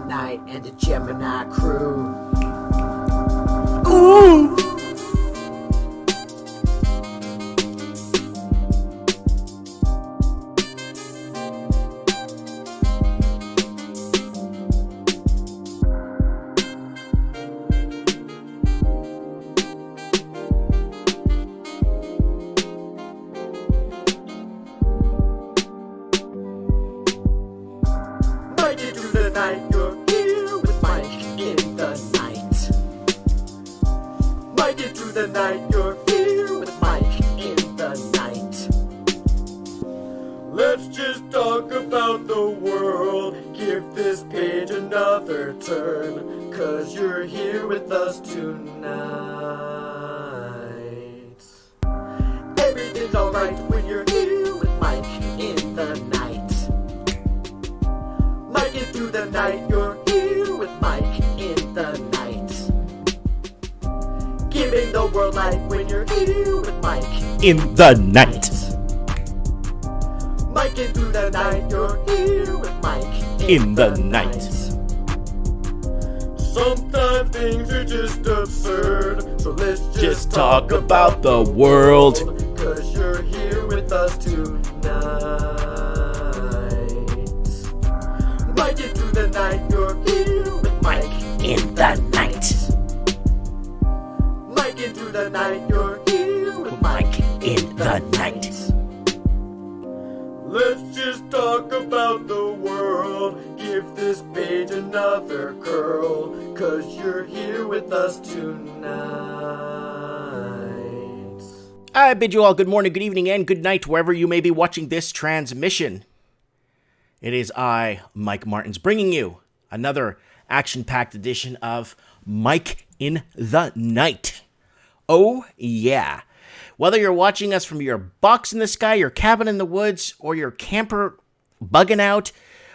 night and the Gemini crew. Ooh! Let's just talk about the world. Give this page another turn, 'cause you're here with us tonight. Everything's alright when you're here with Mike in the night. Mike it through the night, you're here with Mike in the night. Giving the world light when you're here with Mike in the night. Mike in through the night, you're here with Mike in the night. Sometimes things are just absurd, so let's just talk about the world. 'Cause you're here with us tonight. Mike in through the night, you're here with Mike in the night. Mike in through the night, you're here with Mike in the night. Let's just talk about the world. Give this page another curl, 'cause you're here with us tonight. I bid you all good morning, good evening, and good night, wherever you may be watching this transmission. It is I, Mike Martins, bringing you another action-packed edition of Mike in the Night. Oh, yeah. Whether you're watching us from your box in the sky, your cabin in the woods, or your camper bugging out,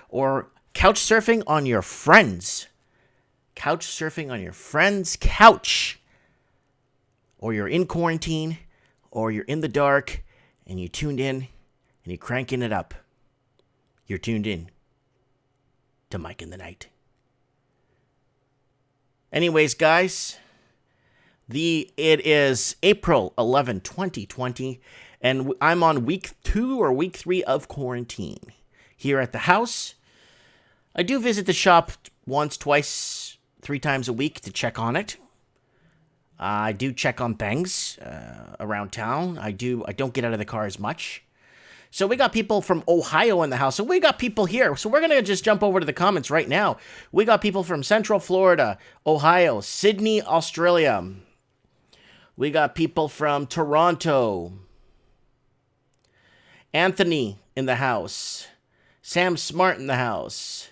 or couch surfing on your friend's couch, or you're in quarantine, or you're in the dark, and you tuned in, and you're cranking it up, you're tuned in to Mike in the Night. Anyways, guys, it is April 11, 2020, and I'm on week 2 or week 3 of quarantine here at the house. I do visit the shop once, twice, 3 times a week to check on it. I do check on things around town. I don't get out of the car as much. So we got people from Ohio in the house. So we got people here. So we're going to just jump over to the comments right now. We got people from Central Florida, Ohio, Sydney, Australia. We got people from Toronto. Anthony in the house. Sam Smart in the house.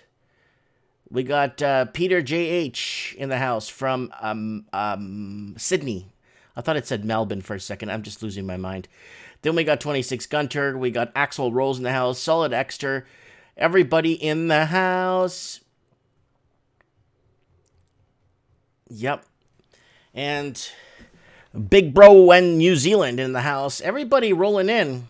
We got Peter JH in the house from Sydney. I thought it said Melbourne for a second. I'm just losing my mind. Then we got 26 Gunther. We got Axel Rose in the house. Solid Exter. Everybody in the house. Yep. And Big Bro and New Zealand in the house. Everybody rolling in.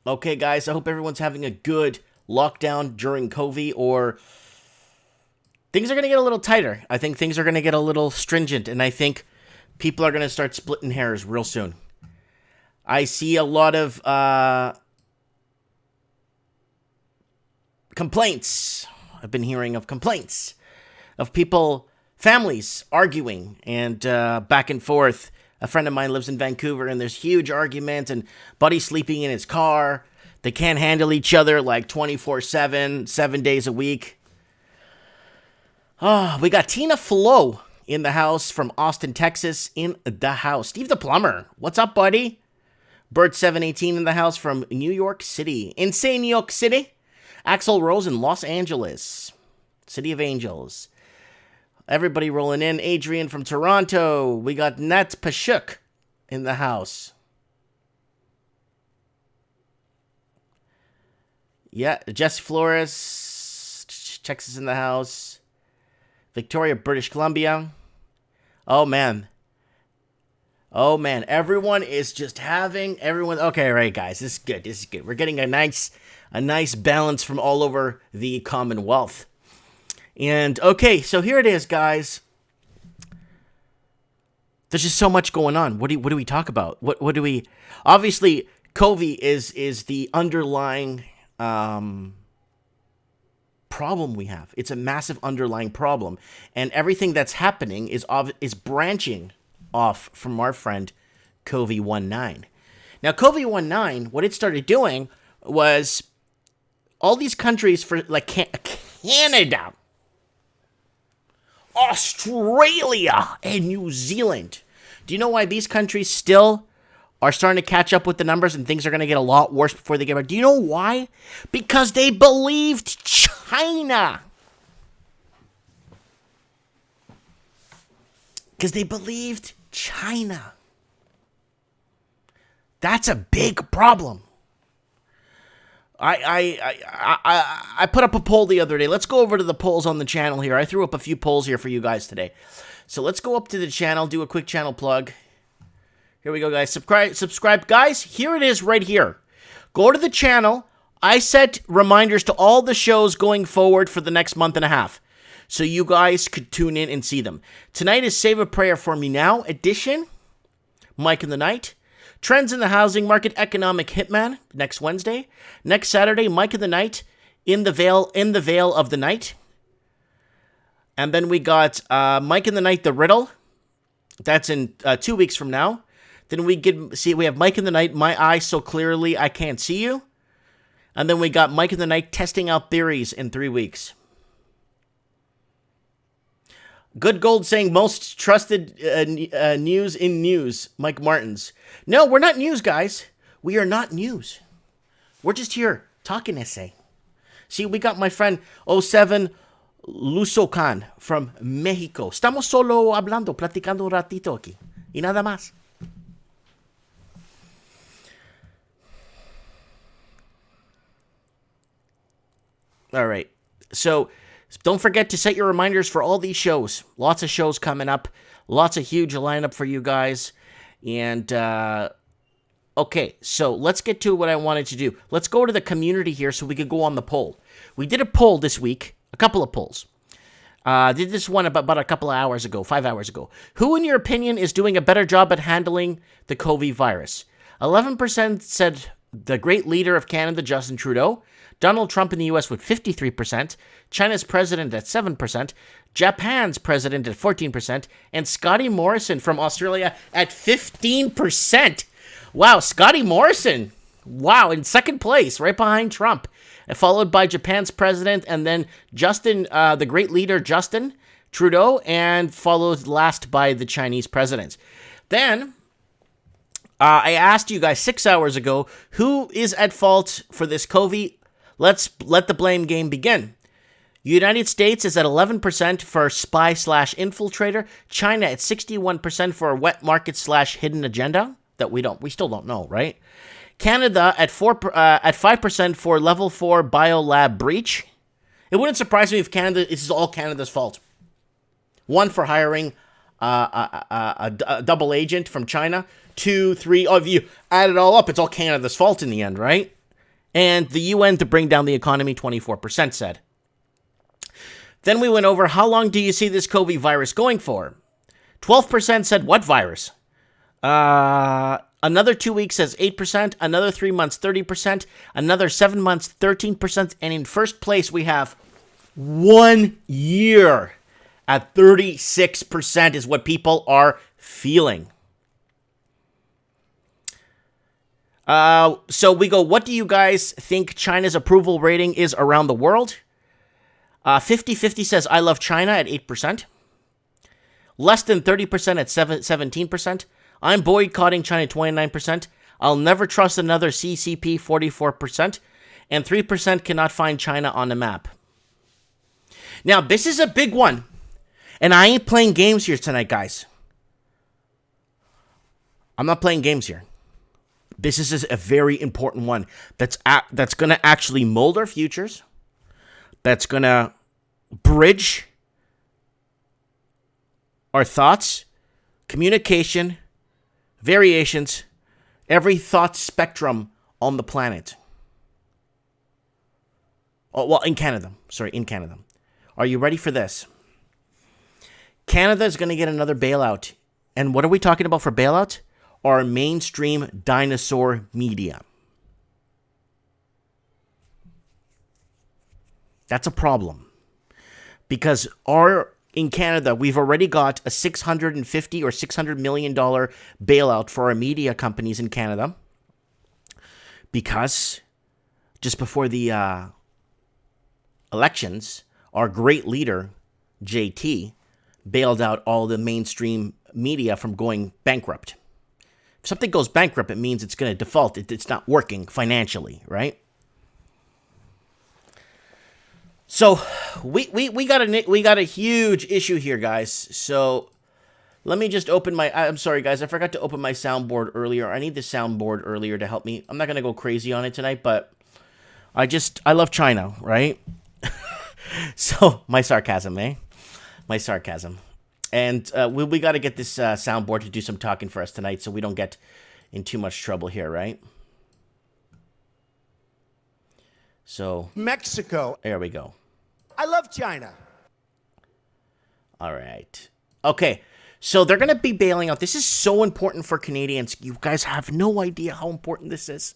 Okay, guys, I hope everyone's having a good lockdown during COVID, or things are going to get a little tighter. I think things are going to get a little stringent, and I think people are going to start splitting hairs real soon. I see a lot of complaints. I've been hearing of complaints of people, families arguing and back and forth. A friend of mine lives in Vancouver, and there's huge arguments, and buddy sleeping in his car. They can't handle each other like 24/7, 7 days a week. Oh, we got Tina Flo in the house from Austin, Texas, in the house. Steve the Plumber, what's up, buddy? Bird718 in the house from New York City. Insane New York City. Axel Rose in Los Angeles. City of Angels. Everybody rolling in. Adrian from Toronto. We got Nat Pashuk in the house. Yeah, Jess Flores checks us in the house. Victoria, British Columbia. Oh, man. Oh man, everyone is just having everyone. Okay, all right, guys, this is good. This is good. We're getting a nice balance from all over the Commonwealth. And okay, so here it is, guys. There's just so much going on. What do we talk about? What do we? Obviously, COVID is the underlying problem we have. It's a massive underlying problem, and everything that's happening is branching off from our friend COVID-19. Now, COVID-19, what it started doing was all these countries for like Canada, Australia, and New Zealand. Do you know why these countries still are starting to catch up with the numbers and things are going to get a lot worse before they get back? Do you know why? Because they believed China. Because they believed China. That's a big problem. I put up a poll the other day. Let's go over to the polls on the channel here. I threw up a few polls here for you guys today. So let's go up to the channel, do a quick channel plug. Here we go, guys. Subscribe. Guys, here it is right here. Go to the channel. I set reminders to all the shows going forward for the next month and a half, so you guys could tune in and see them. Tonight is Save a Prayer for Me Now edition. Mike in the Night. Trends in the housing market, economic hitman, next Wednesday. Next Saturday, Mike in the Night, in the veil of the night. And then we got Mike in the Night, the riddle. That's in 2 weeks from now. Then we have Mike in the Night, my eyes so clearly I can't see you. And then we got Mike in the Night, testing out theories in 3 weeks. Good Gold saying most trusted news in news, Mike Martins. No, we're not news, guys. We are not news. We're just here talking essay. See, we got my friend 07 Lusocan from Mexico. Estamos solo hablando, platicando un ratito aquí. Y nada más. All right. So don't forget to set your reminders for all these shows. Lots of shows coming up. Lots of huge lineup for you guys. And, okay, so let's get to what I wanted to do. Let's go to the community here so we could go on the poll. We did a poll this week, a couple of polls. Did this one about a couple of hours ago, 5 hours ago. Who, in your opinion, is doing a better job at handling the COVID virus? 11% said the great leader of Canada, Justin Trudeau. Donald Trump in the U.S. with 53%, China's president at 7%, Japan's president at 14%, and Scotty Morrison from Australia at 15%. Wow, Scotty Morrison. Wow, in second place, right behind Trump. Followed by Japan's president, and then Justin, the great leader Justin Trudeau, and followed last by the Chinese president. Then I asked you guys 6 hours ago, who is at fault for this COVID? Let's let the blame game begin. United States is at 11% for spy/infiltrator. China at 61% for a wet market / hidden agenda that we still don't know, right? Canada at 5% for level 4 biolab breach. It wouldn't surprise me if this is all Canada's fault. 1 for hiring a double agent from China. 2, 3. Oh, if you add it all up, it's all Canada's fault in the end, right? And the UN to bring down the economy, 24% said. Then we went over, how long do you see this COVID virus going for? 12% said, what virus? Another 2 weeks says 8%. Another 3 months, 30%. Another 7 months, 13%. And in first place, we have 1 year at 36% is what people are feeling. So we go, what do you guys think China's approval rating is around the world? 50-50 says, I love China at 8%. Less than 30% at 17%. I'm boycotting China, 29%. I'll never trust another CCP, 44%. And 3% cannot find China on the map. Now, this is a big one. And I ain't playing games here tonight, guys. I'm not playing games here. This is a very important one that's going to actually mold our futures, that's going to bridge our thoughts, communication, variations, every thought spectrum on the planet. Oh, well, in Canada. Sorry, in Canada. Are you ready for this? Canada is going to get another bailout. And what are we talking about for bailout? Our mainstream dinosaur media. That's a problem. Because in Canada, we've already got a $650 or $600 million bailout for our media companies in Canada. Because just before the elections, our great leader, JT, bailed out all the mainstream media from going bankrupt. If something goes bankrupt, it means it's going to default. It's not working financially, right? So we got a huge issue here, guys. So let me just open I'm sorry, guys. I forgot to open my soundboard earlier. I need the soundboard earlier to help me. I'm not going to go crazy on it tonight, but I love China, right? So my sarcasm, eh? My sarcasm. And we got to get this soundboard to do some talking for us tonight so we don't get in too much trouble here, right? So Mexico. There we go. I love China. All right. Okay. So they're going to be bailing out. This is so important for Canadians. You guys have no idea how important this is.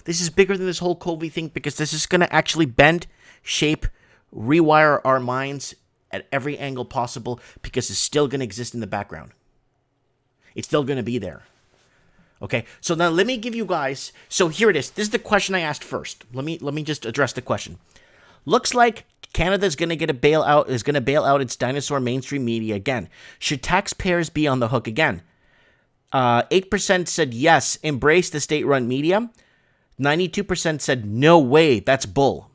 This is bigger than this whole COVID thing because this is going to actually bend, shape, rewire our minds at every angle possible because it's still going to exist in the background. It's still going to be there. Okay, so now let me give you guys, so here it is. This is the question I asked first. Let me just address the question. Looks like Canada is going to bail out its dinosaur mainstream media again. Should taxpayers be on the hook again? 8% said yes, embrace the state-run media. 92% said no way, that's bull.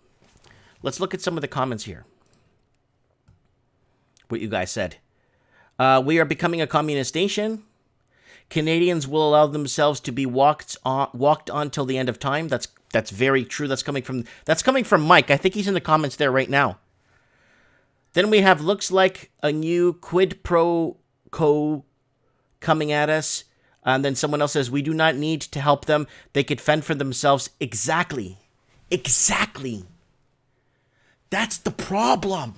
Let's look at some of the comments here. What you guys said. We are becoming a communist nation. Canadians will allow themselves to be walked on till the end of time. That's very true. That's coming from Mike. I think he's in the comments there right now. Then we have looks like a new quid pro quo coming at us. And then someone else says we do not need to help them. They could fend for themselves. Exactly. That's the problem.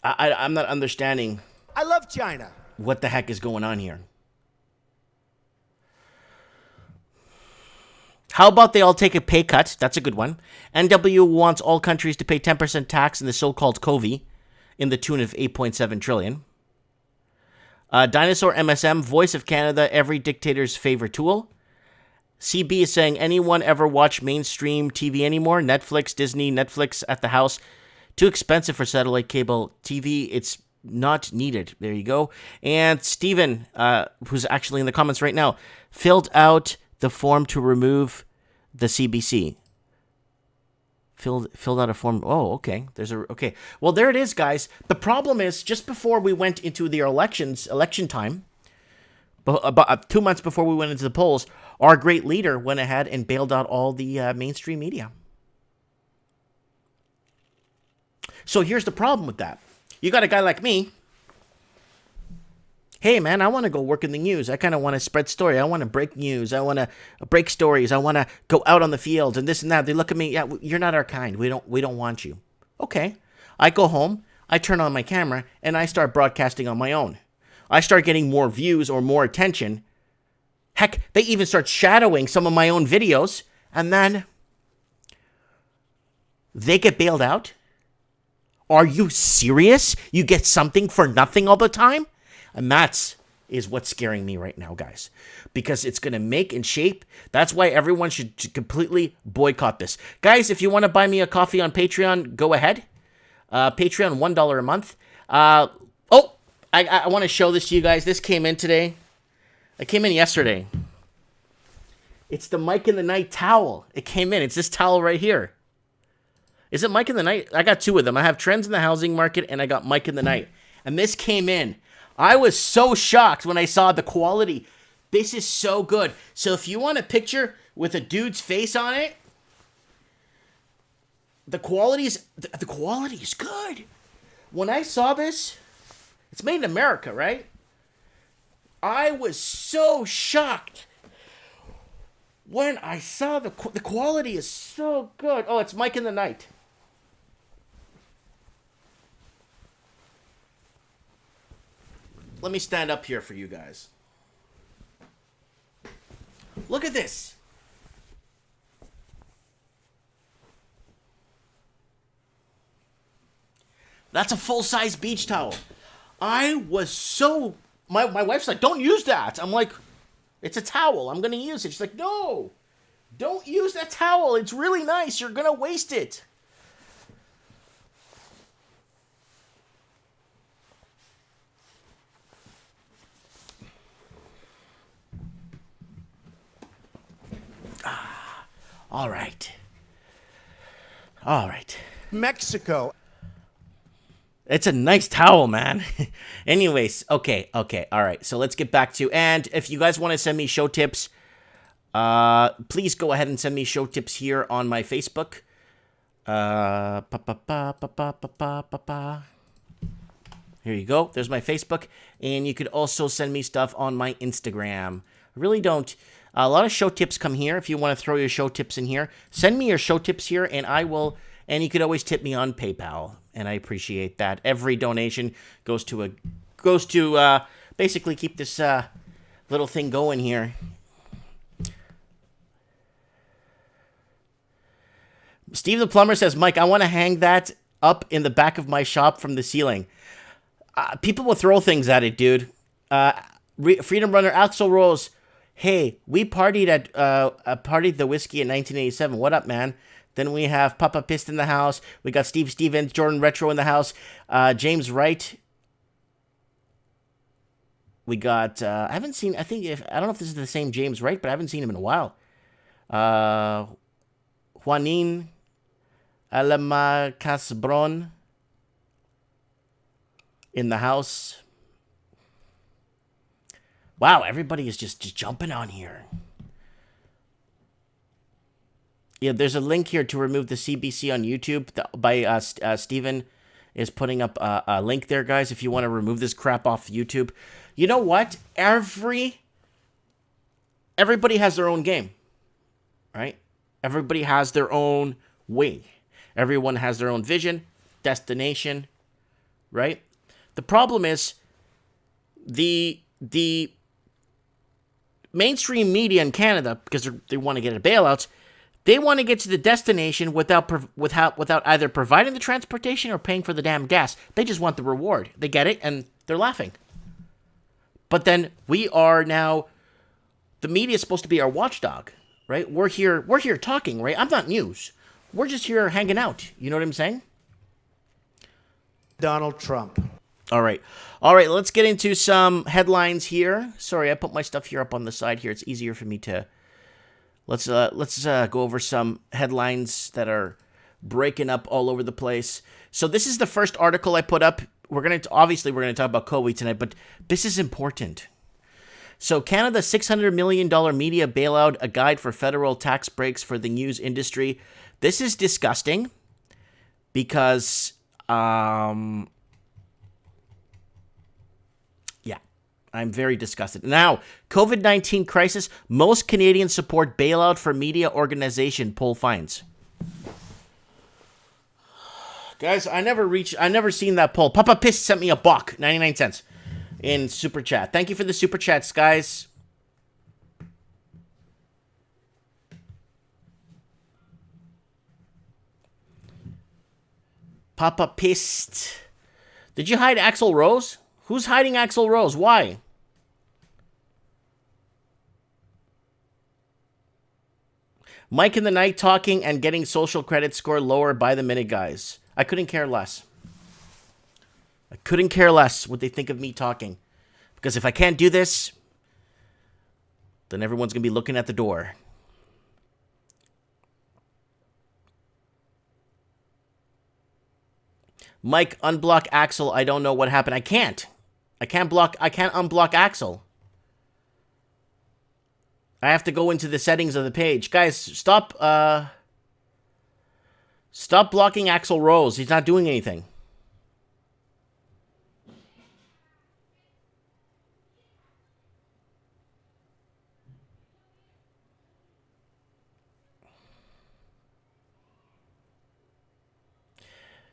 I'm not understanding. I love China. What the heck is going on here? How about they all take a pay cut? That's a good one. NW wants all countries to pay 10% tax in the so-called COVID in the tune of 8.7 trillion. Dinosaur MSM, voice of Canada, every dictator's favorite tool. CB is saying, anyone ever watch mainstream TV anymore? Netflix, Disney, Netflix at the house. Too expensive for satellite cable TV. It's not needed. There you go. And Steven, who's actually in the comments right now, filled out the form to remove the CBC. Filled out a form. Oh, okay. Okay. Well, there it is, guys. The problem is, just before we went into the election time, about 2 months before we went into the polls, our great leader went ahead and bailed out all the mainstream media. So here's the problem with that. You got a guy like me. Hey, man, I want to go work in the news. I kind of want to spread story. I want to break news. I want to break stories. I want to go out on the fields and this and that. They look at me. Yeah, you're not our kind. We don't want you. Okay. I go home. I turn on my camera and I start broadcasting on my own. I start getting more views or more attention. Heck, they even start shadowing some of my own videos. And then they get bailed out. Are you serious? You get something for nothing all the time? And that is what's scaring me right now, guys. Because it's going to make and shape. That's why everyone should completely boycott this. Guys, if you want to buy me a coffee on Patreon, go ahead. Patreon, $1 a month. I want to show this to you guys. This came in today. It came in yesterday. It's the Mike in the Night towel. It came in. It's this towel right here. Is it Mike in the Night? I got two of them. I have Trends in the Housing Market, and I got Mike in the Night. And this came in. I was so shocked when I saw the quality. This is so good. So if you want a picture with a dude's face on it, the quality's good. When I saw this, it's made in America, right? I was so shocked when I saw the quality is so good. Oh, it's Mike in the Night. Let me stand up here for you guys. Look at this. That's a full-size beach towel. I was so... My wife's like, don't use that. I'm like, it's a towel. I'm going to use it. She's like, no, don't use that towel. It's really nice. You're going to waste it. All right. All right. Mexico. It's a nice towel, man. Anyways, okay, all right. So let's get back to, and if you guys want to send me show tips, please go ahead and send me show tips here on my Facebook. Here you go. There's my Facebook, and you could also send me stuff on my Instagram. I really don't. A lot of show tips come here. If you want to throw your show tips in here, send me your show tips here, and I will. And you could always tip me on PayPal, and I appreciate that. Every donation goes to basically keep this little thing going here. Steve the plumber says, Mike, I want to hang that up in the back of my shop from the ceiling. People will throw things at it, dude. Freedom Runner Axel Rose. Hey, we partied the whiskey in 1987. What up, man? Then we have Papa Pissed in the house. We got Steve Stevens, Jordan Retro in the house. James Wright. We got, I don't know if this is the same James Wright, but I haven't seen him in a while. Juanin Alama Casbron in the house. Wow, everybody is just jumping on here. Yeah, there's a link here to remove the CBC on YouTube by Steven is putting up a link there, guys, if you want to remove this crap off YouTube. You know what? Everybody has their own game, right? Everybody has their own way. Everyone has their own vision, destination, right? The problem is the mainstream media in Canada, because they want to get at bailouts, they want to get to the destination without either providing the transportation or paying for the damn gas. They just want the reward. They get it, and they're laughing. But then we are now, the media is supposed to be our watchdog, right? We're here talking, right? I'm not news. We're just here hanging out. You know what I'm saying? Donald Trump. All right, let's get into some headlines here. Sorry, I put my stuff here up on the side here. It's easier for me to... Let's go over some headlines that are breaking up all over the place. So this is the first article I put up. We're gonna talk about COVID tonight, but this is important. So Canada's $600 million media bailout, a guide for federal tax breaks for the news industry. This is disgusting because, I'm very disgusted. Now, COVID-19 crisis, most Canadians support bailout for media organization, poll finds. Guys, I never seen that poll. Papa Piss sent me a buck, 99 cents, in Super Chat. Thank you for the Super Chats, guys. Papa Pissed. Did you hide Axl Rose? Who's hiding Axl Rose? Why? Mike in the Night talking and getting social credit score lower by the minute, guys. I couldn't care less. I couldn't care less what they think of me talking. Because if I can't do this, then everyone's going to be looking at the door. Mike, unblock Axel. I don't know what happened. I can't unblock Axel. I have to go into the settings of the page. Guys, stop Stop blocking Axl Rose. He's not doing anything.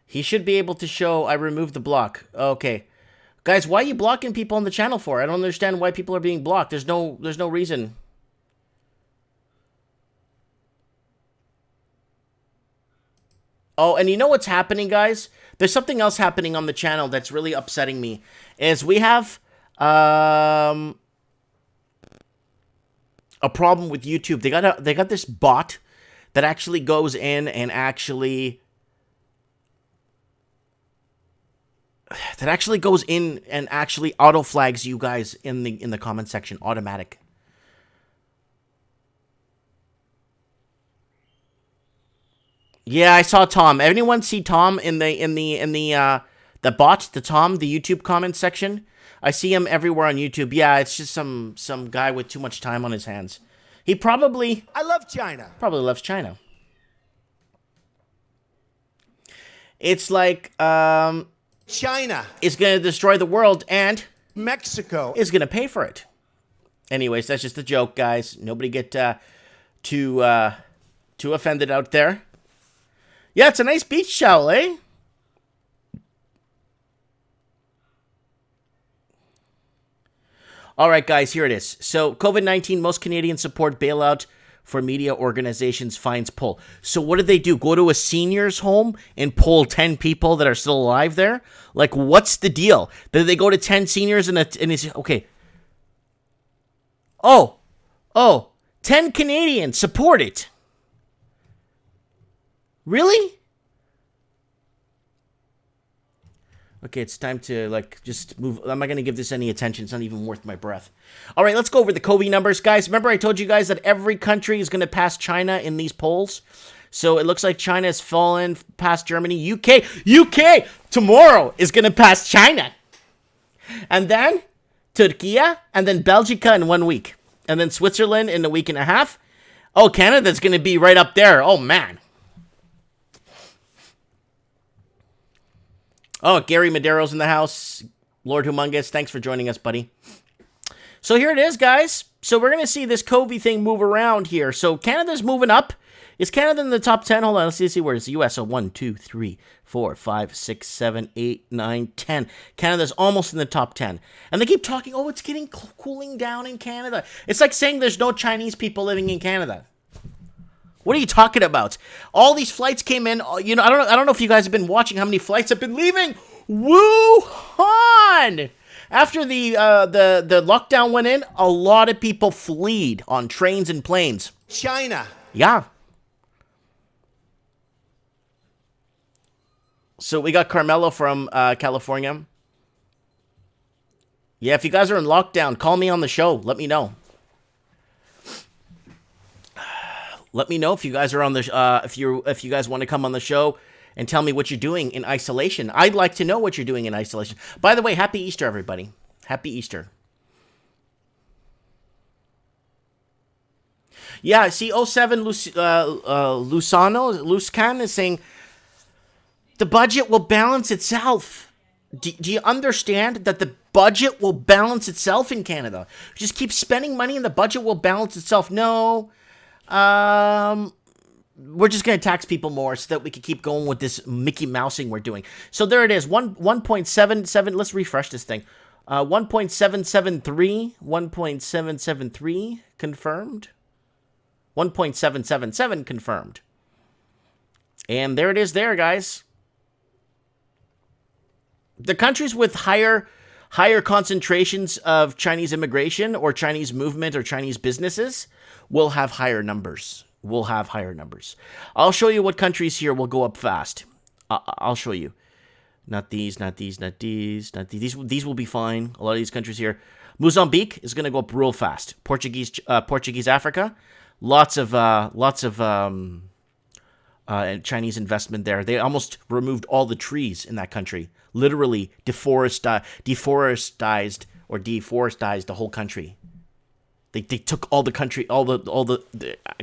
He should be able to show I removed the block. Okay. Guys, why are you blocking people on the channel for? I don't understand why people are being blocked. There's no reason. Oh, and you know what's happening, guys? There's something else happening on the channel that's really upsetting me. Is we have a problem with YouTube. They got this bot that actually goes in and actually auto flags you guys in the comment section, automatic. Yeah, I saw Tom. Anyone see Tom in the bot, the Tom, the YouTube comment section? I see him everywhere on YouTube. Yeah, it's just some guy with too much time on his hands. He probably I love China. Probably loves China. It's like China is going to destroy the world and Mexico is going to pay for it. Anyways, that's just a joke, guys. Nobody get too offended out there. Yeah, it's a nice beach towel, eh? All right, guys, here it is. So, COVID-19, most Canadians support bailout for media organizations, finds poll. So what did they do? Go to a senior's home and poll 10 people that are still alive there? Like, what's the deal? Did they go to 10 seniors and it's, okay. Oh, 10 Canadians support it. Really? Okay, it's time to, like, just move. I'm not going to give this any attention. It's not even worth my breath. All right, let's go over the COVID numbers. Guys, remember I told you guys that every country is going to pass China in these polls? So it looks like China has fallen past Germany. UK tomorrow is going to pass China. And then Turkey, and then Belgica in 1 week. And then Switzerland in a week and a half. Oh, Canada's going to be right up there. Oh, man. Oh, Gary Madero's in the house. Lord Humongous, thanks for joining us, buddy. So here it is, guys. So we're going to see this COVID thing move around here. So Canada's moving up. Is Canada in the top 10? Hold on, let's see where is the U.S. So 1, 2, 3, 4, 5, 6, 7, 8, 9, 10. Canada's almost in the top 10. And they keep talking, oh, it's getting cooling down in Canada. It's like saying there's no Chinese people living in Canada. What are you talking about? All these flights came in. You know, I don't know if you guys have been watching how many flights have been leaving Wuhan. After the lockdown went in, a lot of people fled on trains and planes. China. Yeah. So we got Carmelo from California. Yeah, if you guys are in lockdown, call me on the show. Let me know. Let me know if you guys are on the if you guys want to come on the show and tell me what you're doing in isolation. I'd like to know what you're doing in isolation. By the way, happy Easter, everybody. Happy Easter. Yeah, see, 07 Luscan is saying the budget will balance itself. Do you understand that the budget will balance itself in Canada? Just keep spending money and the budget will balance itself. No. We're just going to tax people more so that we can keep going with this Mickey Mousing we're doing. So there it is, 1.77, let's refresh this thing. 1.773 confirmed. 1.777 confirmed. And there it is there, guys. The countries with higher concentrations of Chinese immigration or Chinese movement or Chinese businesses will have higher numbers. I'll show you what countries here will go up fast. I'll show you. Not these, not these, not these, not these. These will be fine. A lot of these countries here. Mozambique is going to go up real fast. Portuguese Africa. Lots of Chinese investment there. They almost removed all the trees in that country. Literally deforested the whole country. They took all the country, I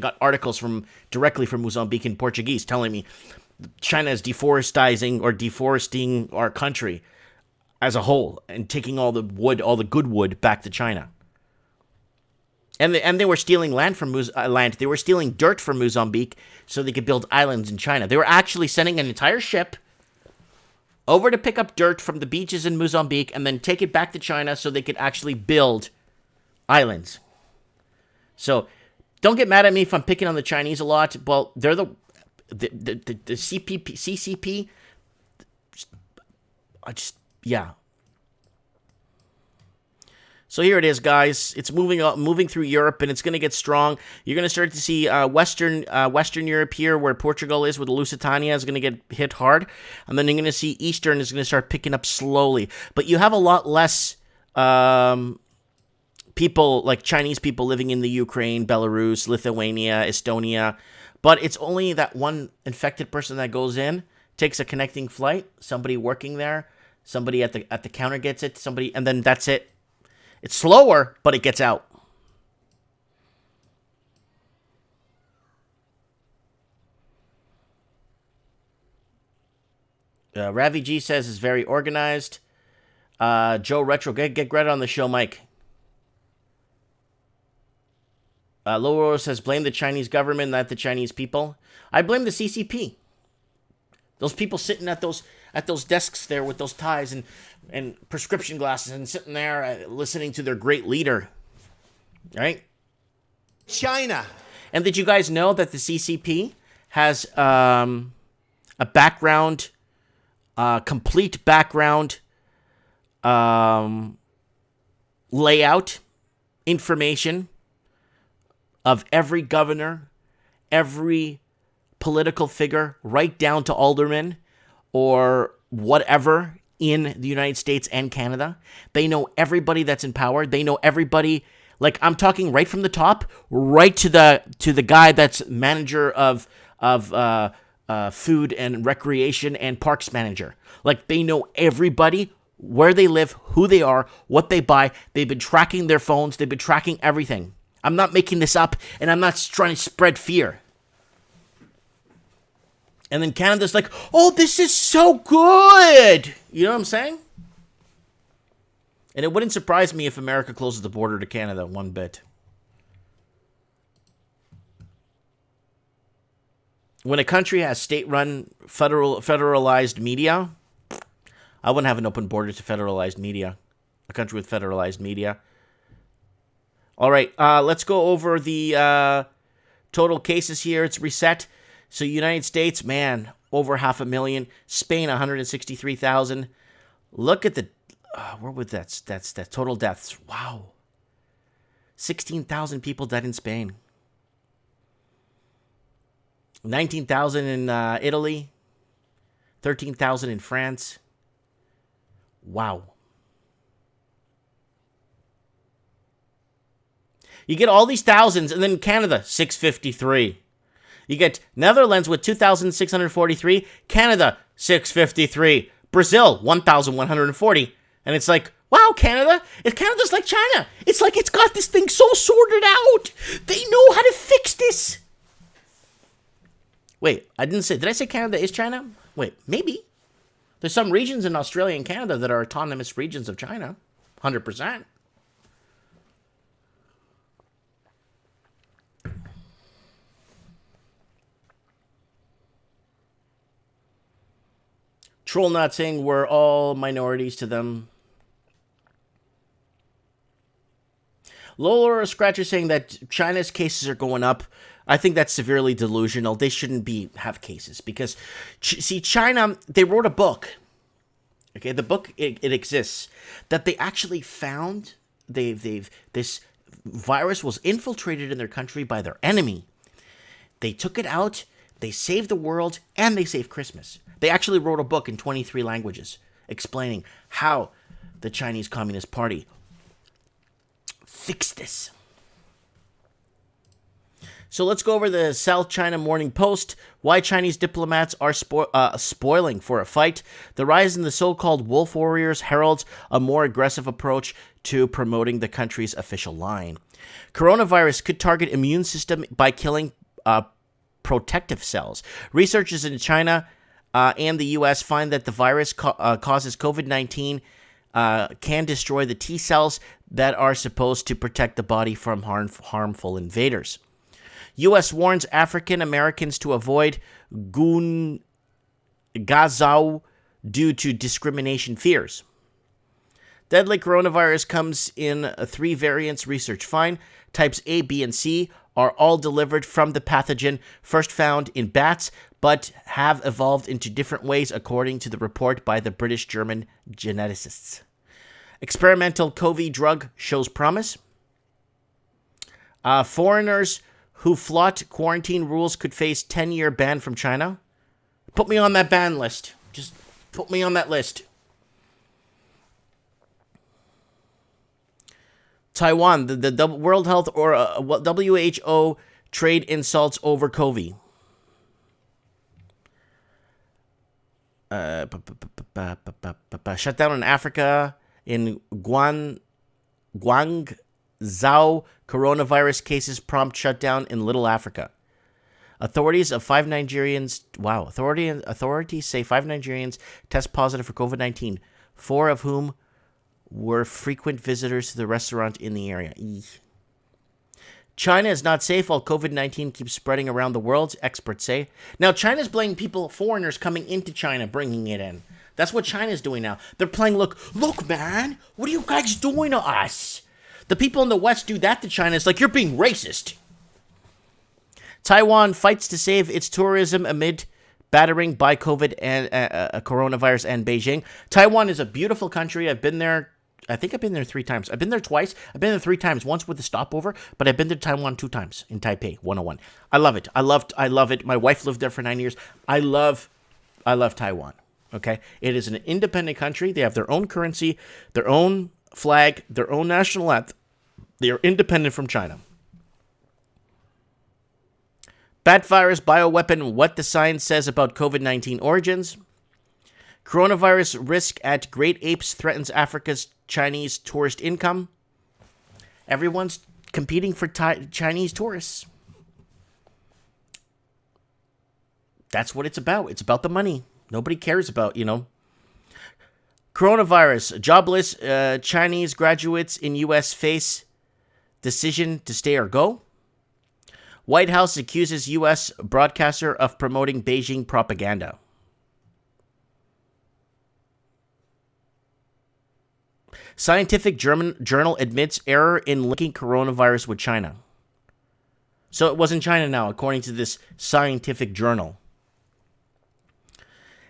got articles directly from Mozambique in Portuguese telling me China is deforesting our country as a whole and taking all the wood, all the good wood, back to China. And they were stealing land from land. They were stealing dirt from Mozambique so they could build islands in China. They were actually sending an entire ship over to pick up dirt from the beaches in Mozambique and then take it back to China so they could actually build islands. So don't get mad at me if I'm picking on the Chinese a lot. Well, they're the CCP. Yeah. So here it is, guys. It's moving through Europe, and it's going to get strong. You're going to start to see Western Europe here, where Portugal is, with Lusitania, is going to get hit hard. And then you're going to see Eastern is going to start picking up slowly. But you have a lot less people, like Chinese people, living in the Ukraine, Belarus, Lithuania, Estonia. But it's only that one infected person that goes in, takes a connecting flight, somebody working there, somebody at the counter gets it, and then that's it. It's slower, but it gets out. Ravi G says it's very organized. Joe Retro, get Greta on the show, Mike. Lowro says blame the Chinese government, not the Chinese people. I blame the CCP. Those people sitting at those desks there with those ties and prescription glasses and sitting there listening to their great leader, right? China. And did you guys know that the CCP has a background, complete background layout information of every governor, every political figure, right down to aldermen or whatever in the United States and Canada? They know everybody that's in power. They know everybody. Like, I'm talking right from the top, right to the guy that's manager of food and recreation and parks manager. Like, they know everybody, where they live, who they are, what they buy. They've been tracking their phones. They've been tracking everything. I'm not making this up, and I'm not trying to spread fear. And then Canada's like, oh, this is so good. You know what I'm saying? And it wouldn't surprise me if America closes the border to Canada one bit. When a country has state-run, federalized media, I wouldn't have an open border to federalized media. A country with federalized media. All right, let's go over the total cases here. It's reset. So United States, man, over 500,000. Spain, 163,000. Look at the, where would that's total deaths. Wow. 16,000 people died in Spain. 19,000 in Italy. 13,000 in France. Wow. You get all these thousands, and then Canada, 653. You get Netherlands with 2,643. Canada, 653. Brazil, 1,140. And it's like, wow, Canada's like China. It's like it's got this thing so sorted out. They know how to fix this. Wait, did I say Canada is China? Wait, maybe. There's some regions in Australia and Canada that are autonomous regions of China. 100%. Troll not saying we're all minorities to them. Lola Scratcher saying that China's cases are going up. I think that's severely delusional. They shouldn't have cases because, see, China, they wrote a book. Okay, the book, it exists, that they actually found this virus was infiltrated in their country by their enemy. They took it out, they saved the world, and they saved Christmas. They actually wrote a book in 23 languages explaining how the Chinese Communist Party fixed this. So let's go over the South China Morning Post. Why Chinese diplomats are spoiling for a fight. The rise in the so-called wolf warriors heralds a more aggressive approach to promoting the country's official line. Coronavirus could target immune system by killing protective cells. Researchers in China and the U.S. find that the virus causes COVID-19 can destroy the T cells that are supposed to protect the body from harmful invaders. U.S. warns African Americans to avoid Gazao due to discrimination fears. Deadly coronavirus comes in 3 variants, research find. Types A, B, and C are all delivered from the pathogen first found in bats, but have evolved into different ways according to the report by the British-German geneticists. Experimental COVID drug shows promise. Foreigners who flout quarantine rules could face 10-year ban from China. Put me on that ban list. Just put me on that list. Taiwan, the World Health or WHO trade insults over COVID. Shutdown in Africa in Guangzhou. Coronavirus cases prompt shutdown in Little Africa. Authorities say 5 Nigerians test positive for COVID-19, 4 of whom were frequent visitors to the restaurant in the area. China is not safe while COVID-19 keeps spreading around the world, experts say. Now, China's blaming foreigners coming into China, bringing it in. That's what China's doing now. They're playing, look, man, what are you guys doing to us? The people in the West do that to China. It's like, you're being racist. Taiwan fights to save its tourism amid battering by COVID and coronavirus and Beijing. Taiwan is a beautiful country. I've been there. I think I've been there 3 times. I've been there twice. I've been there 3 times, once with a stopover, but I've been to Taiwan 2 times in Taipei, 101. I love it. I love it. My wife lived there for 9 years. I love Taiwan. Okay? It is an independent country. They have their own currency, their own flag, their own national anthem. They are independent from China. Bat virus, bioweapon, what the science says about COVID-19 origins. Coronavirus risk at Great Apes threatens Africa's Chinese tourist income. Everyone's competing for Chinese tourists. That's what it's about. It's about the money. Nobody cares about, Coronavirus, jobless Chinese graduates in U.S. face decision to stay or go. White House accuses U.S. broadcaster of promoting Beijing propaganda. Scientific journal admits error in linking coronavirus with China. So it wasn't China now, according to this scientific journal.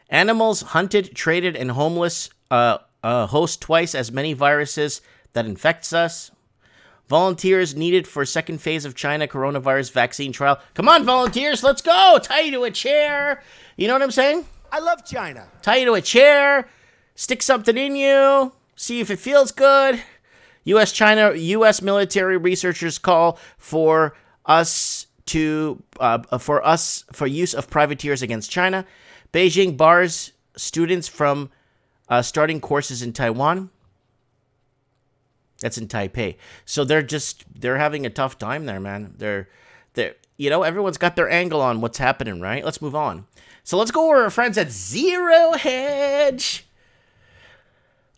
Animals hunted, traded, and homeless host twice as many viruses that infects us. Volunteers needed for second phase of China coronavirus vaccine trial. Come on, volunteers, let's go. Tie you to a chair. You know what I'm saying? I love China. Tie you to a chair. Stick something in you. See if it feels good. U.S. military researchers call for use of privateers against China. Beijing bars students from starting courses in Taiwan. That's in Taipei. So they're having a tough time there, man. They're everyone's got their angle on what's happening, right? Let's move on. So let's go over our friends at Zero Hedge.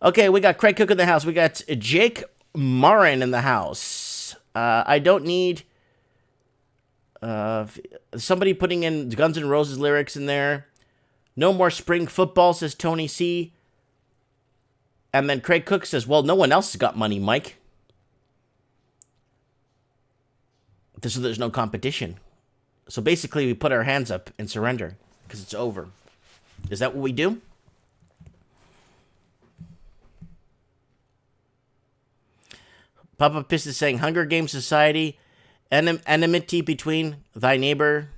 Okay, we got Craig Cook in the house. We got Jake Marin in the house. I don't need somebody putting in Guns N' Roses lyrics in there. No more spring football, says Tony C. And then Craig Cook says, well, no one else has got money, Mike. So there's no competition. So basically, we put our hands up and surrender because it's over. Is that what we do? Papa Piss is saying, Hunger Games Society, enmity between thy neighbor.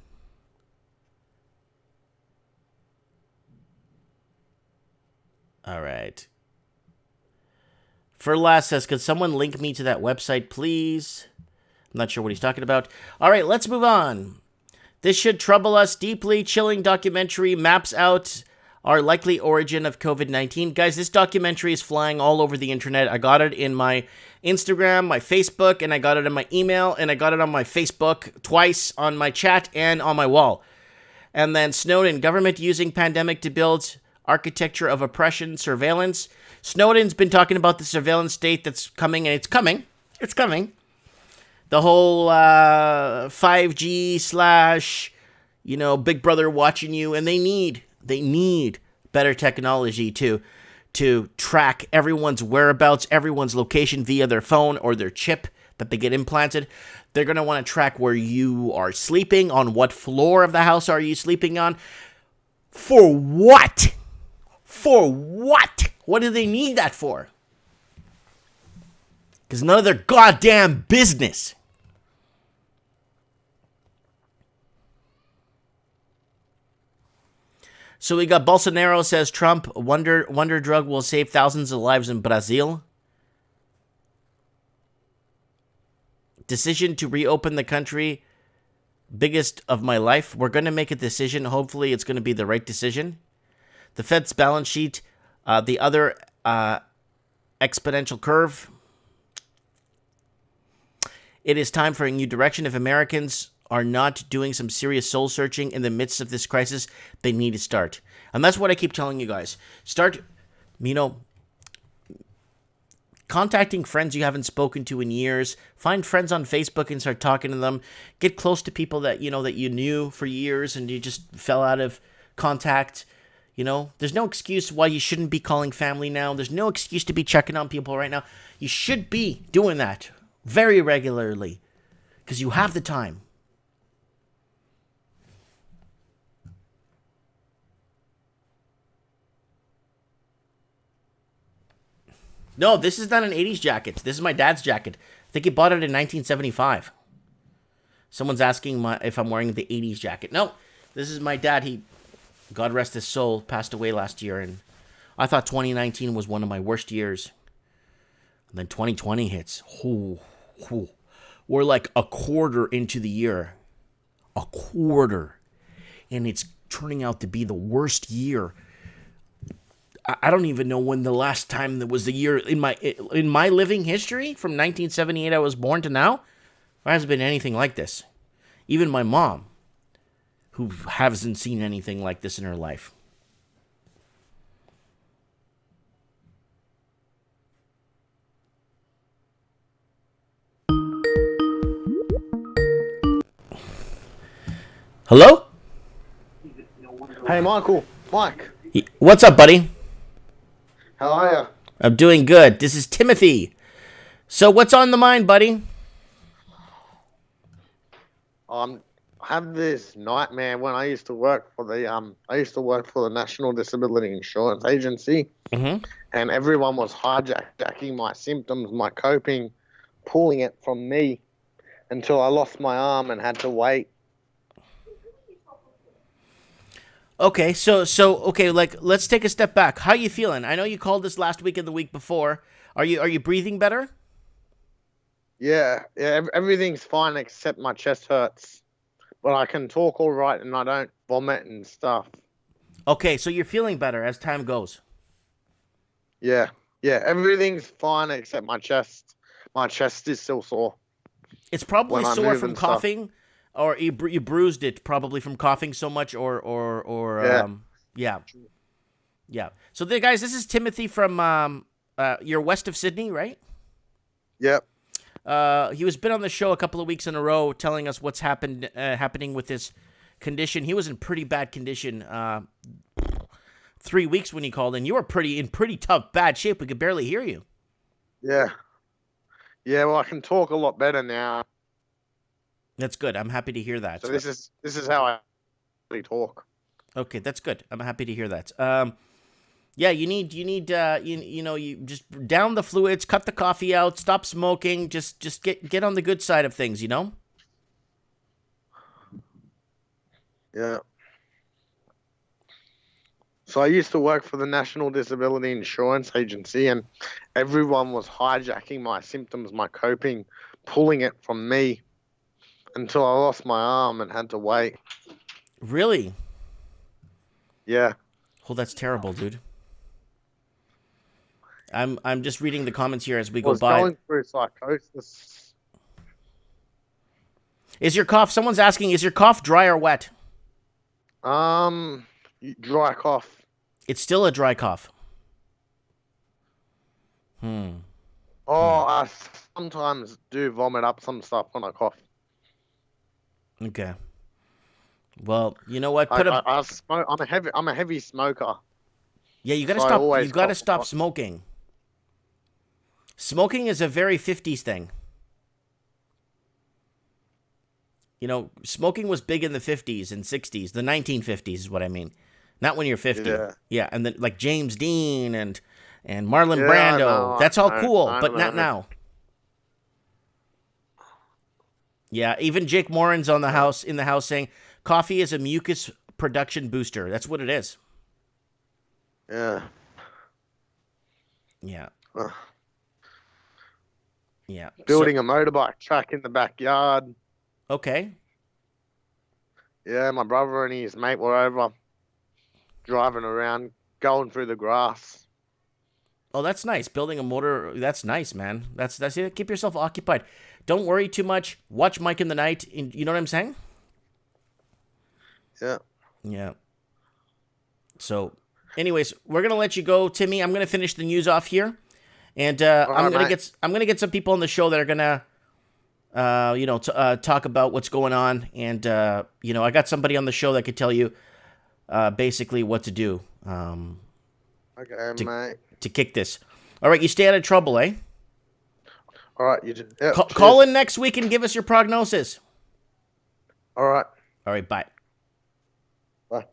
All right. Furlas says, could someone link me to that website, please? I'm not sure what he's talking about. All right, let's move on. This should trouble us deeply. Chilling documentary maps out Our likely origin of COVID-19. Guys, this documentary is flying all over the internet. I got it in my Instagram, my Facebook, and I got it in my email, and I got it on my Facebook twice, on my chat, and on my wall. And then Snowden, government using pandemic to build architecture of oppression, surveillance. Snowden's been talking about the surveillance state that's coming, and it's coming. It's coming. The whole 5G slash, Big Brother watching you, and they need better technology to track everyone's whereabouts, everyone's location via their phone or their chip that they get implanted. They're going to want to track where you are sleeping, on what floor of the house are you sleeping on. For what? For what? What do they need that for? Because none of their goddamn business. So we got Bolsonaro says Trump wonder drug will save thousands of lives in Brazil. Decision to reopen the country, biggest of my life. We're going to make a decision. Hopefully it's going to be the right decision. The Fed's balance sheet, the other exponential curve. It is time for a new direction. If Americans are not doing some serious soul searching in the midst of this crisis, they need to start. And that's what I keep telling you guys. Start, contacting friends you haven't spoken to in years. Find friends on Facebook and start talking to them. Get close to people that you knew for years and you just fell out of contact. There's no excuse why you shouldn't be calling family now. There's no excuse to be checking on people right now. You should be doing that very regularly because you have the time. No, this is not an 80s jacket. This is my dad's jacket. I think he bought it in 1975. Someone's asking if I'm wearing the 80s jacket. No, this is my dad. He, God rest his soul, passed away last year. And I thought 2019 was one of my worst years. And then 2020 hits. We're like a quarter into the year. A quarter. And it's turning out to be the worst year. I don't even know when the last time there was a year in my living history from 1978 I was born to now. There hasn't been anything like this. Even my mom, who hasn't seen anything like this in her life. Hello? Hey, Michael. Mike. What's up, buddy? How are you? I'm doing good. This is Timothy. So what's on the mind, buddy? I have this nightmare when I used to work for the National Disability Insurance Agency, and everyone was hijacking my symptoms, my coping, pulling it from me until I lost my arm and had to wait. Okay, so let's take a step back. How you feeling? I know you called us last week and the week before. Are you breathing better? Yeah, everything's fine except my chest hurts, but I can talk all right and I don't vomit and stuff. Okay, so you're feeling better as time goes. Yeah, everything's fine except my chest. My chest is still sore. It's probably sore from coughing. Or you bruised it probably from coughing so much, yeah. So guys, this is Timothy from you're west of Sydney, right? Yep. He was been on the show a couple of weeks in a row, telling us what's happening with his condition. He was in pretty bad condition 3 weeks when he called in. You were in pretty tough, bad shape. We could barely hear you. Yeah. Well, I can talk a lot better now. That's good. I'm happy to hear that. So this is how I really talk. Okay, that's good. I'm happy to hear that. Yeah, you just down the fluids, cut the coffee out, stop smoking, just get on the good side of things, Yeah. So I used to work for the National Disability Insurance Agency, and everyone was hijacking my symptoms, my coping, pulling it from me until I lost my arm and had to wait. Really? Yeah. Oh, that's terrible, dude. I'm just reading the comments here as we I go was by. going through psychosis. Is your cough? Someone's asking, is your cough dry or wet? Dry cough. It's still a dry cough. Oh, I sometimes do vomit up some stuff when I cough. Okay. Well, you know what? I smoke. I'm a heavy smoker. Yeah, you gotta So I stop. always You gotta cough a stop lot. smoking. Smoking is a very 50s thing. You know, smoking was big in the 50s and 60s. The 1950s is what I mean. Not when you're 50. Yeah. And then like James Dean and Marlon Yeah, I Brando. know, That's all I cool, know, but not now. Yeah, even Jake Morin's in the house saying coffee is a mucus production booster. That's what it is. Yeah. Yeah. Ugh. Yeah. Building a motorbike track in the backyard. Okay. Yeah, my brother and his mate were over driving around, going through the grass. Oh, that's nice. Building a motor, that's nice, man. That's it. Keep yourself occupied. Don't worry too much. Watch Mike in the Night. You know what I'm saying? Yeah. Yeah. So, anyways, we're gonna let you go, Timmy. I'm gonna finish the news off here, and I'm gonna get some people on the show that are gonna, talk about what's going on, and I got somebody on the show that could tell you, basically what to do. Okay, mate. To kick this. All right, you stay out of trouble, eh? All right, you just Call in next week and give us your prognosis. All right. All right, bye. Bye.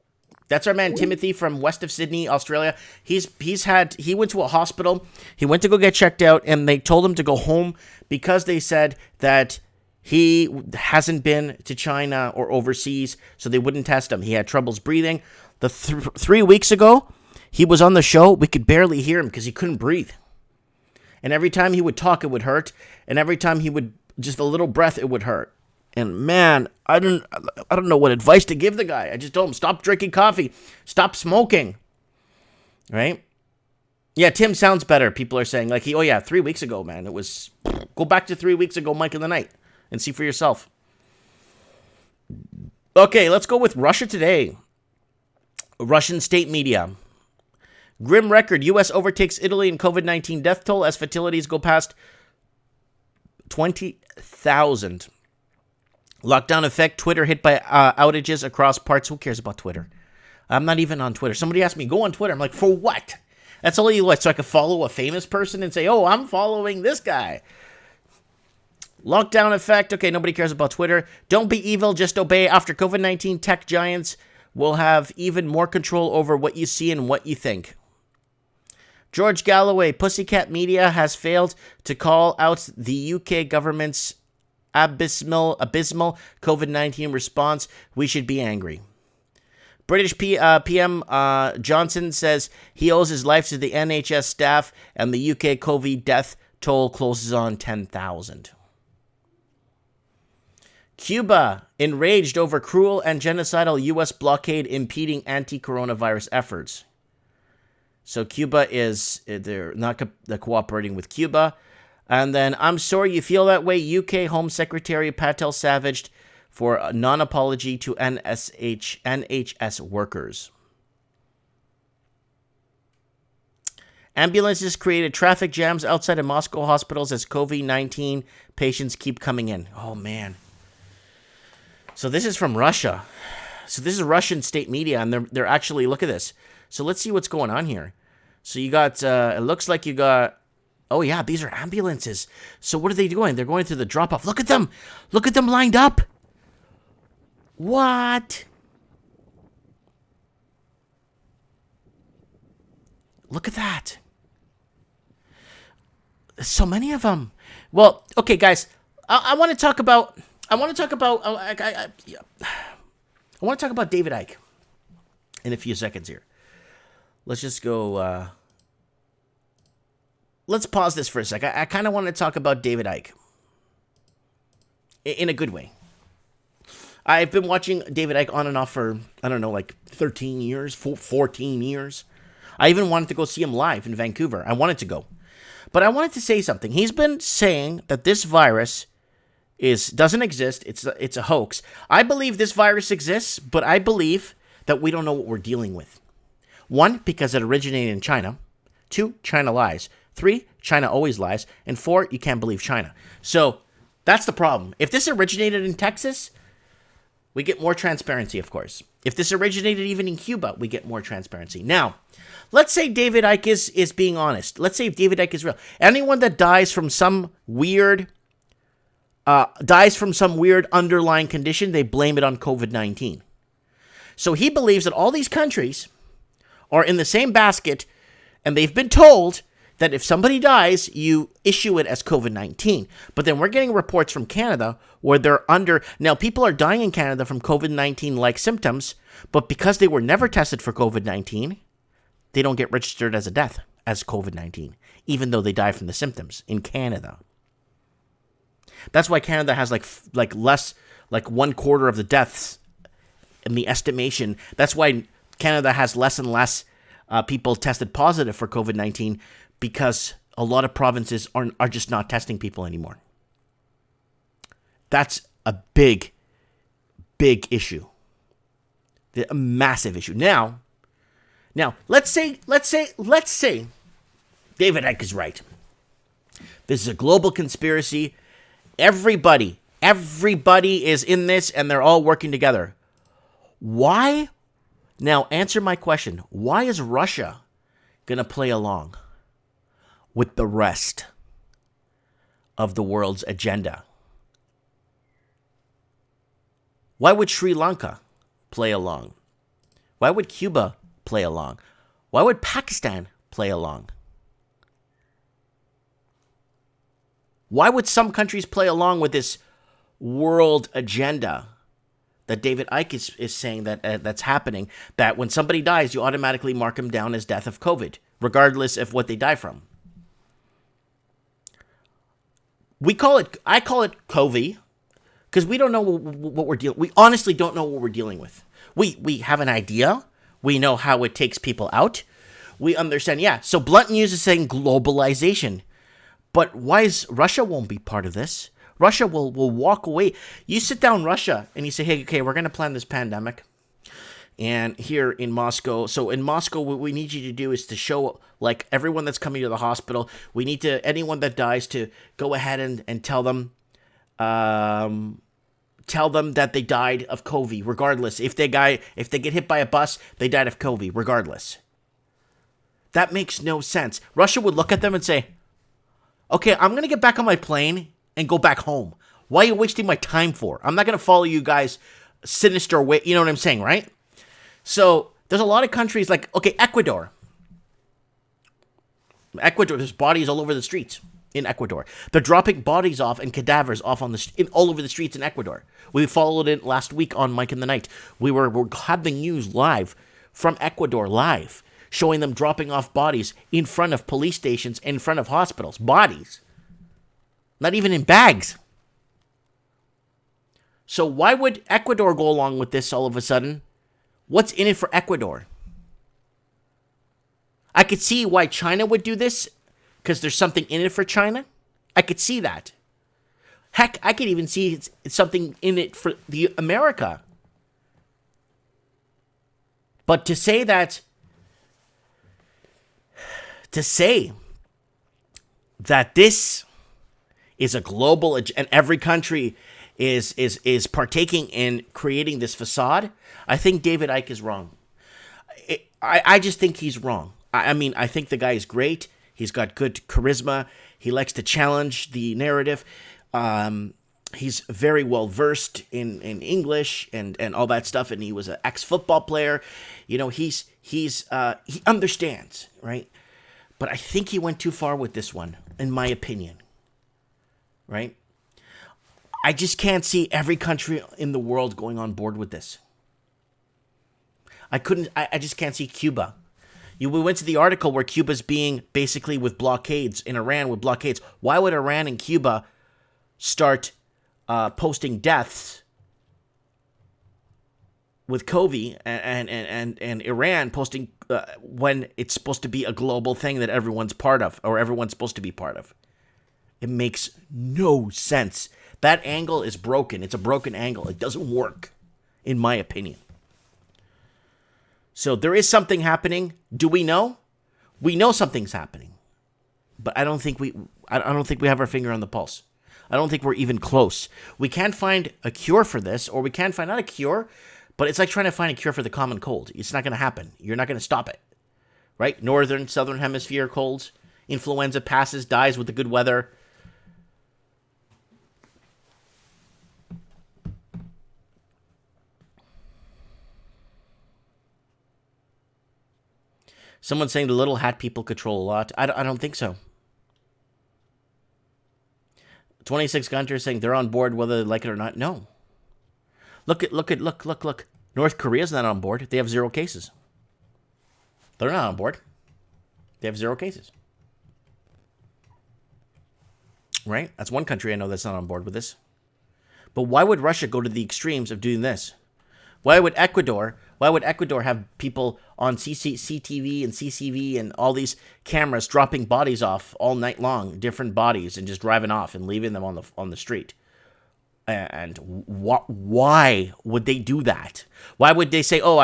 That's our man Timothy from west of Sydney, Australia. He went to a hospital. He went to go get checked out, and they told him to go home because they said that he hasn't been to China or overseas, so they wouldn't test him. He had troubles breathing. 3 weeks ago, he was on the show. We could barely hear him because he couldn't breathe. And every time he would talk, it would hurt. And every time he would, just a little breath, it would hurt. And man, I don't know what advice to give the guy. I just told him, stop drinking coffee. Stop smoking. Right? Yeah, Tim sounds better. People are saying, 3 weeks ago, man. It was, go back to 3 weeks ago, Mike in the Night, and see for yourself. Okay, let's go with Russia Today. Russian state media. Grim record. U.S. overtakes Italy in COVID-19 death toll as fatalities go past 20,000. Lockdown effect. Twitter hit by outages across parts. Who cares about Twitter? I'm not even on Twitter. Somebody asked me, go on Twitter. I'm like, for what? That's only so I could follow a famous person and say, oh, I'm following this guy. Lockdown effect. Okay, nobody cares about Twitter. Don't be evil, just obey. After COVID-19, tech giants will have even more control over what you see and what you think. George Galloway, Pussycat Media has failed to call out the UK government's abysmal COVID-19 response. We should be angry. British PM Johnson says he owes his life to the NHS staff, and the UK COVID death toll closes on 10,000. Cuba, enraged over cruel and genocidal U.S. blockade impeding anti-coronavirus efforts. So Cuba they're not cooperating with Cuba. And then, I'm sorry you feel that way. UK Home Secretary Patel savaged for a non-apology to NHS workers. Ambulances created traffic jams outside of Moscow hospitals as COVID-19 patients keep coming in. Oh, man. So this is from Russia. So this is Russian state media, and they're actually, look at this. So let's see what's going on here. So you got, it looks like you got, oh yeah, these are ambulances. So what are they doing? They're going through the drop-off. Look at them. Look at them lined up. What? Look at that. So many of them. Well, okay, guys, I want to talk about, I want to talk about David Icke in a few seconds here. Let's just go, let's pause this for a sec. I kind of want to talk about David Icke in a good way. I've been watching David Icke on and off for, I don't know, like 13 years, 14 years. I even wanted to go see him live in Vancouver. I wanted to go. But I wanted to say something. He's been saying that this virus doesn't exist. It's a hoax. I believe this virus exists, but I believe that we don't know what we're dealing with. 1, because it originated in China. 2, China lies. 3, China always lies. And 4, you can't believe China. So that's the problem. If this originated in Texas, we get more transparency, of course. If this originated even in Cuba, we get more transparency. Now, let's say David Icke is being honest. Let's say if David Icke is real. Anyone that dies from some weird underlying condition, they blame it on COVID-19. So he believes that all these countries are in the same basket, and they've been told that if somebody dies, you issue it as COVID-19. But then we're getting reports from Canada where they're under... Now, people are dying in Canada from COVID-19-like symptoms, but because they were never tested for COVID-19, they don't get registered as a death as COVID-19, even though they die from the symptoms in Canada. That's why Canada has like less, like 1/4 of the deaths in the estimation. That's why Canada has less and less people tested positive for COVID-19, because a lot of provinces are just not testing people anymore. That's a big issue. A massive issue. Now, let's say David Icke is right. This is a global conspiracy. Everybody is in this, and they're all working together. Why? Now, answer my question. Why is Russia going to play along with the rest of the world's agenda? Why would Sri Lanka play along? Why would Cuba play along? Why would Pakistan play along? Why would some countries play along with this world agenda that David Icke is saying that's happening, that when somebody dies, you automatically mark them down as death of COVID, regardless of what they die from? I call it COVID, because we don't know what we're dealing. We honestly don't know what we're dealing with. We have an idea. We know how it takes people out. We understand. Yeah. So Blunt News is saying globalization, but why is Russia won't be part of this? Russia will walk away. You sit down Russia and you say, hey, okay, we're going to plan this pandemic. And here in Moscow, so in Moscow, what we need you to do is to show, like, everyone that's coming to the hospital, we need to, anyone that dies, to go ahead and tell them that they died of COVID, regardless. If they get hit by a bus, they died of COVID, regardless. That makes no sense. Russia would look at them and say, okay, I'm going to get back on my plane and go back home. Why are you wasting my time for? I'm not going to follow you guys sinister way. You know what I'm saying, right? So there's a lot of countries like, okay, Ecuador. There's bodies all over the streets in Ecuador. They're dropping bodies off and cadavers off all over the streets in Ecuador. We followed it last week on Mike in the Night. We had the news live from Ecuador, live, showing them dropping off bodies in front of police stations, in front of hospitals. Bodies. Not even in bags. So why would Ecuador go along with this all of a sudden? What's in it for Ecuador? I could see why China would do this, because there's something in it for China. I could see that. Heck, I could even see it's something in it for America. But to say that this is a global, and every country is partaking in creating this facade, I think David Icke is wrong. I just think he's wrong. I mean, I think the guy is great. He's got good charisma. He likes to challenge the narrative. He's very well versed in English and all that stuff. And he was an ex-football player. You know, he understands, right? But I think he went too far with this one, in my opinion. Right? I just can't see every country in the world going on board with this. I just can't see Cuba. We went to the article where Cuba's being basically with blockades, in Iran with blockades. Why would Iran and Cuba start posting deaths with COVID and Iran posting when it's supposed to be a global thing that everyone's part of, or everyone's supposed to be part of. It makes no sense. That angle is broken. It's a broken angle. It doesn't work, in my opinion. So there is something happening. Do we know? We know something's happening, but I don't think we have our finger on the pulse. I don't think we're even close. We can't find a cure for this, or we can't find, not a cure, but it's like trying to find a cure for the common cold. It's not going to happen. You're not going to stop it, right? Northern, southern hemisphere colds. Influenza passes, dies with the good weather. Someone's saying the little hat people control a lot. I don't think so. 26 Gunther saying they're on board whether they like it or not. No. Look. North Korea's not on board. They have 0 cases. They're not on board. They have 0 cases. Right? That's one country I know that's not on board with this. But why would Russia go to the extremes of doing this? Why would Ecuador have people on CTV and CCV and all these cameras dropping bodies off all night long, different bodies, and just driving off and leaving them on the street? And why would they do that? Why would they say, "Oh,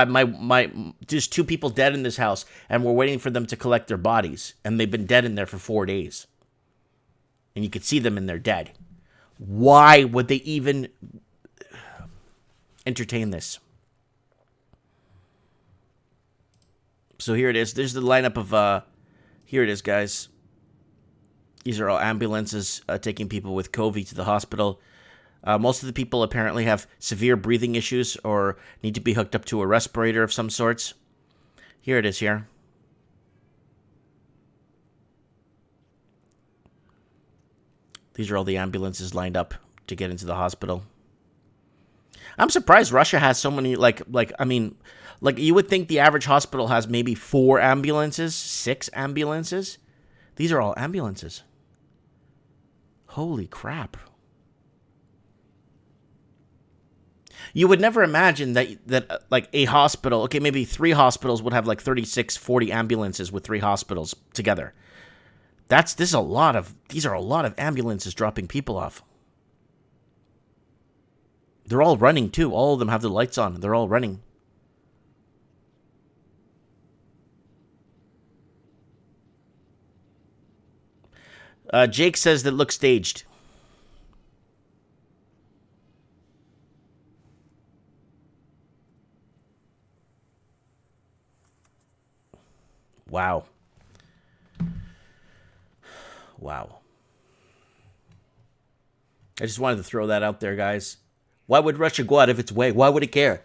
there's 2 people dead in this house, and we're waiting for them to collect their bodies, and they've been dead in there for 4 days, and you could see them and they're dead"? Why would they even entertain this? So here it is. There's the lineup of, here it is, guys. These are all ambulances taking people with COVID to the hospital. Most of the people apparently have severe breathing issues or need to be hooked up to a respirator of some sorts. Here it is here. These are all the ambulances lined up to get into the hospital. I'm surprised Russia has so many, like you would think the average hospital has maybe 4 ambulances, 6 ambulances. These are all ambulances. Holy crap. You would never imagine that like a hospital, okay, maybe 3 hospitals would have like 36, 40 ambulances with 3 hospitals together. These are a lot of ambulances dropping people off. They're all running too. All of them have the lights on. They're all running. Jake says that looks staged. Wow. Wow. I just wanted to throw that out there, guys. Why would Russia go out of its way? Why would it care?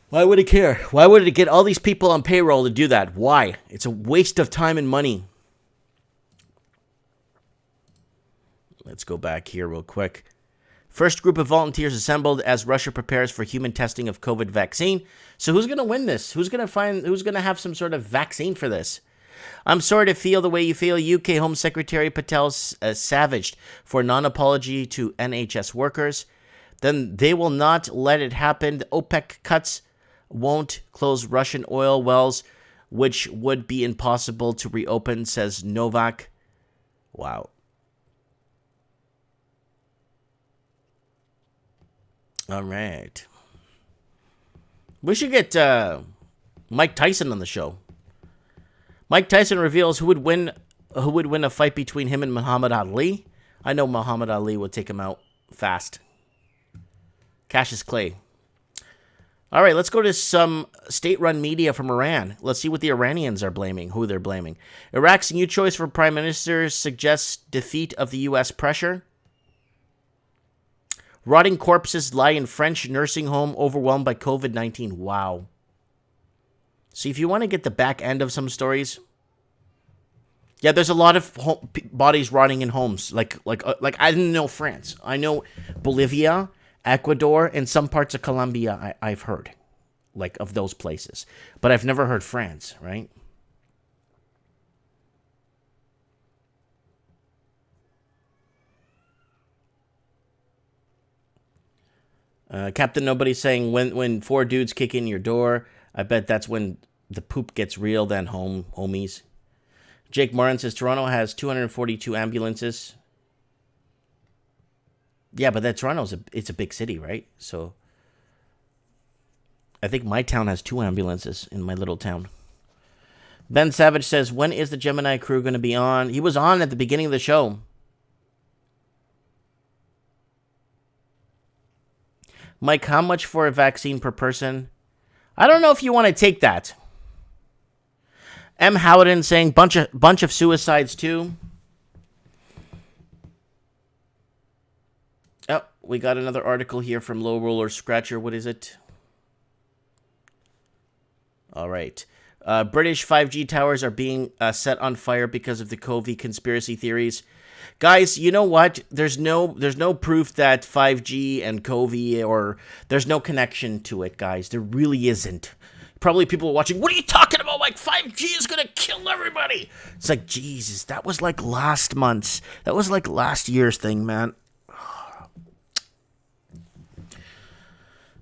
Why would it care? Why would it get all these people on payroll to do that? Why? It's a waste of time and money. Let's go back here real quick. First group of volunteers assembled as Russia prepares for human testing of COVID vaccine. So who's going to win this? Who's going to have some sort of vaccine for this? I'm sorry to feel the way you feel. UK Home Secretary Patel savaged for non-apology to NHS workers. Then they will not let it happen. The OPEC cuts won't close Russian oil wells, which would be impossible to reopen, says Novak. Wow. All right. We should get Mike Tyson on the show. Mike Tyson reveals who would win a fight between him and Muhammad Ali. I know Muhammad Ali would take him out fast. Cassius Clay. All right, let's go to some state-run media from Iran. Let's see what the Iranians are blaming, who they're blaming. Iraq's new choice for prime minister suggests defeat of the U.S. pressure. Rotting corpses lie in French nursing home overwhelmed by COVID-19. Wow. See, if you want to get the back end of some stories, yeah, there's a lot of bodies rotting in homes. Like I didn't know France. I know Bolivia, Ecuador, and some parts of Colombia. I've heard, like, of those places, but I've never heard France. Right? Captain Nobody's saying, when four dudes kick in your door, I bet that's when the poop gets real then, homies. Jake Martin says, Toronto has 242 ambulances. Yeah, but it's a big city, right? So I think my town has 2 ambulances in my little town. Ben Savage says, when is the Gemini crew going to be on? He was on at the beginning of the show. Mike, how much for a vaccine per person? I don't know if you want to take that. M. Howden saying, bunch of suicides too. Oh, we got another article here from Low Roller Scratcher. What is it? All right. British 5G towers are being set on fire because of the COVID conspiracy theories. Guys, you know what? There's no proof that 5G and COVID, or there's no connection to it, guys. There really isn't. Probably people are watching, what are you talking about? Like 5G is going to kill everybody. It's like, Jesus, that was like last month's. That was like last year's thing, man.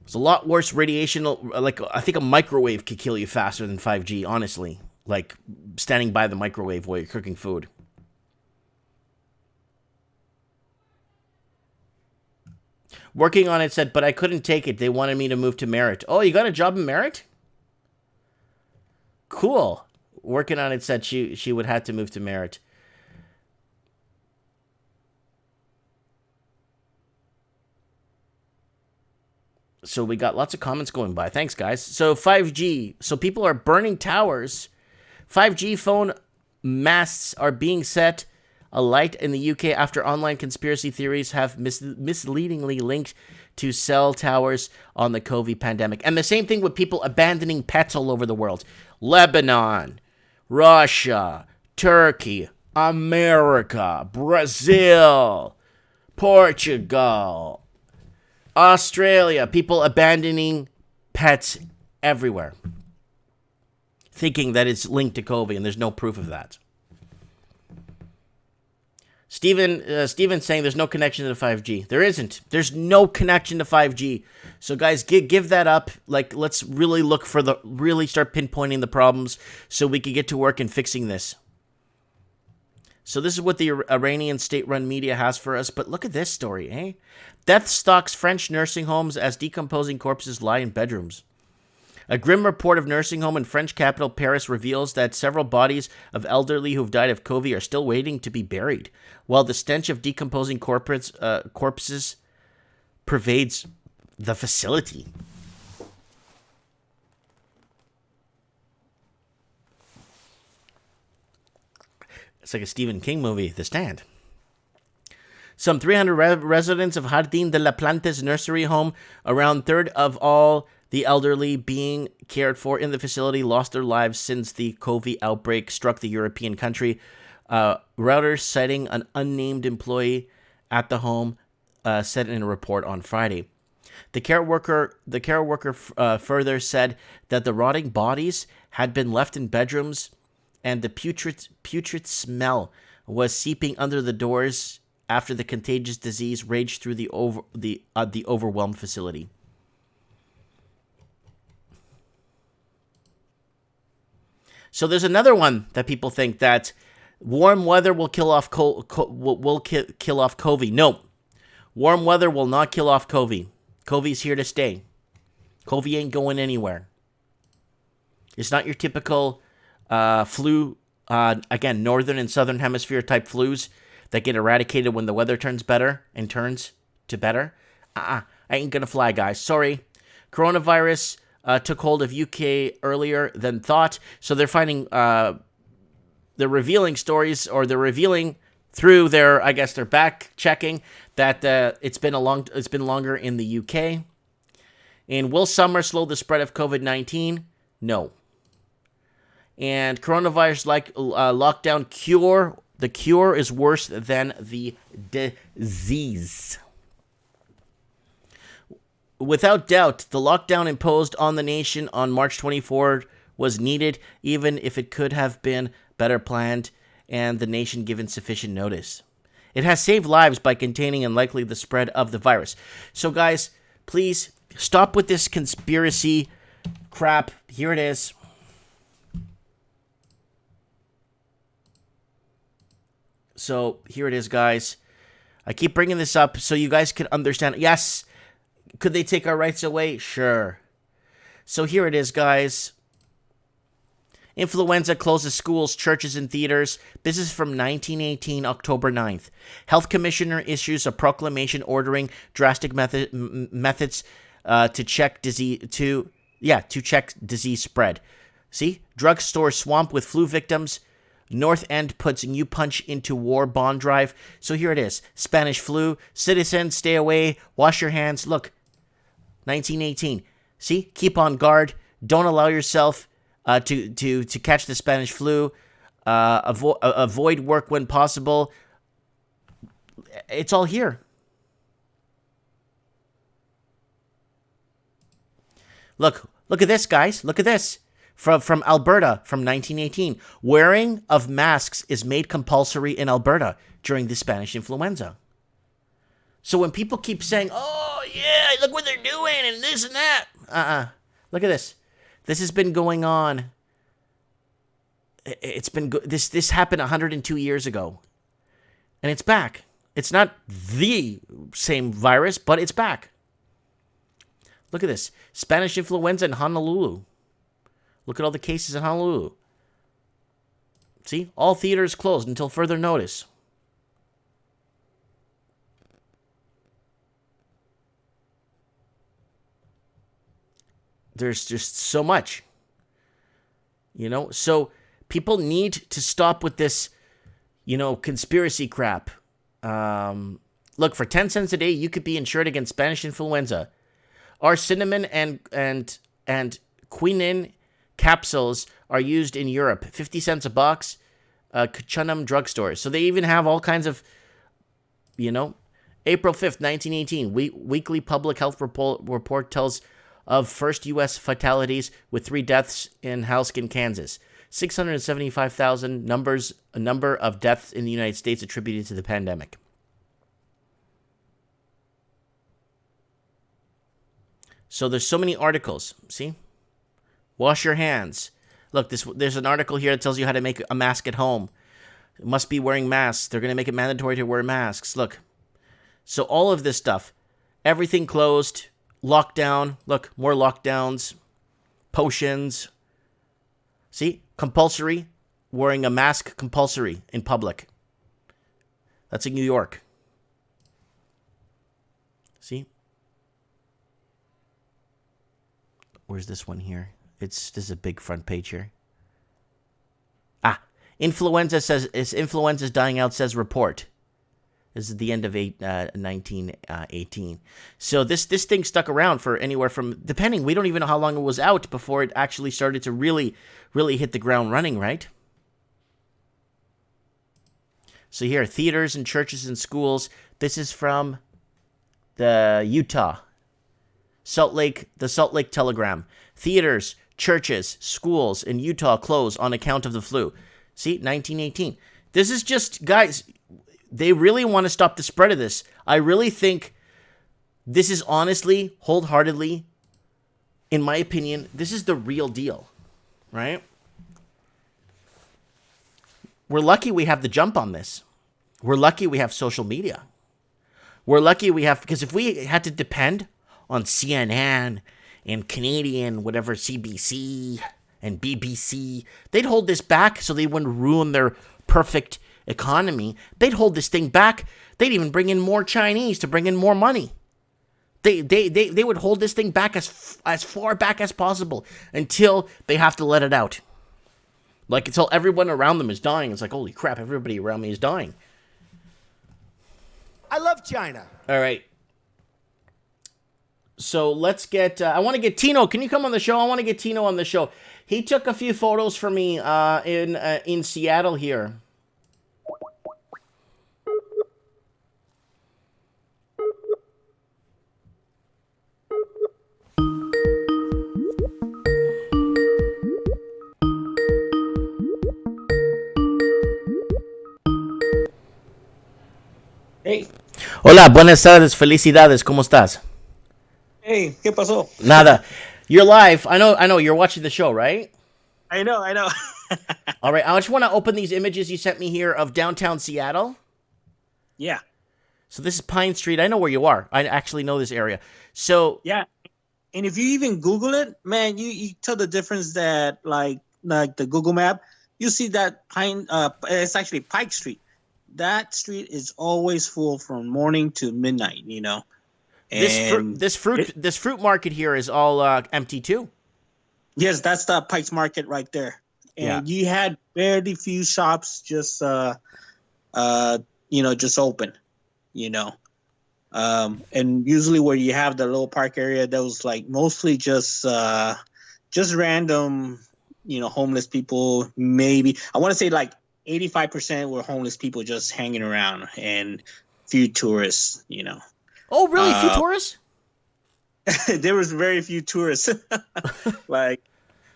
It's a lot worse radiation. Like, I think a microwave could kill you faster than 5G, honestly. Like, standing by the microwave while you're cooking food. Working on it said, but I couldn't take it. They wanted me to move to Merritt. Oh, you got a job in Merritt? Cool. Working on it said she would have to move to Merritt. So we got lots of comments going by. Thanks, guys. So 5G. So people are burning towers. 5G phone masts are being set alight in the UK after online conspiracy theories have misleadingly linked to cell towers on the COVID pandemic. And the same thing with people abandoning pets all over the world. Lebanon, Russia, Turkey, America, Brazil, Portugal, Australia. People abandoning pets everywhere, thinking that it's linked to COVID, and there's no proof of that. Steven's saying there's no connection to 5G. There isn't. There's no connection to 5G. So guys, give that up. Like, let's really really start pinpointing the problems so we can get to work in fixing this. So this is what the Iranian state-run media has for us. But look at this story, eh? Death stalks French nursing homes as decomposing corpses lie in bedrooms. A grim report of nursing home in French capital Paris reveals that several bodies of elderly who've died of COVID are still waiting to be buried, while the stench of decomposing corpses pervades the facility. It's like a Stephen King movie, The Stand. Some 300 residents of Jardin de la Plantes nursery home, around a third of all the elderly being cared for in the facility, lost their lives since the COVID outbreak struck the European country. Reuters, citing an unnamed employee at the home, said in a report on Friday. The care worker further said that the rotting bodies had been left in bedrooms, and the putrid smell was seeping under the doors after the contagious disease raged through the overwhelmed facility. So there's another one that people think that warm weather will kill off kill off COVID. No, warm weather will not kill off COVID. COVID's here to stay. COVID ain't going anywhere. It's not your typical flu. Again, northern and southern hemisphere type flus that get eradicated when the weather turns better and turns to better. Ain't gonna fly, guys. Sorry. Coronavirus took hold of UK earlier than thought. So they're finding, they're revealing stories, or they're revealing through their, I guess, their back checking that it's been longer in the UK. And will summer slow the spread of COVID-19? No. And coronavirus lockdown cure. The cure is worse than the disease. Without doubt, the lockdown imposed on the nation on March 24 was needed, even if it could have been better planned and the nation given sufficient notice. It has saved lives by containing and likely the spread of the virus. So guys, Please stop with this conspiracy crap. Here it is. So here it is, guys. I keep bringing this up so you guys can understand. Yes, could they take our rights away? Sure. So here it is, guys. Influenza closes schools, churches, and theaters. This is from 1918, October 9th. Health Commissioner issues a proclamation ordering drastic methods to check disease spread. See? Drugstore swamp with flu victims. North End puts a new punch into war bond drive. So here it is. Spanish flu. Citizens, stay away. Wash your hands. Look. 1918. See? Keep on guard. Don't allow yourself to catch the Spanish flu. Avoid work when possible. It's all here. Look at this, guys. Look at this. From Alberta, from 1918. Wearing of masks is made compulsory in Alberta during the Spanish influenza. So when people keep saying, oh, yeah, look what they're doing and this and that. Look at this. This has been going on. It's been this happened 102 years ago. And it's back. It's not the same virus, but it's back. Look at this. Spanish influenza in Honolulu. Look at all the cases in Honolulu. See? All theaters closed until further notice. There's just so much. So people need to stop with this, conspiracy crap. Look, for 10 cents a day, you could be insured against Spanish influenza. Our cinnamon and quinine capsules are used in Europe. 50 cents a box. Chunum drugstores. So they even have all kinds of, April 5th, 1918. Weekly Public Health report tells of first U.S. fatalities with 3 deaths in Halskin, Kansas. 675,000 number of deaths in the United States attributed to the pandemic. So there's so many articles. See? Wash your hands. Look, there's an article here that tells you how to make a mask at home. You must be wearing masks. They're going to make it mandatory to wear masks. Look. So all of this stuff. Everything closed. Lockdown. Look, more lockdowns. Potions. See? Compulsory. Wearing a mask compulsory in public. That's in New York. See? Where's this one here? This is a big front page here. Influenza's dying out, says report. This is the end of 1918. So this thing stuck around for anywhere from, depending, we don't even know how long it was out before it actually started to really, really hit the ground running, right? So here, theaters and churches and schools. This is from the Utah. The Salt Lake Telegram. Theaters, churches, schools in Utah close on account of the flu. See, 1918. This is just, guys, they really want to stop the spread of this. I really think this is honestly, wholeheartedly, in my opinion, this is the real deal, right? We're lucky we have the jump on this. We're lucky we have social media. We're lucky we have, because if we had to depend on CNN and Canadian, whatever, CBC and BBC, they'd hold this back so they wouldn't ruin their perfect economy. They'd hold this thing back. They'd even bring in more Chinese to bring in more money. They would hold this thing back as far back as possible until they have to let it out. Like, until everyone around them is dying. It's like, holy crap, everybody around me is dying. I love China. All right. So let's get, I want to get Tino. Can you come on the show? I want to get Tino on the show. He took a few photos for me in Seattle here. Hey. Hola, buenas tardes, felicidades, ¿cómo estás? Hey, ¿qué pasó? Nada. You're live. I know. You're watching the show, right? I know. All right. I just want to open these images you sent me here of downtown Seattle. Yeah. So this is Pine Street. I know where you are. I actually know this area. So Yeah. And if you even Google it, man, you tell the difference that like the Google map, you see that it's actually Pike Street. That street is always full from morning to midnight, you know. And this fruit market here is all empty too. yes, that's the Pike's Market right there. And you had very few shops just just open, you know. And usually where you have the little park area, that was like mostly just random, homeless people. Maybe I want to say like 85% were homeless people just hanging around, and few tourists, Oh, really? Few tourists? There was very few tourists. Like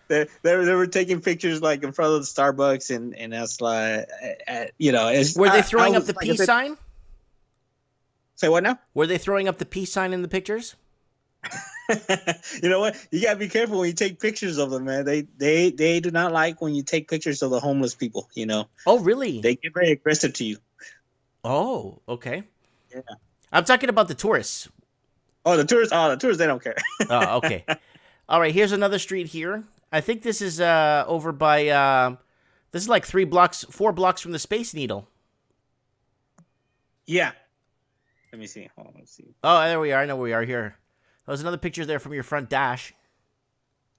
they were taking pictures like in front of the Starbucks, and that's like, Were they throwing up the peace sign? Say what now? Were they throwing up the peace sign in the pictures? You know what? You gotta be careful when you take pictures of them, man. They do not like when you take pictures of the homeless people. Oh, really? They get very aggressive to you. Oh, okay. Yeah. I'm talking about the tourists. Oh, the tourists. They don't care. Oh, okay. All right. Here's another street here. I think this is over by. This is like 4 blocks from the Space Needle. Yeah. Let me see. Hold on, let's see. Oh, there we are. I know where we are here. There's another picture there from your front dash.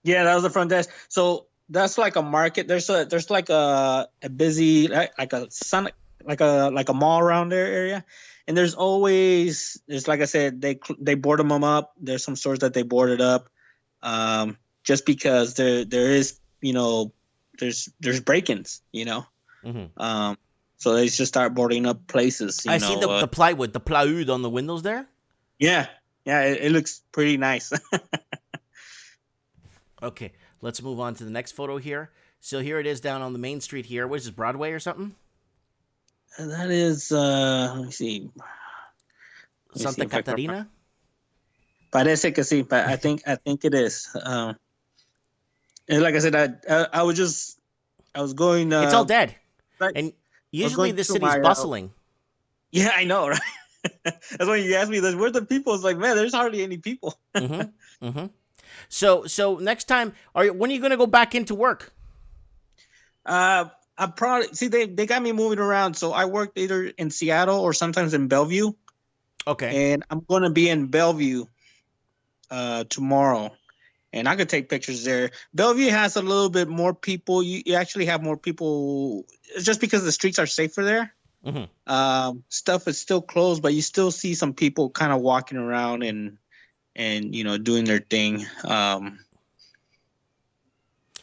Yeah, that was the front desk. So that's like a market. There's like a busy like a mall around their area, and there's like I said, they boarded them up. There's some stores that they boarded up, just because there is there's break-ins, Mm-hmm. So they just start boarding up places. I see the plywood, the plaud on the windows there. Yeah, it looks pretty nice. Okay, let's move on to the next photo here. So here it is down on the main street here. What is this, Broadway or something? And that is, let me see. Santa Catarina? Parece que sí, but I think it is. And like I said, I was going. It's all dead. Right. And usually the city's bustling. Yeah, I know, right? That's why you asked me, where's the people? It's like, man, there's hardly any people. Mm-hmm. Mm-hmm. So next time, when are you going to go back into work? I probably they got me moving around. So I worked either in Seattle or sometimes in Bellevue. Okay. And I'm going to be in Bellevue tomorrow, and I could take pictures there. Bellevue has a little bit more people. You actually have more people just because the streets are safer there. Mm-hmm. Stuff is still closed, but you still see some people kind of walking around and doing their thing.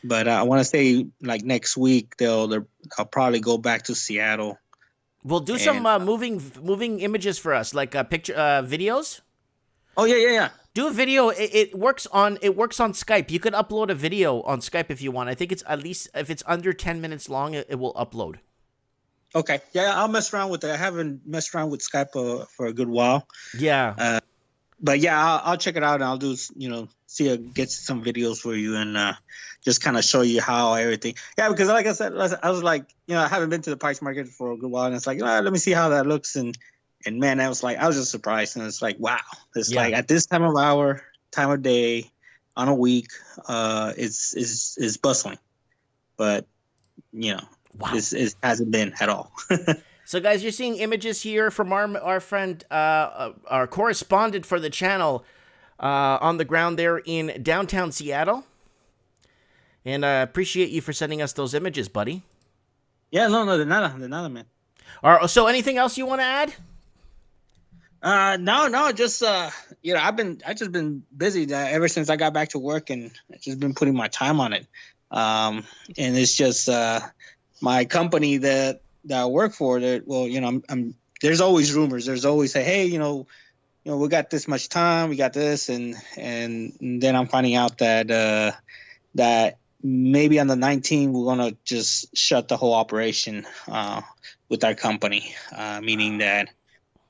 But I want to say like next week I'll probably go back to Seattle. We'll do some moving images for us, like picture videos. Oh yeah. Do a video. It works on Skype. You could upload a video on Skype if you want. I think it's at least if it's under 10 minutes long, it will upload. Okay. Yeah, I'll mess around with it. I haven't messed around with Skype for a good while. Yeah. But yeah, I'll check it out and I'll do get some videos for you and just kind of show you how everything. Yeah, because like I said, I was like, I haven't been to the Pikes Market for a good while, and it's like, let me see how that looks, and man, I was just surprised, and it's like, wow, it's like at this time of day, on a week, it's bustling, but wow. it hasn't been at all. So, guys, you're seeing images here from our friend, our correspondent for the channel, on the ground there in downtown Seattle. And I appreciate you for sending us those images, buddy. Yeah, no, de nada, man. All right, so anything else you want to add? No, just I've just been busy ever since I got back to work, and I've just been putting my time on it. And it's just my company that I work for. That I'm there's always rumors. There's always say, hey, we got this much time, we got this, and then I'm finding out that maybe on the 19th we're gonna just shut the whole operation with our company, meaning that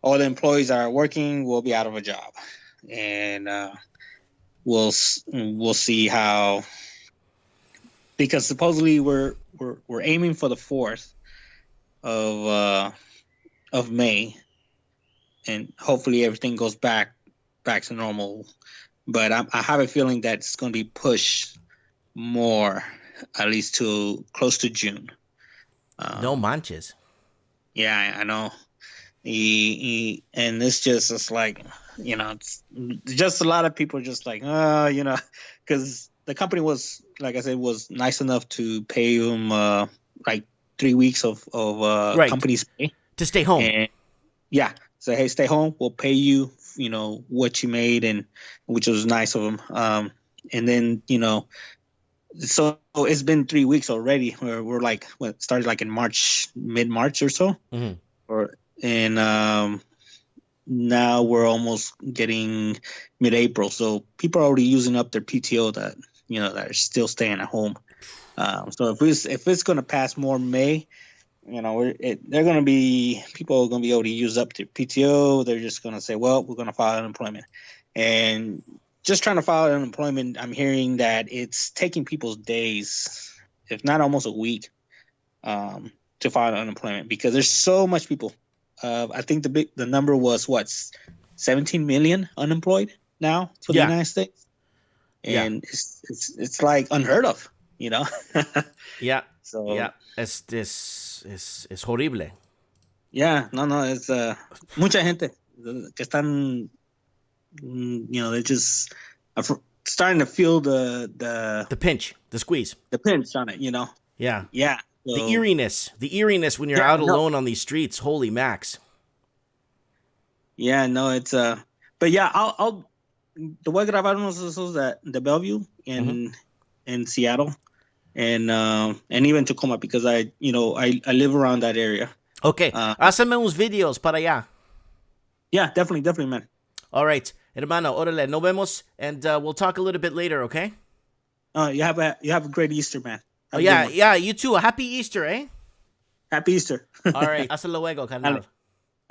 all the employees that are working will be out of a job, and we'll see how, because supposedly we're aiming for the 4th of May, and hopefully everything goes back to normal. But I have a feeling that it's going to be pushed more, at least to close to June. No manches. Yeah, I know. And it's like, it's just a lot of people are just like, because the company was, like I said, was nice enough to pay him like 3 weeks of Right. company's pay To stay home. and yeah, say, hey, stay home, we'll pay you, what you made, and which was nice of them. And then so it's been 3 weeks already. We're like, started like in mid-March or so, and now we're almost getting mid-April. So people are already using up their PTO that that are still staying at home. So if it's going to pass more May, they're going to be, people are going to be able to use up their PTO. They're just going to say, well, we're going to file unemployment. And just trying to file unemployment, I'm hearing that it's taking people's days, if not almost a week, to file unemployment, because there's so much people. I think the number was 17 million unemployed now for the United States, and it's like unheard of, Yeah. So yeah, es horrible. Yeah, no, it's mucha gente que están, they're just starting to feel the pinch, the squeeze, the pinch on it, Yeah. Yeah. The eeriness when you're out alone on these streets. Holy Max. Yeah, no, it's but yeah, I'll the voy a grabar unos esos de Bellevue in Seattle and even Tacoma, because I live around that area. Okay, hazme unos videos para allá. Yeah, definitely, man. All right, hermano, órale, nos vemos, and we'll talk a little bit later, okay? You have a great Easter, man. Oh, yeah, you too. Happy Easter, eh? Happy Easter. All right, hasta luego, carnal.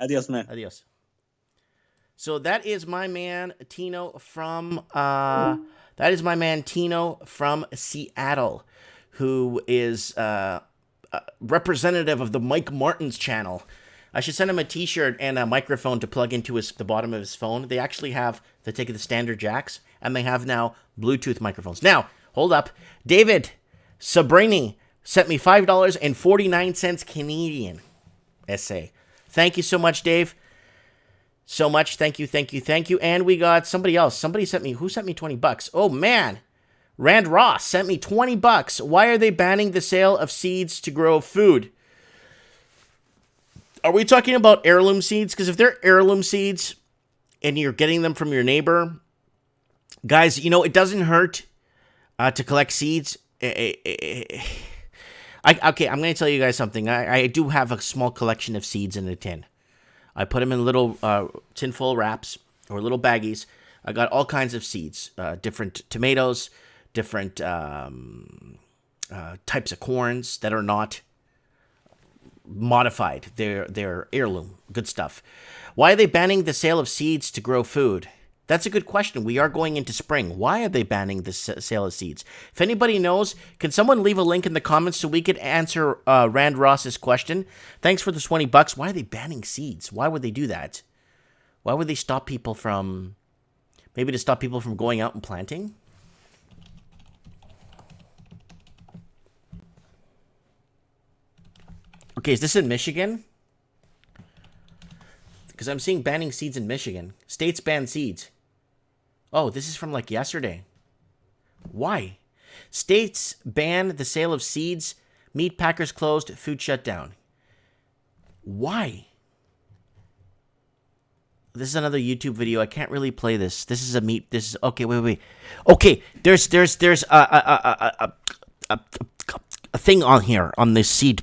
Adios, man. Adios. So that is my man Tino from Seattle, who is representative of the Mike Martin's channel. I should send him a T-shirt and a microphone to plug into the bottom of his phone. They actually have the standard jacks, and they have now Bluetooth microphones. Now, hold up, David Sabrini sent me $5.49 Canadian essay. Thank you so much, Dave. So much. Thank you. And we got somebody else. Who sent me $20? Oh, man. Rand Ross sent me $20. Why are they banning the sale of seeds to grow food? Are we talking about heirloom seeds? Because if they're heirloom seeds and you're getting them from your neighbor, guys, it doesn't hurt to collect seeds. Okay, I'm going to tell you guys something. I do have a small collection of seeds in a tin. I put them in little tinfoil wraps or little baggies. I got all kinds of seeds, different tomatoes, different types of corns that are not modified. They're heirloom, good stuff. Why are they banning the sale of seeds to grow food? That's a good question. We are going into spring. Why are they banning the sale of seeds? If anybody knows, can someone leave a link in the comments so we could answer Rand Ross's question? Thanks for the $20. Why are they banning seeds? Why would they do that? Why would they stop people from... Maybe to stop people from going out and planting? Okay, is this in Michigan? Because I'm seeing banning seeds in Michigan. States ban seeds. Oh, this is from like yesterday. Why? States ban the sale of seeds. Meat packers closed. Food shut down. Why? This is another YouTube video. I can't really play this. This is a meat. This is okay. Wait. Okay, there's a thing on here on this seed.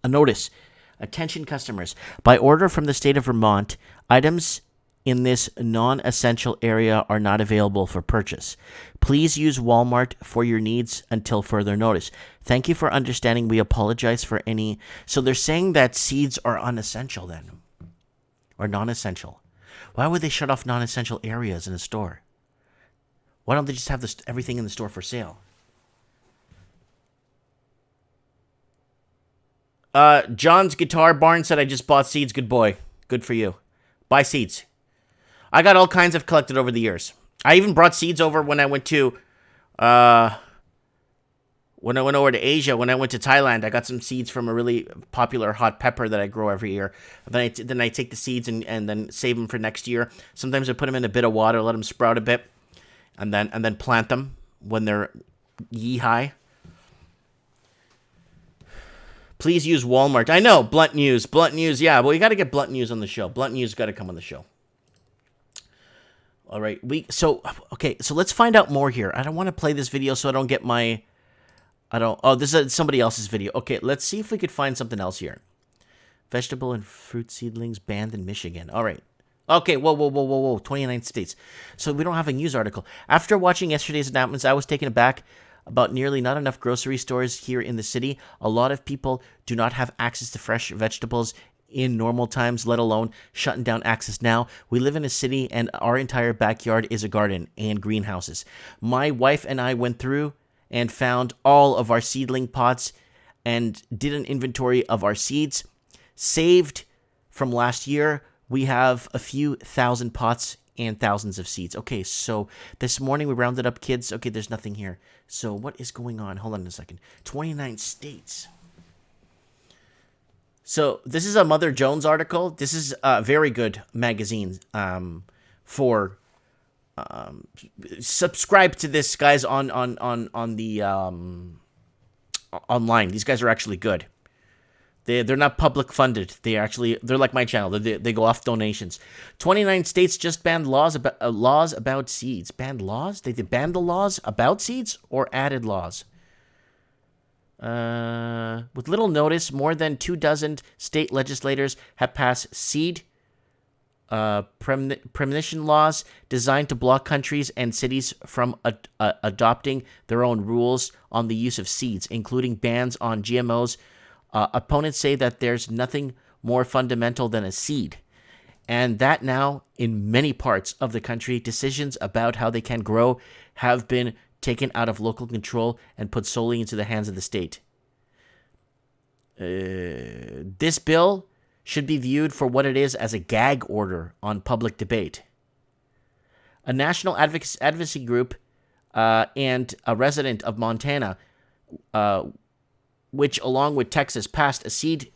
A notice. Attention customers. By order from the state of Vermont, items in this non-essential area are not available for purchase. Please use Walmart for your needs until further notice. Thank you for understanding. We apologize for any... So they're saying that seeds are unessential then. Or non-essential. Why would they shut off non-essential areas in a store? Why don't they just have this everything in the store for sale? John's Guitar Barn said, I just bought seeds. Good boy. Good for you. Buy seeds. I got all kinds of collected over the years. I even brought seeds over when I went to, when I went over to Asia, when I went to Thailand. I got some seeds from a really popular hot pepper that I grow every year. Then I take the seeds and then save them for next year. Sometimes I put them in a bit of water, let them sprout a bit, and then plant them when they're yee-high. Please use Walmart. I know, Blunt News. Blunt News, yeah. Well, you got to get Blunt News on the show. Blunt News got to come on the show. All right. So let's find out more here. I don't want to play this video so I don't get my... this is somebody else's video. Okay, let's see if we could find something else here. Vegetable and fruit seedlings banned in Michigan. All right. Okay, whoa. 29 states. So we don't have a news article. After watching yesterday's announcements, I was taken aback about nearly not enough grocery stores here in the city. A lot of people do not have access to fresh vegetables in normal times, let alone shutting down access now. We live in a city and our entire backyard is a garden and greenhouses. My wife and I went through and found all of our seedling pots and did an inventory of our seeds. Saved from last year, we have a few thousand pots and thousands of seeds. Okay, so this morning we rounded up kids. Okay, there's nothing here. So what is going on? Hold on a second. 29 states. So this is a Mother Jones article. This is a very good magazine for... subscribe to this, guys, on the online. These guys are actually good. They're not public funded. They're like my channel. They go off donations. 29 states just banned laws about seeds. Banned laws? They banned the laws about seeds or added laws? With little notice, more than 24 state legislators have passed seed premonition laws designed to block countries and cities from adopting their own rules on the use of seeds, including bans on GMOs. Opponents say that there's nothing more fundamental than a seed, and that now, in many parts of the country, decisions about how they can grow have been taken out of local control and put solely into the hands of the state. This bill should be viewed for what it is, as a gag order on public debate. A national advocacy group and a resident of Montana, which along with Texas passed a seed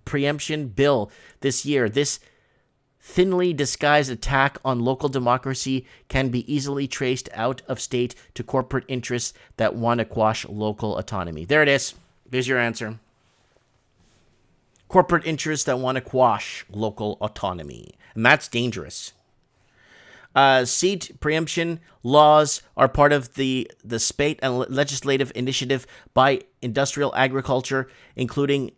preemption bill this year. This thinly disguised attack on local democracy can be easily traced out of state to corporate interests that want to quash local autonomy. There it is. There's your answer. Corporate interests that want to quash local autonomy. And that's dangerous. Seed preemption laws are part of the spate and legislative initiative by industrial agriculture, including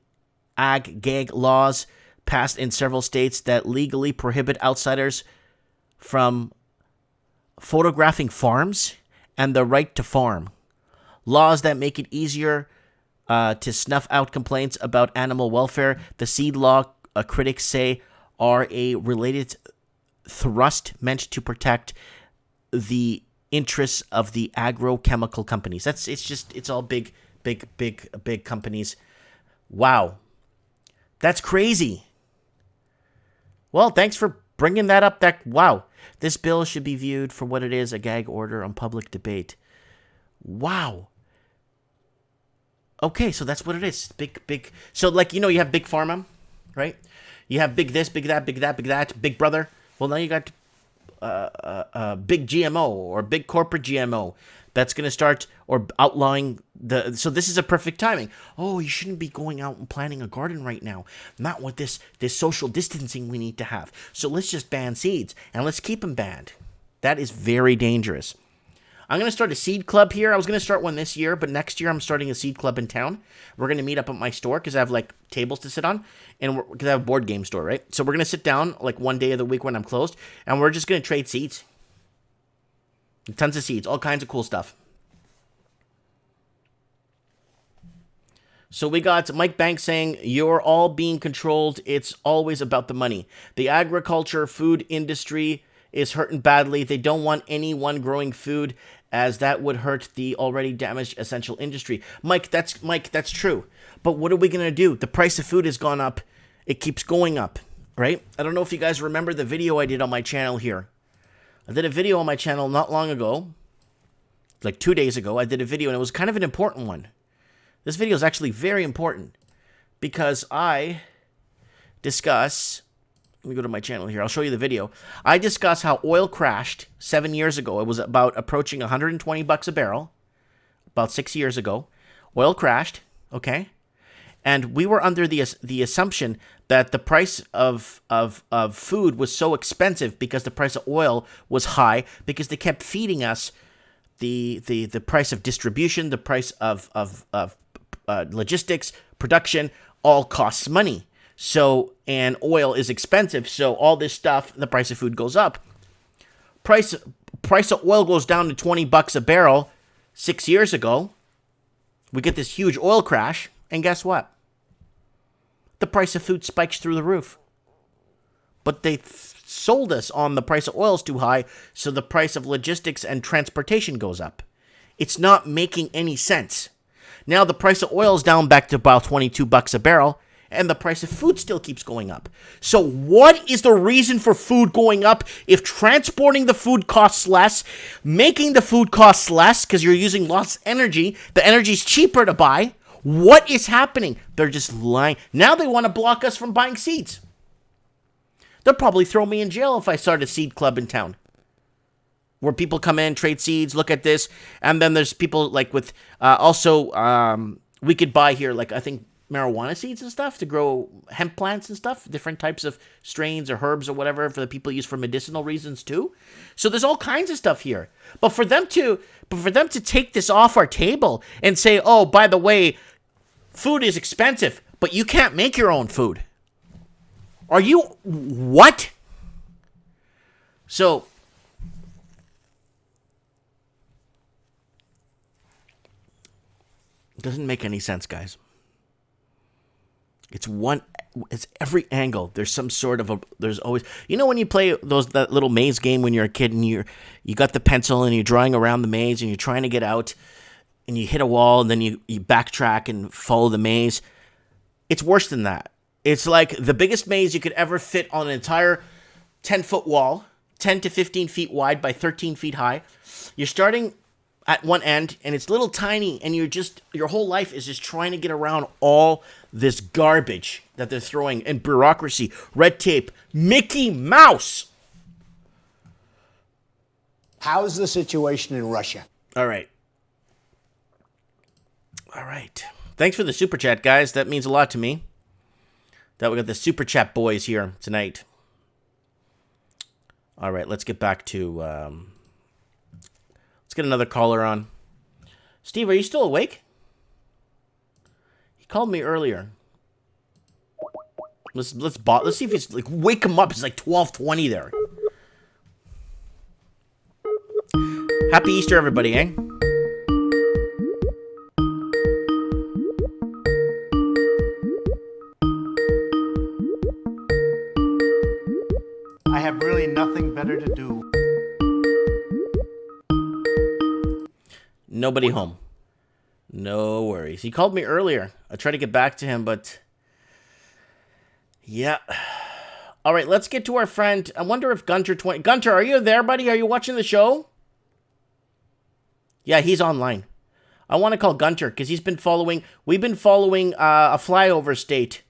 ag-gag laws passed in several states that legally prohibit outsiders from photographing farms and the right to farm. Laws that make it easier to snuff out complaints about animal welfare. The seed law, critics say, are a related thrust meant to protect the interests of the agrochemical companies. It's all big companies. Wow. That's crazy. Well, thanks for bringing that up. Wow. This bill should be viewed for what it is, a gag order on public debate. Wow. Okay, so that's what it is. Big. So, like, you have Big Pharma, right? You have big this, big that, big that, big that, Big Brother. Well, now you got big GMO or big corporate GMO that's going to start or outlawing so this is a perfect timing. Oh, you shouldn't be going out and planting a garden right now. Not with this social distancing we need to have. So let's just ban seeds and let's keep them banned. That is very dangerous. I'm going to start a seed club here. I was going to start one this year, but next year I'm starting a seed club in town. We're going to meet up at my store because I have, like, tables to sit on, and because I have a board game store, right? So we're going to sit down, like, one day of the week when I'm closed, and we're just going to trade seeds. Tons of seeds, all kinds of cool stuff. So we got Mike Banks saying, you're all being controlled. It's always about the money. The agriculture, food industry is hurting badly. They don't want anyone growing food, as that would hurt the already damaged essential industry. Mike, that's true. But what are we going to do? The price of food has gone up. It keeps going up, right? I don't know if you guys remember the video I did on my channel here. I did a video on my channel not long ago, like 2 days ago. I did a video, and it was kind of an important one. This video is actually very important because I discuss... Let me go to my channel here. I'll show you the video. I discuss how oil crashed 7 years ago. It was about approaching $120 a barrel about 6 years ago. Oil crashed, okay? And we were under the assumption that the price of food was so expensive because the price of oil was high, because they kept feeding us the price of distribution, the price of logistics, production, all costs money. So, and oil is expensive, so all this stuff, the price of food goes up. Price of oil goes down to $20 a barrel 6 years ago. We get this huge oil crash, and guess what? The price of food spikes through the roof. But they sold us on the price of oil is too high, so the price of logistics and transportation goes up. It's not making any sense. Now the price of oil is down back to about $22 a barrel, and the price of food still keeps going up. So what is the reason for food going up if transporting the food costs less, making the food costs less because you're using less energy, the energy's cheaper to buy? What is happening? They're just lying. Now they want to block us from buying seeds. They'll probably throw me in jail if I start a seed club in town, where people come in, trade seeds, look at this, and then there's people like with we could buy here, like I think marijuana seeds and stuff to grow hemp plants and stuff, different types of strains or herbs or whatever for the people use for medicinal reasons too. So there's all kinds of stuff here. But for them to take this off our table and say, "Oh, by the way, food is expensive, but you can't make your own food." Are you what? So it doesn't make any sense, guys. It's every angle. There's some sort of there's always, when you play that little maze game when you're a kid and you got the pencil and you're drawing around the maze and you're trying to get out and you hit a wall and then you backtrack and follow the maze. It's worse than that. It's like the biggest maze you could ever fit on an entire 10-foot wall, 10 to 15 feet wide by 13 feet high. You're starting at one end, and it's little tiny, and your whole life is just trying to get around all this garbage that they're throwing, and bureaucracy, red tape, Mickey Mouse. How's the situation in Russia? All right. Thanks for the super chat, guys. That means a lot to me. That we got the super chat boys here tonight. All right, let's get back to... Let's get another caller on. Steve, are you still awake? He called me earlier. Let's see if he's like wake him up. It's like 12:20 there. Happy Easter, everybody, eh? I have really nothing better to do. Nobody home. No worries. He called me earlier. I tried to get back to him, but... Yeah. All right, let's get to our friend. I wonder if Gunther... Gunther, are you there, buddy? Are you watching the show? Yeah, he's online. I want to call Gunther because he's been following... We've been following a flyover state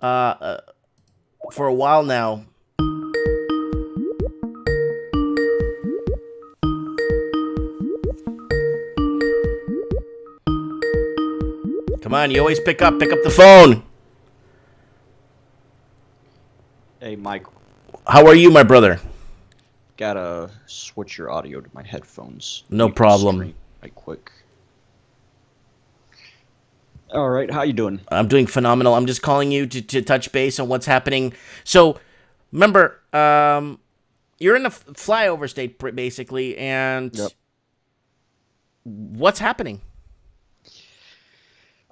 for a while now. Come on, you always pick up the phone. Hey, Mike. How are you, my brother? Gotta switch your audio to my headphones. No problem. Right quick. All right, how you doing? I'm doing phenomenal. I'm just calling you to touch base on what's happening. So, remember, you're in a flyover state, basically, and Yep. What's happening?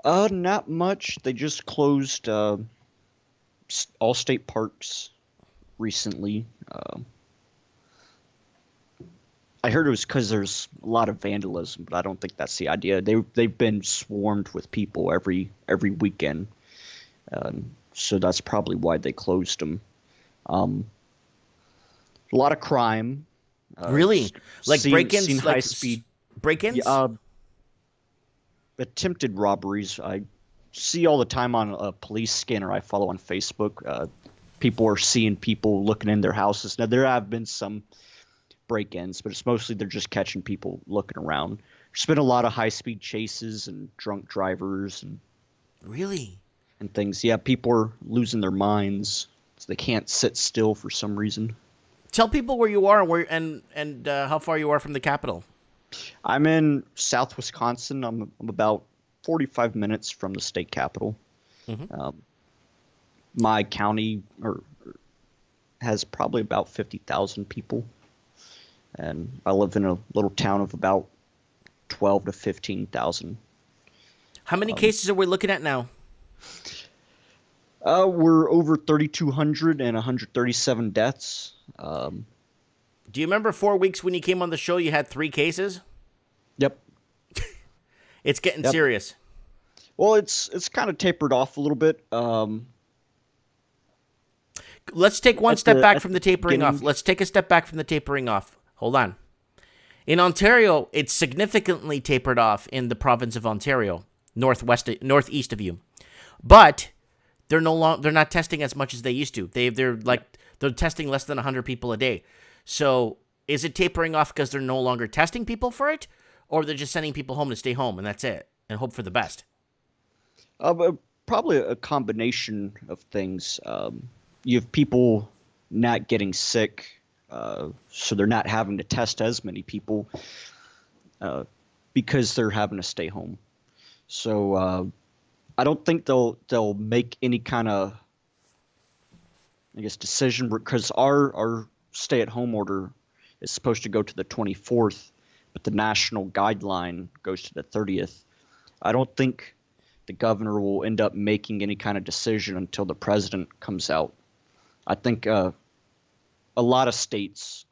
Not much. They just closed all state parks recently. I heard it was because there's a lot of vandalism, but I don't think that's the idea. They've been swarmed with people every weekend, so that's probably why they closed them. A lot of crime. Really? Like break-ins, seen like high-speed break-ins? attempted robberies. I see all the time on a police scanner I follow on Facebook. People are seeing people looking in their houses. Now, there have been some break-ins, but it's mostly they're just catching people looking around. There's been a lot of high-speed chases and drunk drivers and Really? and things. Yeah, people are losing their minds. So they can't sit still for some reason. Tell people where you are and how far you are from the capital. I'm in South Wisconsin. I'm about 45 minutes from the state capital. My county has probably about 50,000 people, and I live in a little town of about 12 to 15,000. How many cases are we looking at now? We're over 3,200 and 137 deaths. Do you remember 4 weeks when you came on the show, you had 3 cases? Yep. It's getting serious. Well, it's kind of tapered off a little bit. Let's take one step back from the tapering off. beginning- Let's take a step back from the tapering off. Hold on. In Ontario, it's significantly tapered off in the province of Ontario, northeast of you. But they're not testing as much as they used to. They're testing less than 100 people a day. So, is it tapering off because they're no longer testing people for it, or they're just sending people home to stay home and that's it and hope for the best? Probably a combination of things. You have people not getting sick, so they're not having to test as many people because they're having to stay home. So I don't think they'll make any kind of, I guess, decision, because our stay-at-home order is supposed to go to the 24th, but the national guideline goes to the 30th. I don't think the governor will end up making any kind of decision until the president comes out. I think a lot of states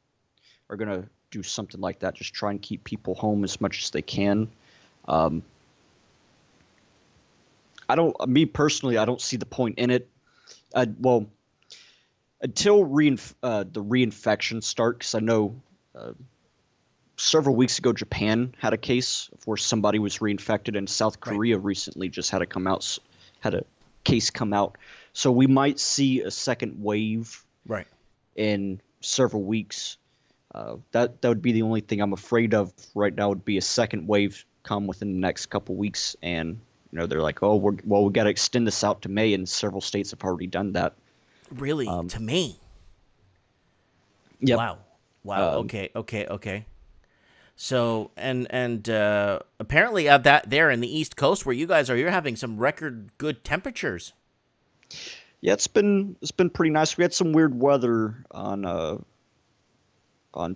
are going to do something like that, just try and keep people home as much as they can. Me personally, I don't see the point in it. Well, until the reinfections start, because I know several weeks ago Japan had a case where somebody was reinfected, and South Korea recently just had a case come out. So we might see a second wave in several weeks. That would be the only thing I'm afraid of right now, would be a second wave come within the next couple weeks, and they're like, oh, we got to extend this out to May, and several states have already done that. Really? To May? Yep. Wow. Okay. So, and apparently at that there in the East Coast where you guys are, you're having some record good temperatures. Yeah, it's been pretty nice. We had some weird weather on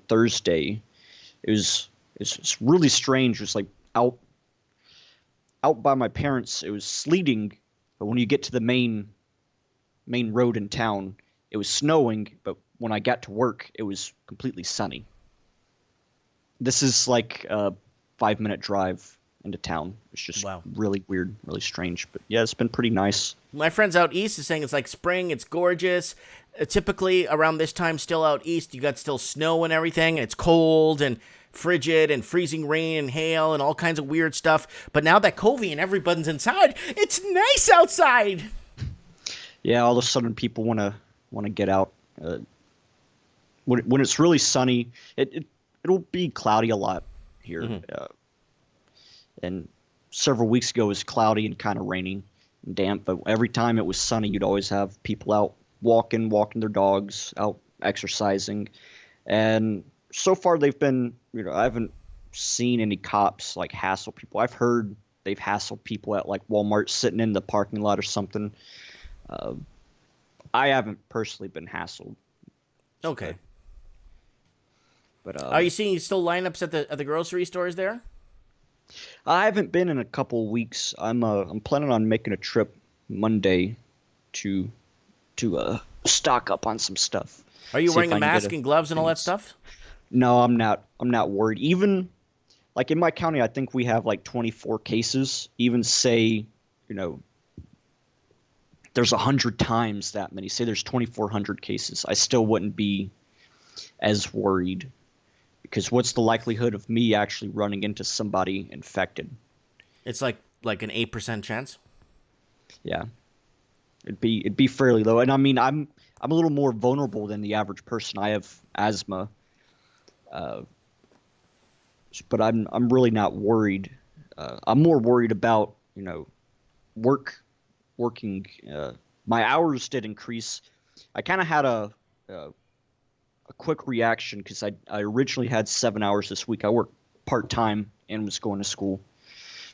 Thursday. It's really strange. It was like out by my parents, it was sleeting, but when you get to the main road in town, it was snowing, but when I got to work, it was completely sunny. This is like a 5-minute drive into town. It's just really weird, really strange. But yeah, it's been pretty nice. My friends out east is saying it's like spring. It's gorgeous. Typically around this time, still out east, you got still snow and everything, and it's cold and frigid and freezing rain and hail and all kinds of weird stuff. But now that COVID and everybody's inside, it's nice outside. Yeah, all of a sudden people want to get out. When it's really sunny, it'll be cloudy a lot here. And several weeks ago it was cloudy and kind of raining and damp. But every time it was sunny, you'd always have people out walking their dogs, out exercising. And so far they've been, I haven't seen any cops like hassle people. I've heard they've hassled people at like Walmart sitting in the parking lot or something. I haven't personally been hassled. Okay. But are you seeing still lineups at the grocery stores there? I haven't been in a couple of weeks. I'm planning on making a trip Monday to stock up on some stuff. Are you wearing a mask and gloves and all that stuff? No, I'm not. I'm not worried. Even like in my county, I think we have like 24 cases. Even say, you know, there's 100 times that many. Say there's 2,400 cases. I still wouldn't be as worried because what's the likelihood of me actually running into somebody infected? It's like an 8% chance. Yeah, it'd be fairly low. And I mean, I'm a little more vulnerable than the average person. I have asthma, but I'm really not worried. I'm more worried about working. My hours did increase. I kind of had a quick reaction because I originally had 7 hours this week. I worked part time and was going to school.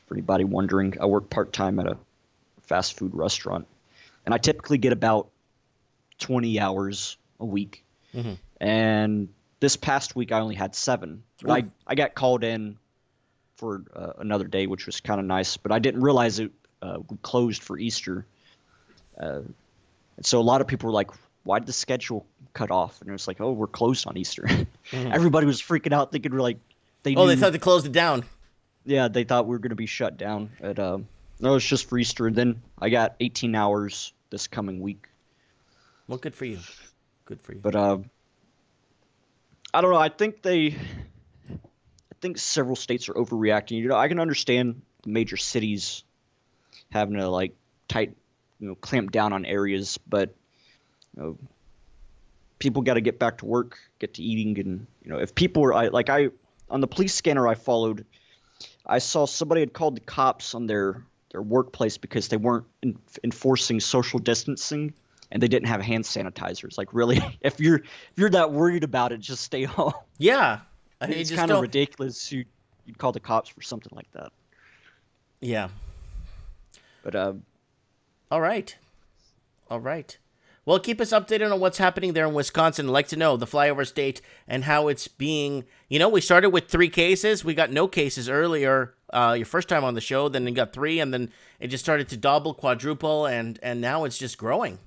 For anybody wondering, I work part time at a fast food restaurant, and I typically get about 20 hours a week. Mm-hmm. And this past week I only had 7. But I got called in for another day, which was kind of nice, but I didn't realize it we closed for Easter. And so a lot of people were like, why did the schedule cut off? And it was like, oh, we're closed on Easter. Mm-hmm. Everybody was freaking out thinking we're like, they thought they closed it down. Yeah, they thought we were going to be shut down. No, it's just for Easter. And then I got 18 hours this coming week. Well, good for you. Good for you. But I don't know. I think several states are overreacting. You know, I can understand the major cities having to like clamp down on areas, but people got to get back to work, get to eating, and if people are on the police scanner I followed, I saw somebody had called the cops on their workplace because they weren't enforcing social distancing and they didn't have hand sanitizers. Like, really, if you're that worried about it, just stay home. Yeah, it's kind of ridiculous. You'd call the cops for something like that. Yeah. But all right. Well, keep us updated on what's happening there in Wisconsin. I'd like to know the flyover state and how it's being. We started with 3 cases. We got no cases earlier, your first time on the show. Then we got 3, and then it just started to double, quadruple, and now it's just growing.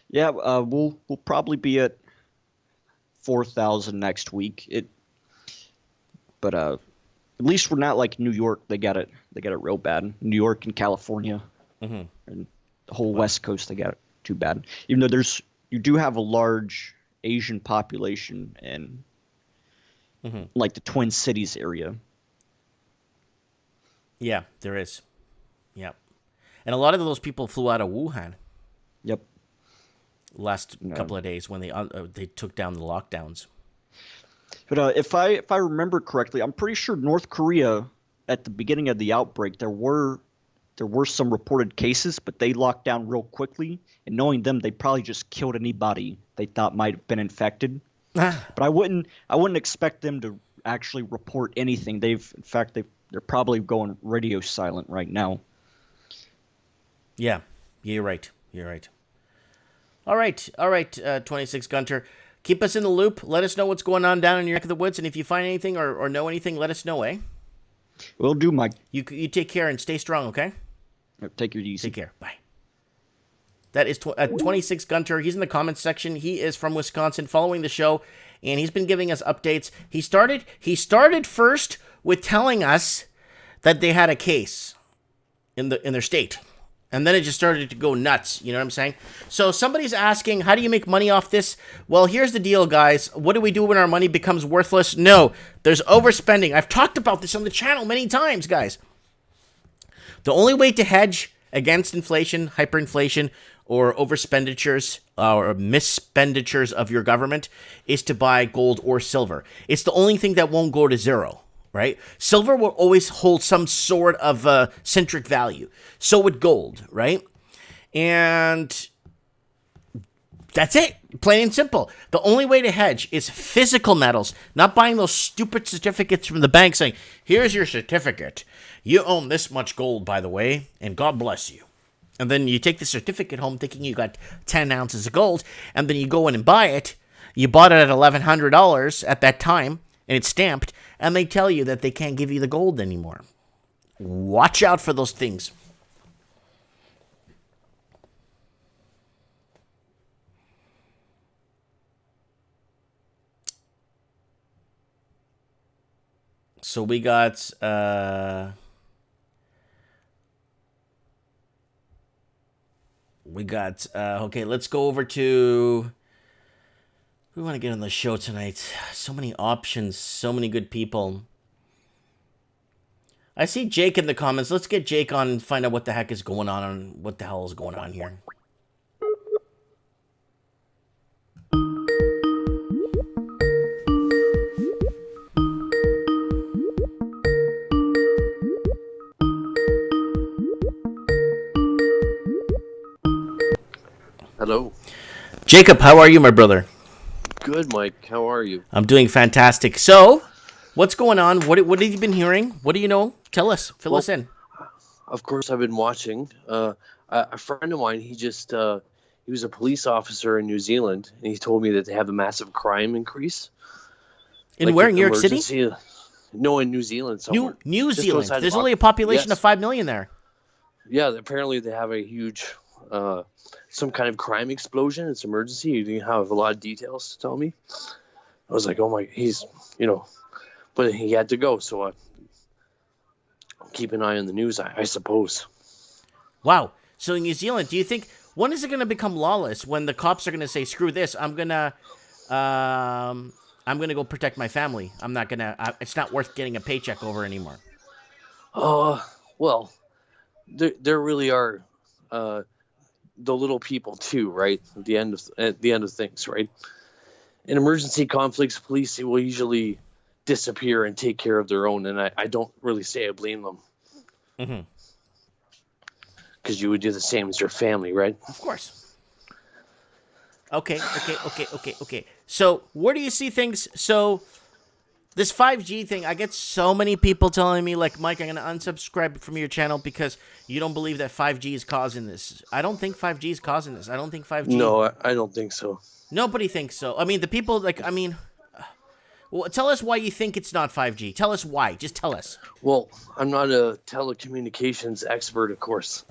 Yeah, we'll probably be at 4,000 next week. But at least we're not like New York. They got it real bad. New York and California, and the whole West Coast, they got it too bad. Even though you do have a large Asian population in like the Twin Cities area. Yeah, there is. Yep. And a lot of those people flew out of Wuhan. Yep. Last couple of days when they took down the lockdowns. But if I remember correctly, I'm pretty sure North Korea at the beginning of the outbreak there were some reported cases, but they locked down real quickly. And knowing them, they probably just killed anybody they thought might have been infected. But I wouldn't expect them to actually report anything. They're probably going radio silent right now. Yeah, you're right. All right. 26 Gunther. Keep us in the loop. Let us know what's going on down in your neck of the woods, and if you find anything or know anything, let us know, eh? Will do, Mike. You take care and stay strong, okay? Take it easy. Take care. Bye. That is 26 Gunther. He's in the comments section. He is from Wisconsin, following the show, and he's been giving us updates. He started first with telling us that they had a case in their state. And then it just started to go nuts. You know what I'm saying? So somebody's asking, how do you make money off this? Well, here's the deal, guys. What do we do when our money becomes worthless? No, there's overspending. I've talked about this on the channel many times, guys. The only way to hedge against inflation, hyperinflation, or overspenditures or misspenditures of your government is to buy gold or silver. It's the only thing that won't go to zero. Right? Silver will always hold some sort of centric value. So would gold, right? And that's it. Plain and simple. The only way to hedge is physical metals, not buying those stupid certificates from the bank saying, here's your certificate. You own this much gold, by the way, and God bless you. And then you take the certificate home thinking you got 10 ounces of gold, and then you go in and buy it. You bought it at $1,100 at that time, and it's stamped, and they tell you that they can't give you the gold anymore. Watch out for those things. So we got okay, let's go over to who we want to get on the show tonight. So many options, so many good people. I see Jake in the comments. Let's get Jake on and find out what the heck is going on and what the hell is going on here. Hello. Jacob, how are you, my brother? Good, Mike. How are you? I'm doing fantastic. So, what's going on? What have you been hearing? What do you know? Tell us. Fill us in. Of course, I've been watching. A friend of mine, he was a police officer in New Zealand, and he told me that they have a massive crime increase. In where? In New York City? No, in New Zealand somewhere. New Zealand. There's only a population of 5 million there. Yeah, apparently they have a huge, some kind of crime explosion. It's emergency. You didn't have a lot of details to tell me. I was like, oh my, but he had to go, so keep an eye on the news, I suppose. Wow. So in New Zealand, do you think, when is it going to become lawless? When the cops are going to say, screw this, I'm going to go protect my family. I'm not going to, it's not worth getting a paycheck over anymore. Well, there really are the little people too, right? At the end of things, right? In emergency conflicts, police will usually disappear and take care of their own, and I don't really say I blame them. Mm-hmm. Because you would do the same as your family, right? Of course. Okay. So where do you see things? So this 5G thing, I get so many people telling me, like, Mike, I'm going to unsubscribe from your channel because you don't believe that 5G is causing this. I don't think 5G is causing this. I don't think 5G... No, I don't think so. Nobody thinks so. I mean, the people, well, tell us why you think it's not 5G. Tell us why. Just tell us. Well, I'm not a telecommunications expert, of course.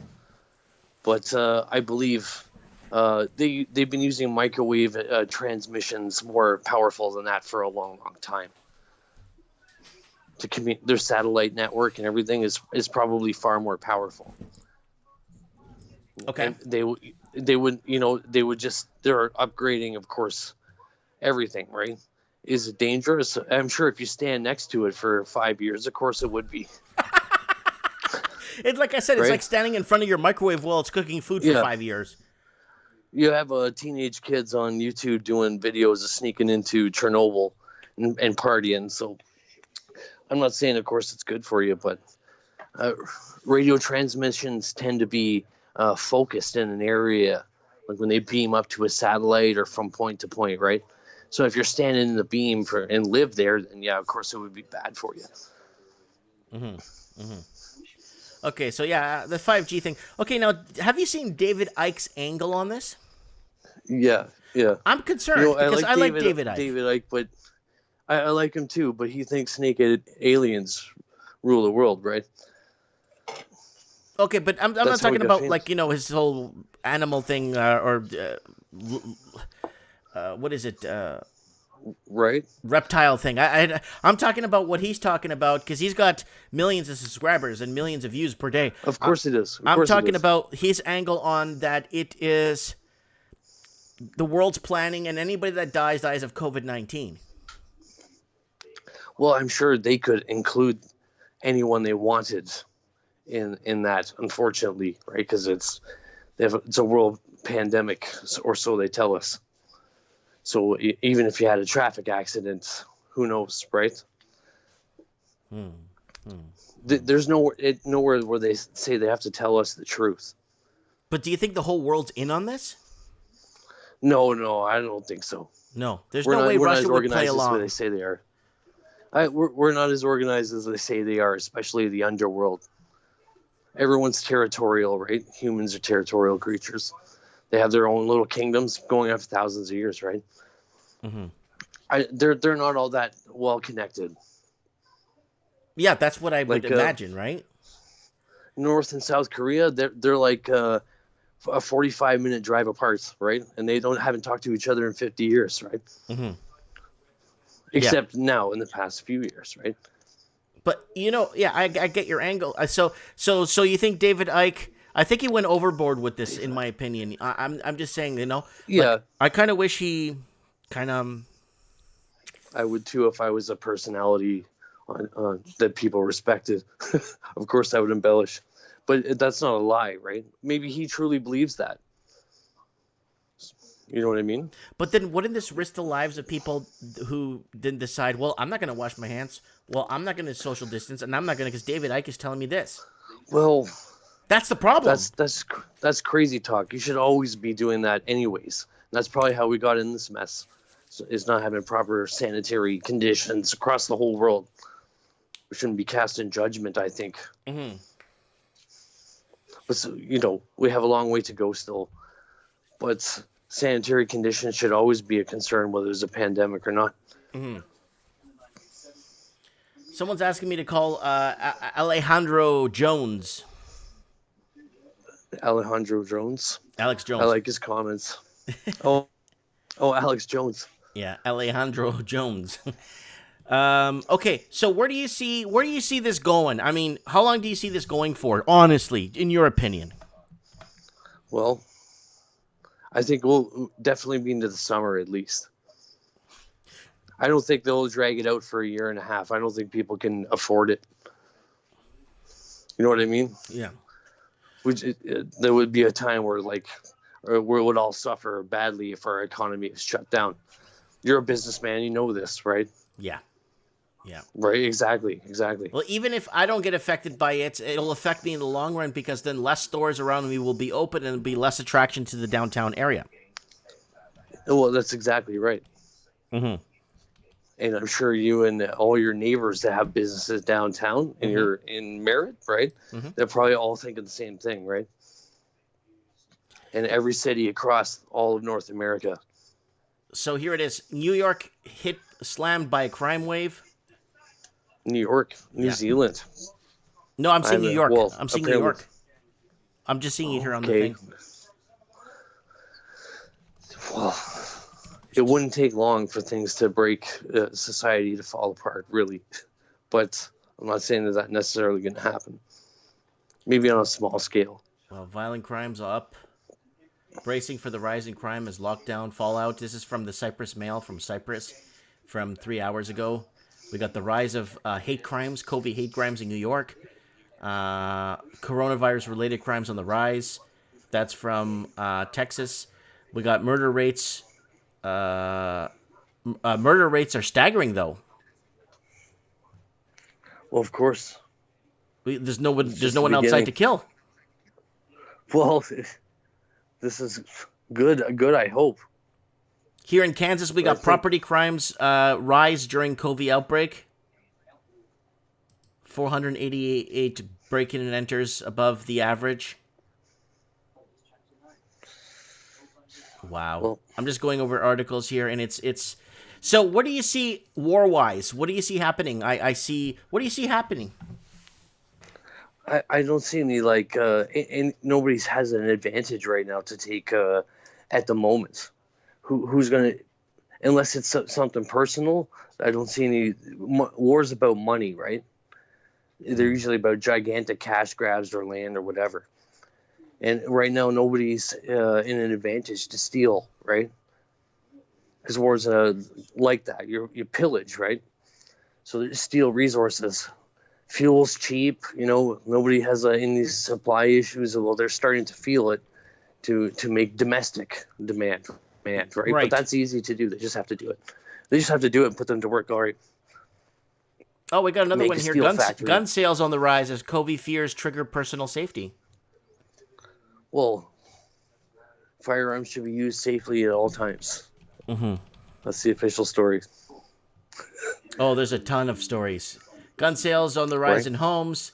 But I believe they've been using microwave transmissions more powerful than that for a long, long time. Their satellite network and everything is probably far more powerful. Okay. And they're upgrading, of course, everything, right? Is it dangerous? I'm sure if you stand next to it for 5 years, of course it would be. It's like I said, it's like standing in front of your microwave while it's cooking food for 5 years. You have teenage kids on YouTube doing videos of sneaking into Chernobyl and partying. So I'm not saying, of course, it's good for you, but radio transmissions tend to be focused in an area, like when they beam up to a satellite or from point to point, right? So if you're standing in the beam and live there, then yeah, of course it would be bad for you. Mm-hmm. Mm-hmm. Okay, so yeah, the 5G thing. Okay, now, have you seen David Icke's angle on this? Yeah. I'm concerned because I like David Icke. David Icke, but I like him too, but he thinks naked aliens rule the world, right? Okay, but I'm not talking about, his whole animal thing what is it? Right. Reptile thing. I'm talking about what he's talking about because he's got millions of subscribers and millions of views per day. Of course it is. I'm talking about his angle on that it is the world's planning and anybody that dies of COVID-19. Well, I'm sure they could include anyone they wanted in that, unfortunately, right? Because it's a world pandemic, or so they tell us. So even if you had a traffic accident, who knows, right? There's nowhere where they say they have to tell us the truth. But do you think the whole world's in on this? No, I don't think so. No, there's no way Russia would play along. They say they are. We're not as organized as they say they are, especially the underworld. Everyone's territorial, right? Humans are territorial creatures. They have their own little kingdoms going on for thousands of years, right? Mm-hmm. They're not all that well connected. Yeah, that's what I would imagine, right? North and South Korea, they're like a 45-minute drive apart, right? And they haven't talked to each other in 50 years, right? Mm-hmm. Except now in the past few years, right? But yeah, I get your angle. So you think David Icke? I think he went overboard with this, in my opinion. I'm just saying, Yeah. like, I kind of wish he kind of. I would too if I was a personality that people respected. Of course, I would embellish, but that's not a lie, right? Maybe he truly believes that. You know what I mean? But then, wouldn't this risk the lives of people who didn't decide? Well, I'm not going to wash my hands. Well, I'm not going to social distance, and I'm not going to because David Icke is telling me this. Well, That's the problem. that's crazy talk. You should always be doing that anyways. That's probably how we got in this mess. Is not having proper sanitary conditions across the whole world. We shouldn't be cast in judgment, I think. Mm-hmm. But we have a long way to go still. But sanitary conditions should always be a concern, whether there's a pandemic or not. Mm-hmm. Someone's asking me to call Alejandro Jones. Alejandro Jones. Alex Jones. I like his comments. Oh, Alex Jones. Yeah, Alejandro Jones. Okay, so where do you see this going? I mean, how long do you see this going for, honestly, in your opinion? Well, I think we'll definitely be into the summer at least. I don't think they'll drag it out for a year and a half. I don't think people can afford it. You know what I mean? Yeah. There would be a time where we would all suffer badly if our economy is shut down. You're a businessman, you know this, right? Yeah. Yeah. Right, exactly. Well, even if I don't get affected by it, it'll affect me in the long run because then less stores around me will be open and there'll be less attraction to the downtown area. Well, that's exactly right. Mm-hmm. And I'm sure you and all your neighbors that have businesses downtown and you're in Merritt, right? Mm-hmm. They're probably all thinking the same thing, right? And every city across all of North America. So here it is. New York slammed by a crime wave. New York, New Zealand. No, I'm saying New York. Well, I'm saying New York. I'm just seeing it here on the thing. Well, it wouldn't take long for things to break, society to fall apart, really. But I'm not saying that that's necessarily going to happen. Maybe on a small scale. Well, violent crimes are up. Bracing for the rise in crime as lockdown fallout. This is from the Cyprus Mail from Cyprus from 3 hours ago. We got the rise of hate crimes, COVID hate crimes in New York. Coronavirus-related crimes on the rise. That's from Texas. We got murder rates. Murder rates are staggering, though. Well, of course. There's no one outside to kill. Well, this is good. I hope. Here in Kansas, we got property crimes rise during COVID outbreak. 488 break-in and enters above the average. Wow. Well, I'm just going over articles here, and it's. So, what do you see war-wise? What do you see happening? What do you see happening? I don't see any and nobody has an advantage right now to take at the moment. Who's gonna, unless it's something personal? I don't see any wars about money, right? They're usually about gigantic cash grabs or land or whatever. And right now, nobody's in an advantage to steal, right? Because wars like that, you pillage, right? So they steal resources. Fuel's cheap, nobody has any supply issues. Well, they're starting to feel it to make domestic demand, right? But that's easy to do. They just have to do it. They just have to do it and put them to work. All right. Oh, we got another one here. Gun sales on the rise as COVID fears trigger personal safety. Well, firearms should be used safely at all times. Mm-hmm. That's the official story. Oh, there's a ton of stories. Gun sales on the rise in homes.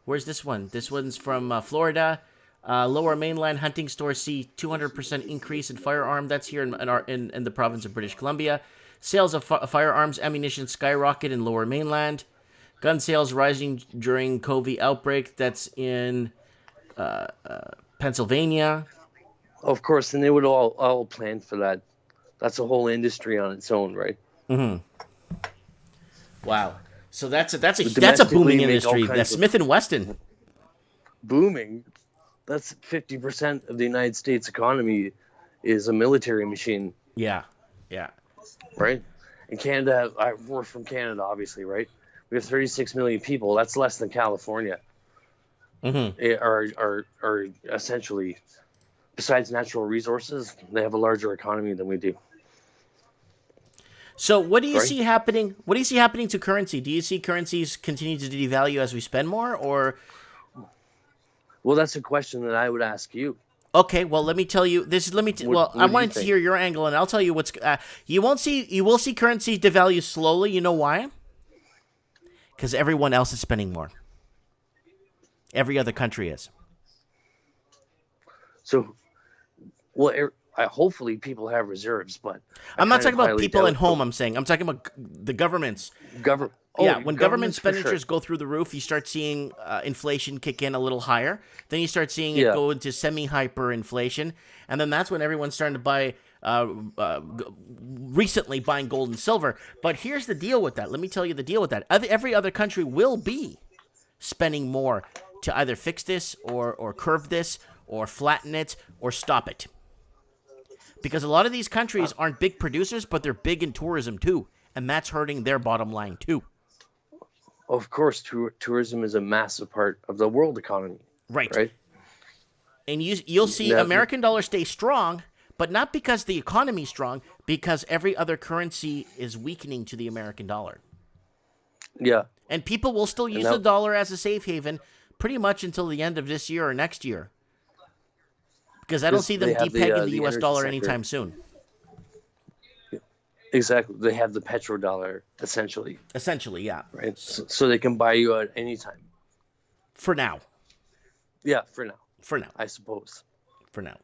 Where's this one? This one's from Florida. Lower Mainland hunting stores see 200% increase in firearm. That's here in the province of British Columbia. Sales of firearms, ammunition skyrocket in Lower Mainland. Gun sales rising during COVID outbreak. That's in Pennsylvania. Of course, and they would all plan for that. That's a whole industry on its own, right? Mm-hmm. Wow. So that's a booming domestically make all industry. kinds That's of- Smith and Wesson. Booming. That's 50% of the United States economy is a military machine, Yeah. right? In Canada, we're from Canada, obviously, right? We have 36 million people. That's less than California. Are essentially, besides natural resources, they have a larger economy than we do. So what do you Right. see happening? What do you see happening to currency? Do you see currencies continue to devalue as we spend more, or Well, that's a question that I would ask you. okay? Well, let me tell you. What I do you wanted to think? hear your angle, and I'll tell you what's. You will see currency devalue slowly. You know why? Because everyone else is spending more. Every other country is. So, hopefully people have reserves, but I'm not talking about highly people doubt at home. I'm talking about the governments. Government. Yeah, when government governments for sure. expenditures go through the roof, you start seeing inflation kick in a little higher. Then you start seeing it Yeah. go into semi-hyperinflation, and then that's when everyone's starting to buy. Recently buying gold and silver. But here's the deal with that. Let me tell you the deal with that. Every other country will be spending more to either fix this or curve this or flatten it or stop it. Because a lot of these countries aren't big producers, but they're big in tourism too. And that's hurting their bottom line too. Of course, tourism is a massive part of the world economy. Right. And you'll see Yeah. American dollar stay strong, but not because the economy's strong, because every other currency is weakening to the American dollar. Yeah. And people will still use the dollar as a safe haven pretty much until the end of this year or next year. Because I don't see them They have depegging the the US energy dollar sector. anytime soon. Exactly. They have the petrodollar, essentially, Essentially, yeah. right? So they can buy you at any time. For now. Yeah, for now, For now. I suppose. For now.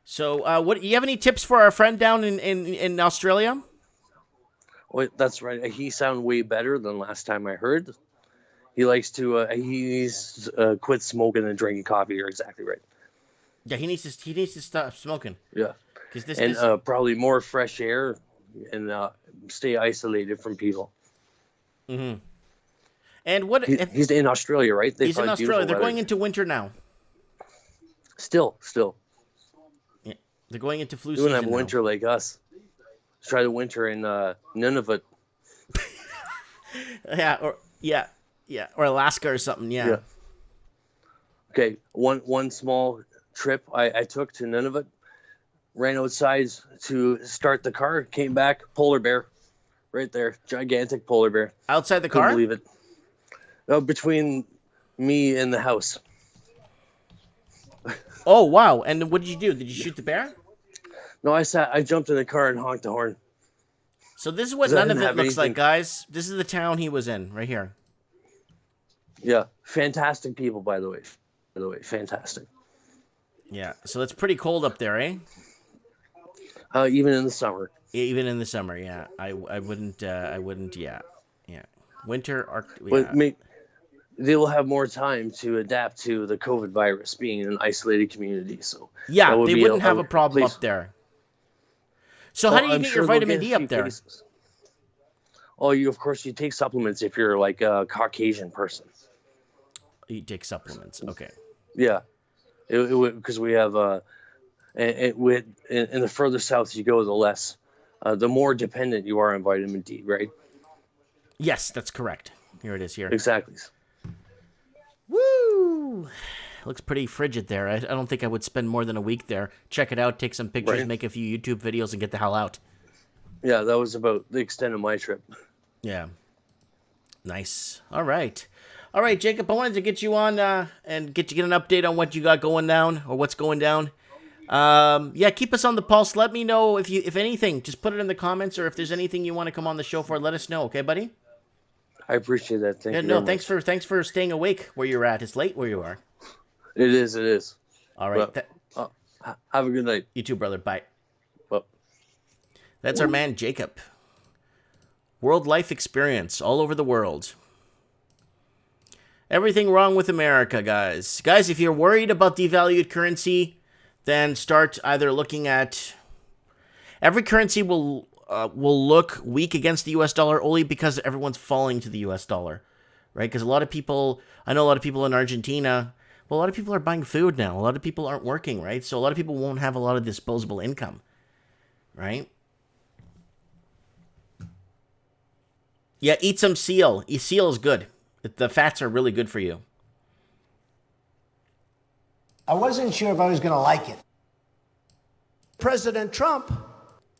So, what you have any tips for our friend down in Australia? Wait, that's right. He sounded way better than last time I heard. He likes to. He's quit smoking and drinking coffee. You're exactly right. Yeah, he needs to stop smoking. Yeah, Because this, and this probably more fresh air and stay isolated from people. and what if He's in Australia, right? They he's in probably Australia? beautiful They're weather. going into winter now. Still, Yeah, they're going into flu you wouldn't season have now. winter like us. Try to winter in Nunavut. Yeah, or Alaska or something. Yeah. Yeah. Okay, one small trip I took to Nunavut, ran outside to start the car, came back, polar bear, right there, gigantic polar bear. Outside the Couldn't car. believe it. Between me and the house. Oh wow! And what did you do? Did you shoot the bear? No, I jumped in the car and honked the horn. So this is what 'Cause I none of didn't it have looks like, anything. guys. This is the town he was in, right here. Yeah, fantastic people, by the way. Fantastic. Yeah. So it's pretty cold up there, eh? Even in the summer. Even in the summer, yeah. I wouldn't. Yeah. Winter, But they will have more time to adapt to the COVID virus being in an isolated community. So yeah, that would they be wouldn't have a problem place- up there. So how do you I'm get sure your they'll vitamin get a D up few there? cases. Oh, of course you take supplements if you're like a Caucasian person. You take supplements, okay. Yeah, because we have in the further south you go, the more dependent you are on vitamin D, right? Yes, that's correct. Here it is. Here. Exactly. Woo! Looks pretty frigid there. I don't think I would spend more than a week there. Check it out, take some pictures, Right. make a few YouTube videos, and get the hell out. Yeah, that was about the extent of my trip. Yeah. Nice. All right, Jacob. I wanted to get you on and get an update on what you got going down or what's going down. Yeah, keep us on the pulse. Let me know if anything. Just put it in the comments, or if there's anything you want to come on the show for. Let us know, okay, buddy? I appreciate that. Thank you. No, very much. thanks for staying awake where you're at. It's late where you are. It is. All right. Well, have a good night. You too, brother. Bye. Well, That's our man, Jacob. World life experience all over the world. Everything wrong with America, guys. Guys, if you're worried about devalued currency, then start either looking at... Every currency will will look weak against the U.S. dollar only because everyone's falling to the U.S. dollar, right? Because a lot of people, I know a lot of people in Argentina, well, a lot of people are buying food now. A lot of people aren't working, right? So a lot of people won't have a lot of disposable income, right? Yeah, eat some seal. Seal is good. The fats are really good for you. I wasn't sure if I was going to like it. President Trump.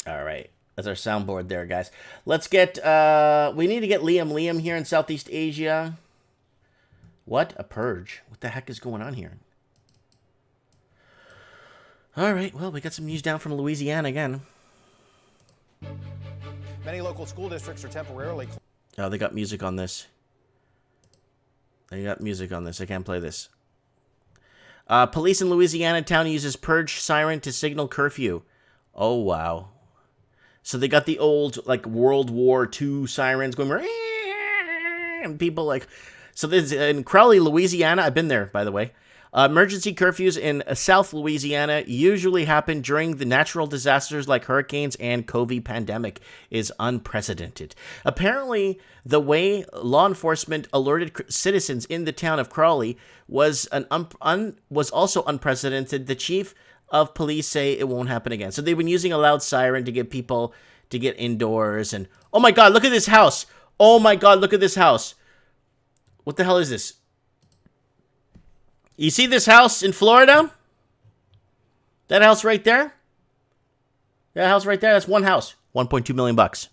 All right. That's our soundboard there, guys. Let's get, we need to get Liam here in Southeast Asia. What? A purge. What the heck is going on here? All right. Well, we got some news down from Louisiana again. Many local school districts are temporarily... Oh, they got music on this. They got music on this. I can't play this. Police in Louisiana town uses Purge siren to signal curfew. Oh, wow. So they got the old, like, World War II sirens going, and people, like... So this in Crowley, Louisiana, I've been there, by the way. Emergency curfews in South Louisiana usually happen during the natural disasters like hurricanes and COVID pandemic is unprecedented. Apparently, the way law enforcement alerted citizens in the town of Crowley was was also unprecedented. The chief of police say it won't happen again. So they've been using a loud siren to get people to get indoors. And oh my God, look at this house! Oh my God, look at this house! What the hell is this? You see this house in Florida? That house right there? That house right there, that's one house. 1.2 million bucks.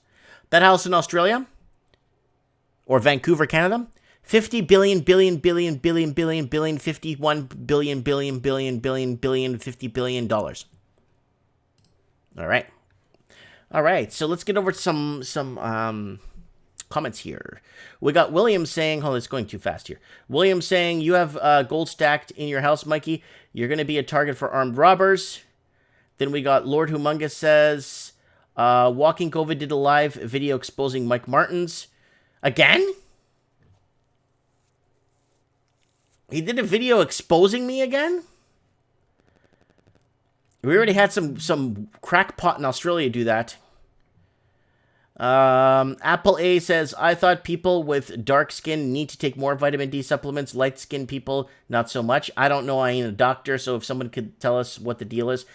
That house in Australia? Or Vancouver, Canada? 50 billion, 51 billion, $50 billion. All right. All right, so let's get over to some comments here. We got William saying, oh, it's going too fast here. William saying, you have gold stacked in your house, Mikey. You're going to be a target for armed robbers. Then we got Lord Humongous says, Walking COVID did a live video exposing Mike Martins. Again? He did a video exposing me again? We already had some crackpot in Australia do that. Apple A says, I thought people with dark skin need to take more vitamin D supplements. Light skinned people, not so much. I don't know. I ain't a doctor, so if someone could tell us what the deal is.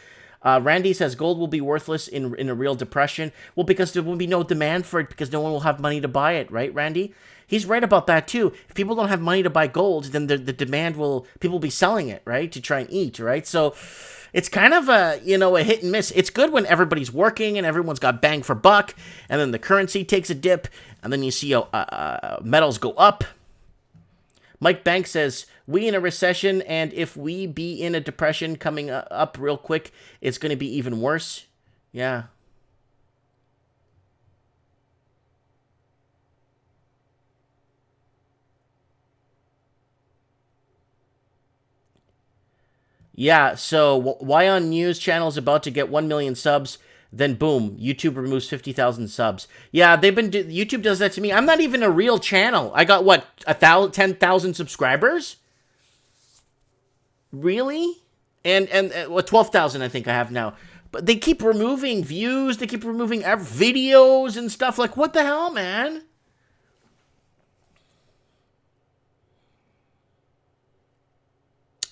Randy says gold will be worthless in a real depression. Well, because there will be no demand for it because no one will have money to buy it, right, Randy? He's right about that, too. If people don't have money to buy gold, then the demand will... People will be selling it, right, to try and eat, right? So it's kind of a, a hit and miss. It's good when everybody's working and everyone's got bang for buck, and then the currency takes a dip, and then you see metals go up. Mike Banks says, we in a recession, and if we be in a depression coming up real quick, it's going to be even worse. Yeah. Yeah, so why on news channels about to get 1 million subs, then boom, YouTube removes 50,000 subs. Yeah, YouTube does that to me. I'm not even a real channel. I got, 10,000 subscribers? Really? And 12,000 I think I have now. But they keep removing views, they keep removing videos and stuff. Like, what the hell, man?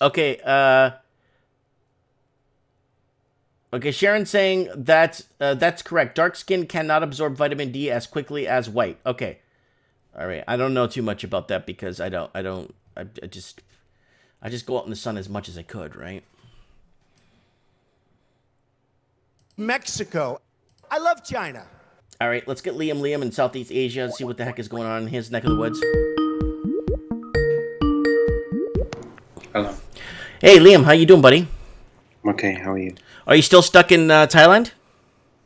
Okay, Okay, Sharon's saying that that's correct. Dark skin cannot absorb vitamin D as quickly as white. Okay. All right. I don't know too much about that because I just go out in the sun as much as I could, right? Mexico. I love China. All right, let's get Liam in Southeast Asia and see what the heck is going on in his neck of the woods. Hello. Hey, Liam, how you doing, buddy? Okay, how are you? Are you still stuck in Thailand?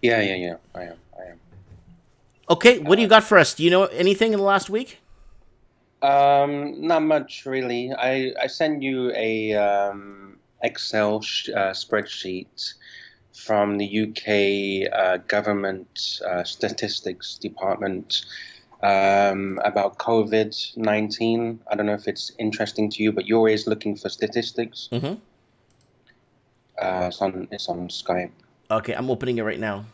Yeah, I am. Okay, what do you got for us? Do you know anything in the last week? Not much really. I sent you a Excel spreadsheet from the UK government statistics department about COVID-19. I don't know if it's interesting to you, but you're always looking for statistics. Mm-hmm. It's on Skype. Okay, I'm opening it right now.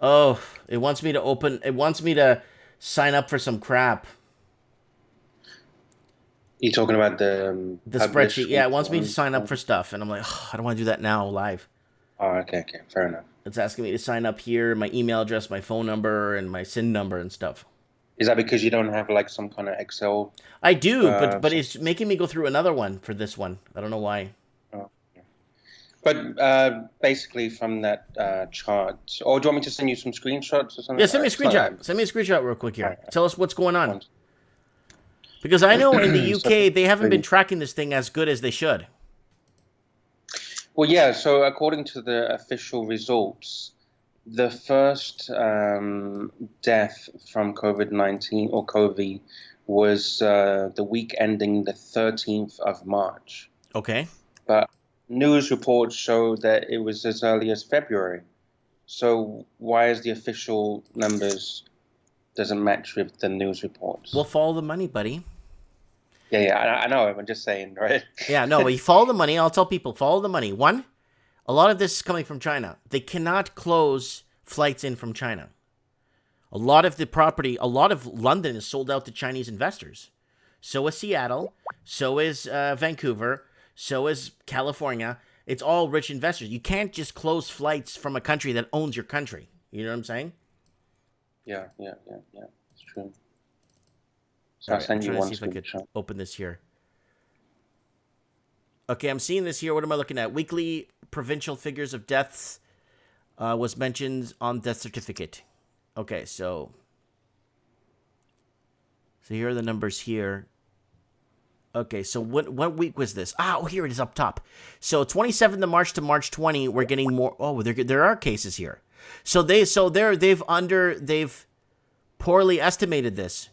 Oh, it wants me to sign up for some crap. You're talking about The publish spreadsheet. Yeah, it wants me to report? sign up for stuff. And I'm like, oh, I don't want to do that now live. Oh, okay, fair enough. It's asking me to sign up here, my email address, my phone number, and my SIN number and stuff. Is that because you don't have like some kind of Excel? I do, but it's making me go through another one for this one. I don't know why. Oh, yeah. But basically from that chart, or do you want me to send you some screenshots or something? Yeah, send me a screenshot. Send me a screenshot real quick here. Right. Tell us what's going on. Because I know in the UK, they haven't been tracking this thing as good as they should. Well, yeah, so according to the official results, the first death from COVID-19 or COVID was the week ending the 13th of March. Okay. But news reports show that it was as early as February. So why is the official numbers doesn't match with the news reports? Well, follow the money, buddy. Yeah, I know. I'm just saying, right? Yeah, no, you follow the money. I'll tell people, follow the money. One, a lot of this is coming from China. They cannot close flights in from China. A lot of London is sold out to Chinese investors. So is Seattle. So is Vancouver. So is California. It's all rich investors. You can't just close flights from a country that owns your country. You know what I'm saying? Yeah. It's true. So I'll send you one. See if I could open this here. Okay, I'm seeing this here. What am I looking at? Weekly provincial figures of deaths was mentioned on death certificate. Okay, so here are the numbers here. Okay, so what week was this? Oh, here it is up top. So 27th of March to March 20, we're getting more. Oh, there are cases here. So they've poorly estimated this.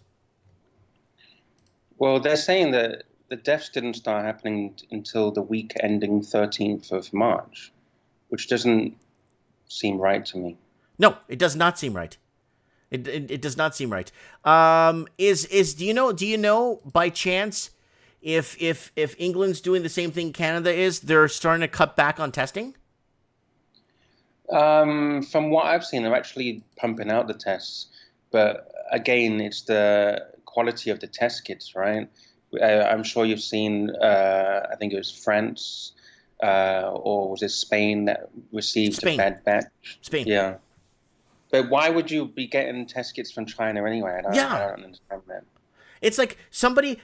Well, they're saying that the deaths didn't start happening until the week ending 13th of March, which doesn't seem right to me. No, it does not seem right. It does not seem right. Do you know by chance if England's doing the same thing Canada is? They're starting to cut back on testing? From what I've seen, they're actually pumping out the tests. But again, it's the quality of the test kits, right? I'm sure you've seen, I think it was France, or was it Spain that received a bad batch? Spain. Yeah. But why would you be getting test kits from China anyway? I don't understand that. It's like somebody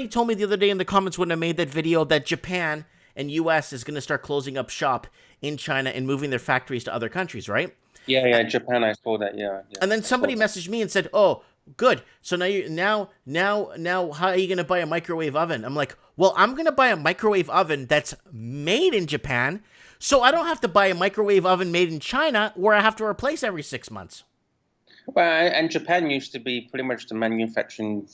told me the other day in the comments when I made that video that Japan and US is going to start closing up shop in China and moving their factories to other countries, right? Yeah, Japan, I saw that, yeah. And then somebody messaged me and said, "Oh, good. So now how are you going to buy a microwave oven?" I'm like, "Well, I'm going to buy a microwave oven that's made in Japan, so I don't have to buy a microwave oven made in China where I have to replace every 6 months." Well, and Japan used to be pretty much the manufacturing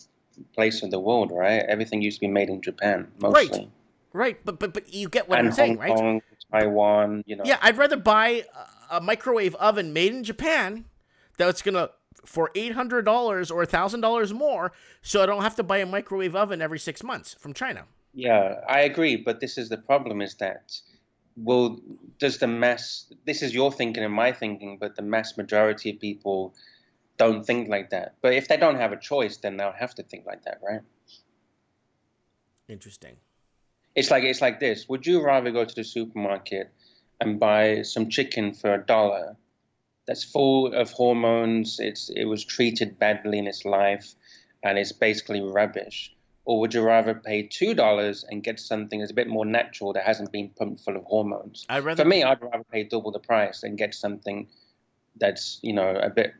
place of the world, right? Everything used to be made in Japan, mostly. Right. But you get what I'm saying, Hong Kong, right? Taiwan, Yeah, I'd rather buy a microwave oven made in Japan that's gonna for $800 or $1,000 more, so I don't have to buy a microwave oven every 6 months from China. Yeah, I agree, but this is the problem: is that this is your thinking and my thinking, but the mass majority of people don't think like that. But if they don't have a choice, then they'll have to think like that, right? Interesting. It's like this. Would you rather go to the supermarket and buy some chicken for $1 that's full of hormones, it was treated badly in its life, and it's basically rubbish? Or would you rather pay $2 and get something that's a bit more natural that hasn't been pumped full of hormones? For me, I'd rather pay double the price and get something that's, a bit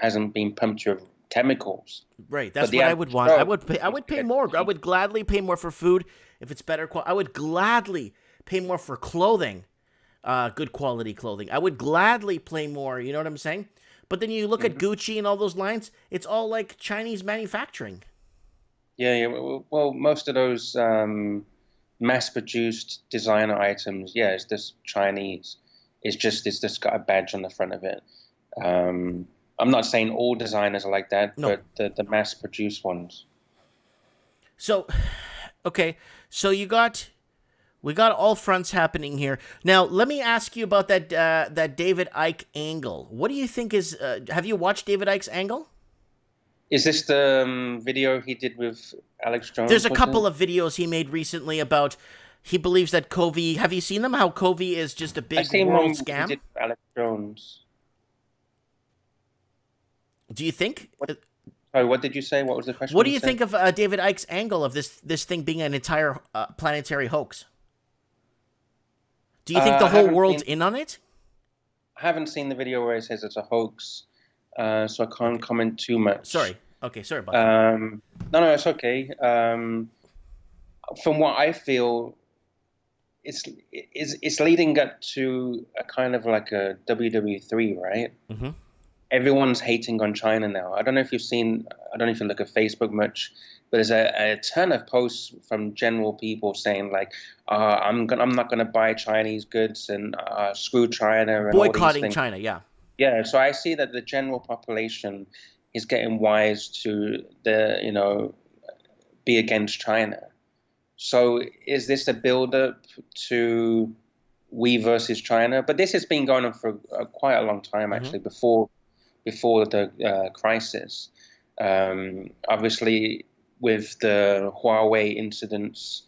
hasn't been pumped with chemicals. Right, that's what I would want. I would pay more. I would gladly pay more for food if it's better quality. I would gladly pay more for clothing, good quality clothing. I would gladly pay more, you know what I'm saying? But then you look at Gucci and all those lines, it's all like Chinese manufacturing. Yeah. Well, most of those mass-produced designer items, it's this Chinese. It's just got a badge on the front of it. I'm not saying all designers are like that, but the mass-produced ones. So, okay, so you got We got all fronts happening here. Now, let me ask you about that David Icke angle. What do you think is? Have you watched David Icke's angle? Is this the video he did with Alex Jones? There's a couple of videos he made recently about. He believes that Covey. Have you seen them? How Covey is just a big world scam. He did with Alex Jones. Do you think? Sorry, what did you say? What was the question? What do you think of David Icke's angle of this thing being an entire planetary hoax? Do you think the whole world's in on it? I haven't seen the video where it says it's a hoax, so I can't comment too much. Sorry. Okay, sorry about that. No, it's okay. From what I feel, it's leading up to a kind of like a WWE3, right? Mm-hmm. Everyone's hating on China now. I don't know if you've seen. I don't know if you look at Facebook much, but there's a ton of posts from general people saying like, I'm not gonna buy Chinese goods and screw China and boycotting all these things. China. Yeah. Yeah. So I see that the general population is getting wise to be against China. So is this a build-up to we versus China? But this has been going on for quite a long time, actually, before the crisis. Obviously, with the Huawei incidents,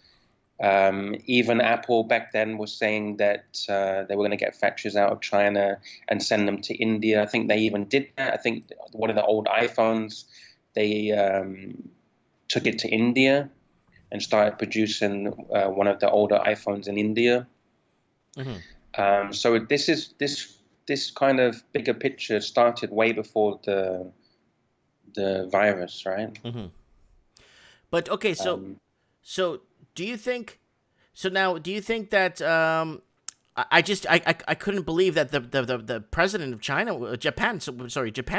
even Apple back then was saying that they were going to get factories out of China and send them to India. I think they even did that. I think one of the old iPhones, they took it to India and started producing one of the older iPhones in India. Mm-hmm. So this kind of bigger picture started way before the virus, right? Mm-hmm. But okay, so do you think? So now, do you think that? I couldn't believe that the president of China, Japan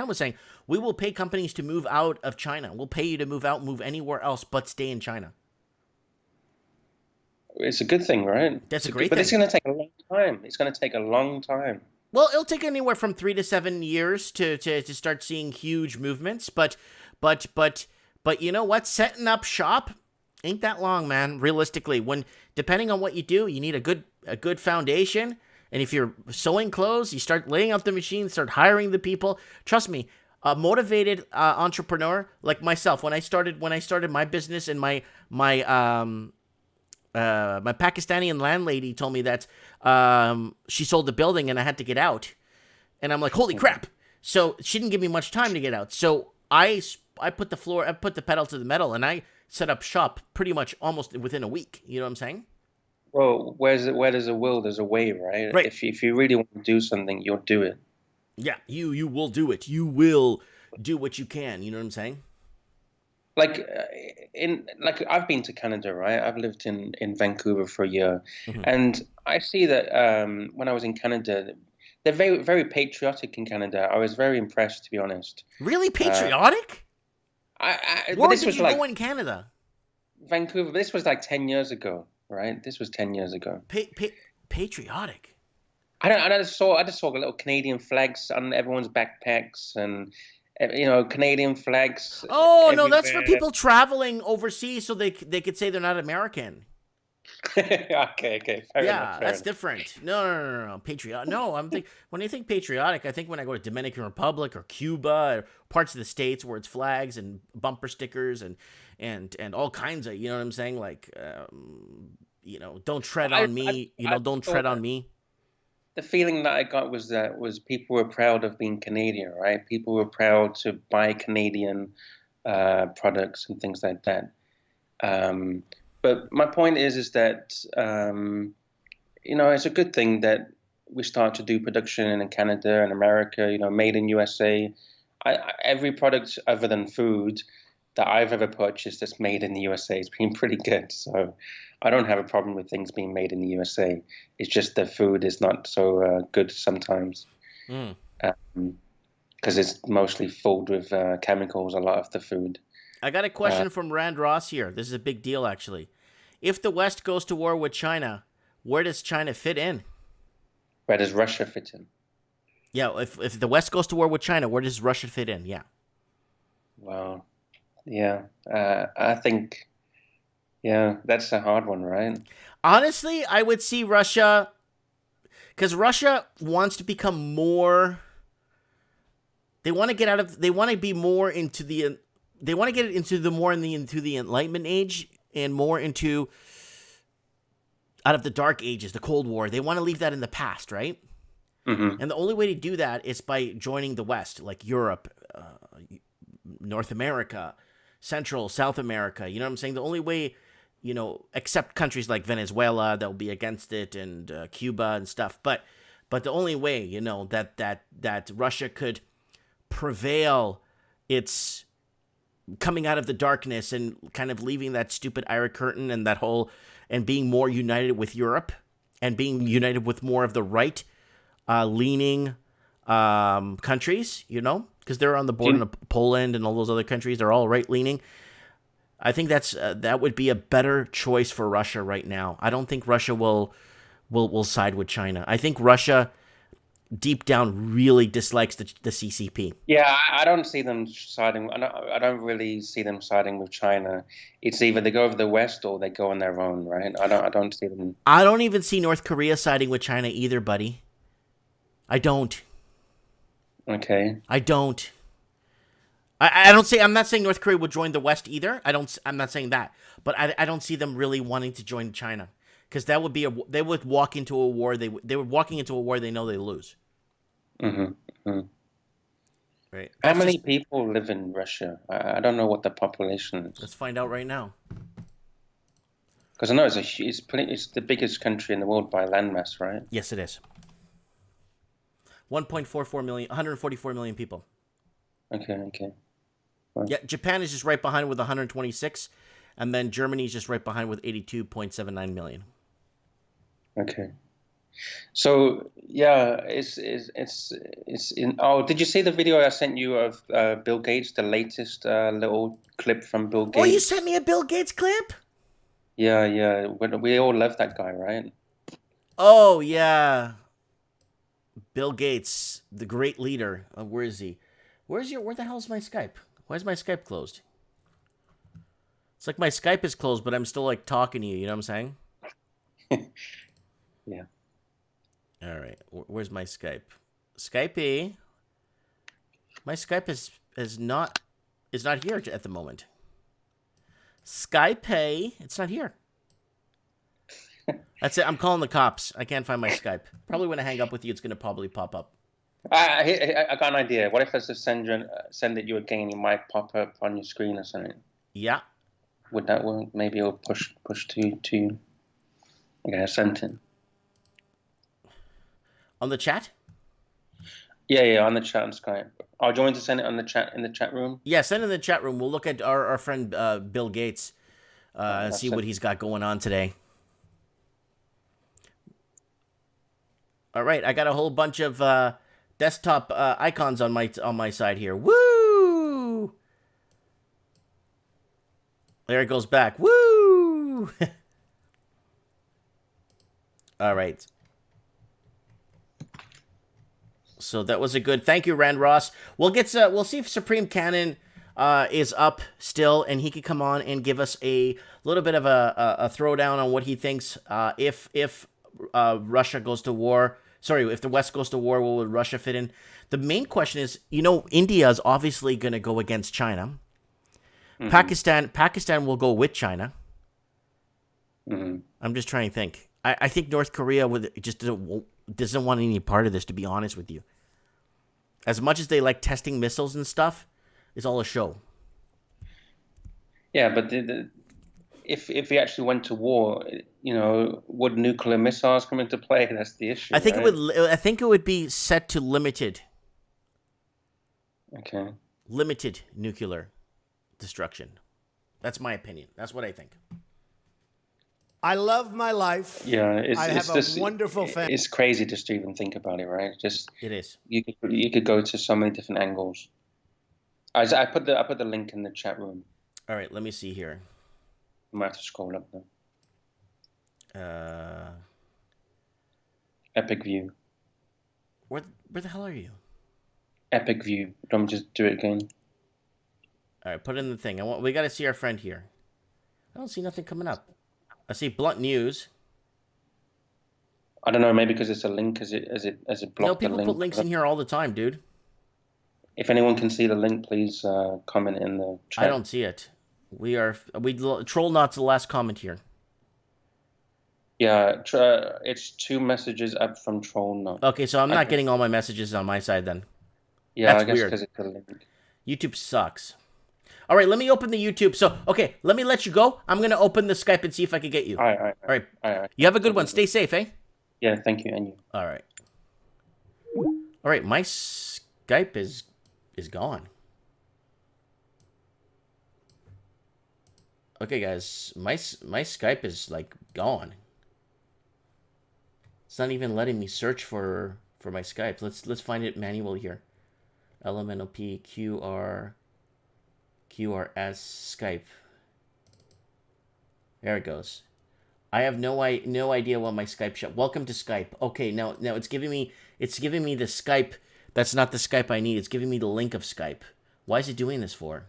was saying we will pay companies to move out of China. We'll pay you to move out, move anywhere else, but stay in China. It's a good thing, right? That's a great thing. But it's going to take a long time. It's going to take a long time. Well, it'll take anywhere from 3 to 7 years to start seeing huge movements. But you know what? Setting up shop ain't that long, man. Realistically, when depending on what you do, you need a good foundation. And if you're sewing clothes, you start laying out the machine, start hiring the people. Trust me, a motivated entrepreneur like myself. When I started my business, and my Pakistani landlady told me that she sold the building and I had to get out, and I'm like, holy crap! So she didn't give me much time to get out. So I put the pedal to the metal, and I set up shop pretty much almost within a week. You know what I'm saying? Well, where there's a will, there's a way, right? Right. If you really want to do something, you'll do it. Yeah, you will do it. You will do what you can. You know what I'm saying? Like I've been to Canada, right? I've lived in Vancouver for a year, and I see that when I was in Canada, they're very, very patriotic in Canada. I was very impressed, to be honest. Really patriotic? Where did you go in Canada? Vancouver. But this was like 10 years ago, right? This was 10 years ago. Patriotic. I just saw little Canadian flags on everyone's backpacks, and Canadian flags. Oh everywhere. No, that's for people traveling overseas, so they could say they're not American. Okay. Fair enough, that's different. No. Patriotic. No, when I think patriotic, I think when I go to Dominican Republic or Cuba or parts of the States where it's flags and bumper stickers and all kinds of, you know what I'm saying? Like, don't tread on me. Don't tread on me. The feeling that I got was people were proud of being Canadian, right? People were proud to buy Canadian products and things like that. But my point is that it's a good thing that we start to do production in Canada and America. Made in USA. Every product other than food that I've ever purchased that's made in the USA has been pretty good. So I don't have a problem with things being made in the USA. It's just the food is not so good sometimes, because it's mostly filled with chemicals. A lot of the food. I got a question from Rand Ross here. This is a big deal, actually. If the West goes to war with China, where does China fit in? Where does Russia fit in? Yeah, if the West goes to war with China, where does Russia fit in? Yeah. Well, yeah. I think Yeah, that's a hard one, right? Honestly, I would see Russia, because Russia wants to become more. They want to get out of. They want to be more into the. They want to get it into the more into the Enlightenment age and more into out of the Dark Ages, the Cold War. They want to leave that in the past, right? Mm-hmm. And the only way to do that is by joining the West, like Europe, North America, Central, South America. You know what I'm saying? The only way, except countries like Venezuela that will be against it, and Cuba and stuff. But the only way, that Russia could prevail, it's coming out of the darkness and kind of leaving that stupid Iron Curtain and that whole, and being more united with Europe and being united with more of the right leaning countries, because they're on the border of Poland and all those other countries. They're all right leaning. I think that would be a better choice for Russia right now. I don't think Russia will side with China. I think Russia deep down really dislikes the CCP. Yeah, I don't see them siding. I don't really see them siding with China. It's either they go over the West or they go on their own, right? I don't see them. I don't even see North Korea siding with China either, buddy. I don't. Okay. I don't. I don't say. I'm not saying North Korea would join the West either. I'm not saying that, but I don't see them really wanting to join China, because that would be they would walk into a war. They were walking into a war they know they lose. Mm-hmm. Mm-hmm. Right. How many people live in Russia? I don't know what the population is. Let's find out right now. Because I know it's the biggest country in the world by landmass, right? Yes, it is. 1.44 million, 144 million people. Okay. Well. Yeah, Japan is just right behind with 126, and then Germany is just right behind with 82.79 million. Okay. So yeah, it's in. Oh, did you see the video I sent you of Bill Gates? The latest little clip from Bill Gates. Oh, you sent me a Bill Gates clip? Yeah. We all love that guy, right? Oh yeah, Bill Gates, the great leader. Where is he? Where the hell is my Skype? Why is my Skype closed? It's like my Skype is closed, but I'm still like talking to you. You know what I'm saying? Yeah. All right. Where's my Skype? Skype. My Skype is not here at the moment. Skype. It's not here. That's it. I'm calling the cops. I can't find my Skype. Probably when I hang up with you, it's gonna probably pop up. I got an idea. What if I just send it you again? It might pop up on your screen or something. Yeah. Would that work? Maybe it'll push to you. Okay, I sent it. On the chat? Yeah, on the chat on Skype. Oh, do you want me to send it on the chat in the chat room? Yeah, send it in the chat room. We'll look at our friend Bill Gates and see what he's got going on today. All right, I got a whole bunch of desktop icons on my side here. Woo! There it goes back. Woo! All right. So that was a good. Thank you, Rand Ross. We'll see if Supreme Cannon is up still, and he could come on and give us a little bit of a throwdown on what he thinks if Russia goes to war. Sorry, if the West goes to war, where would Russia fit in? The main question is, India is obviously going to go against China. Mm-hmm. Pakistan will go with China. Mm-hmm. I'm just trying to think. I think North Korea doesn't want any part of this, to be honest with you. As much as they like testing missiles and stuff, it's all a show. Yeah, but if we actually went to war, would nuclear missiles come into play? That's the issue. I think it would be set to limited. Okay. Limited nuclear destruction. That's my opinion. That's what I think. I love my life. Yeah, I have a wonderful family. It's crazy just to even think about it, right? It is. You could go to so many different angles. I put the link in the chat room. All right, let me see here. I might have to scroll up though. Epic View. Where the hell are you? Epic View. Don't just do it again. All right, put in the thing. We got to see our friend here. I don't see nothing coming up. I see blunt news. I don't know, maybe because it's a link, as it No, blocked the people link. put links in here all the time, dude. If anyone can see the link, please comment in the chat. I don't see it. Troll not's the last comment here. Yeah, it's 2 messages up from Troll Not. Okay, so I'm not getting all my messages on my side then. Yeah, That's I guess weird. because it's a link. YouTube sucks. All right, let me open the YouTube. So, okay, let me let you go. I'm going to open the Skype and see if I can get you. All right. You have a good one. Stay safe, eh? Yeah, thank you, and you. All right. All right, my Skype is gone. Okay, guys, my Skype is like gone. It's not even letting me search for my Skype. Let's find it manually here. LMNOP QRS Skype. There it goes. I have no idea what my Skype shop. Welcome to Skype. Okay, now it's giving me the Skype. That's not the Skype I need. It's giving me the link of Skype. Why is it doing this for?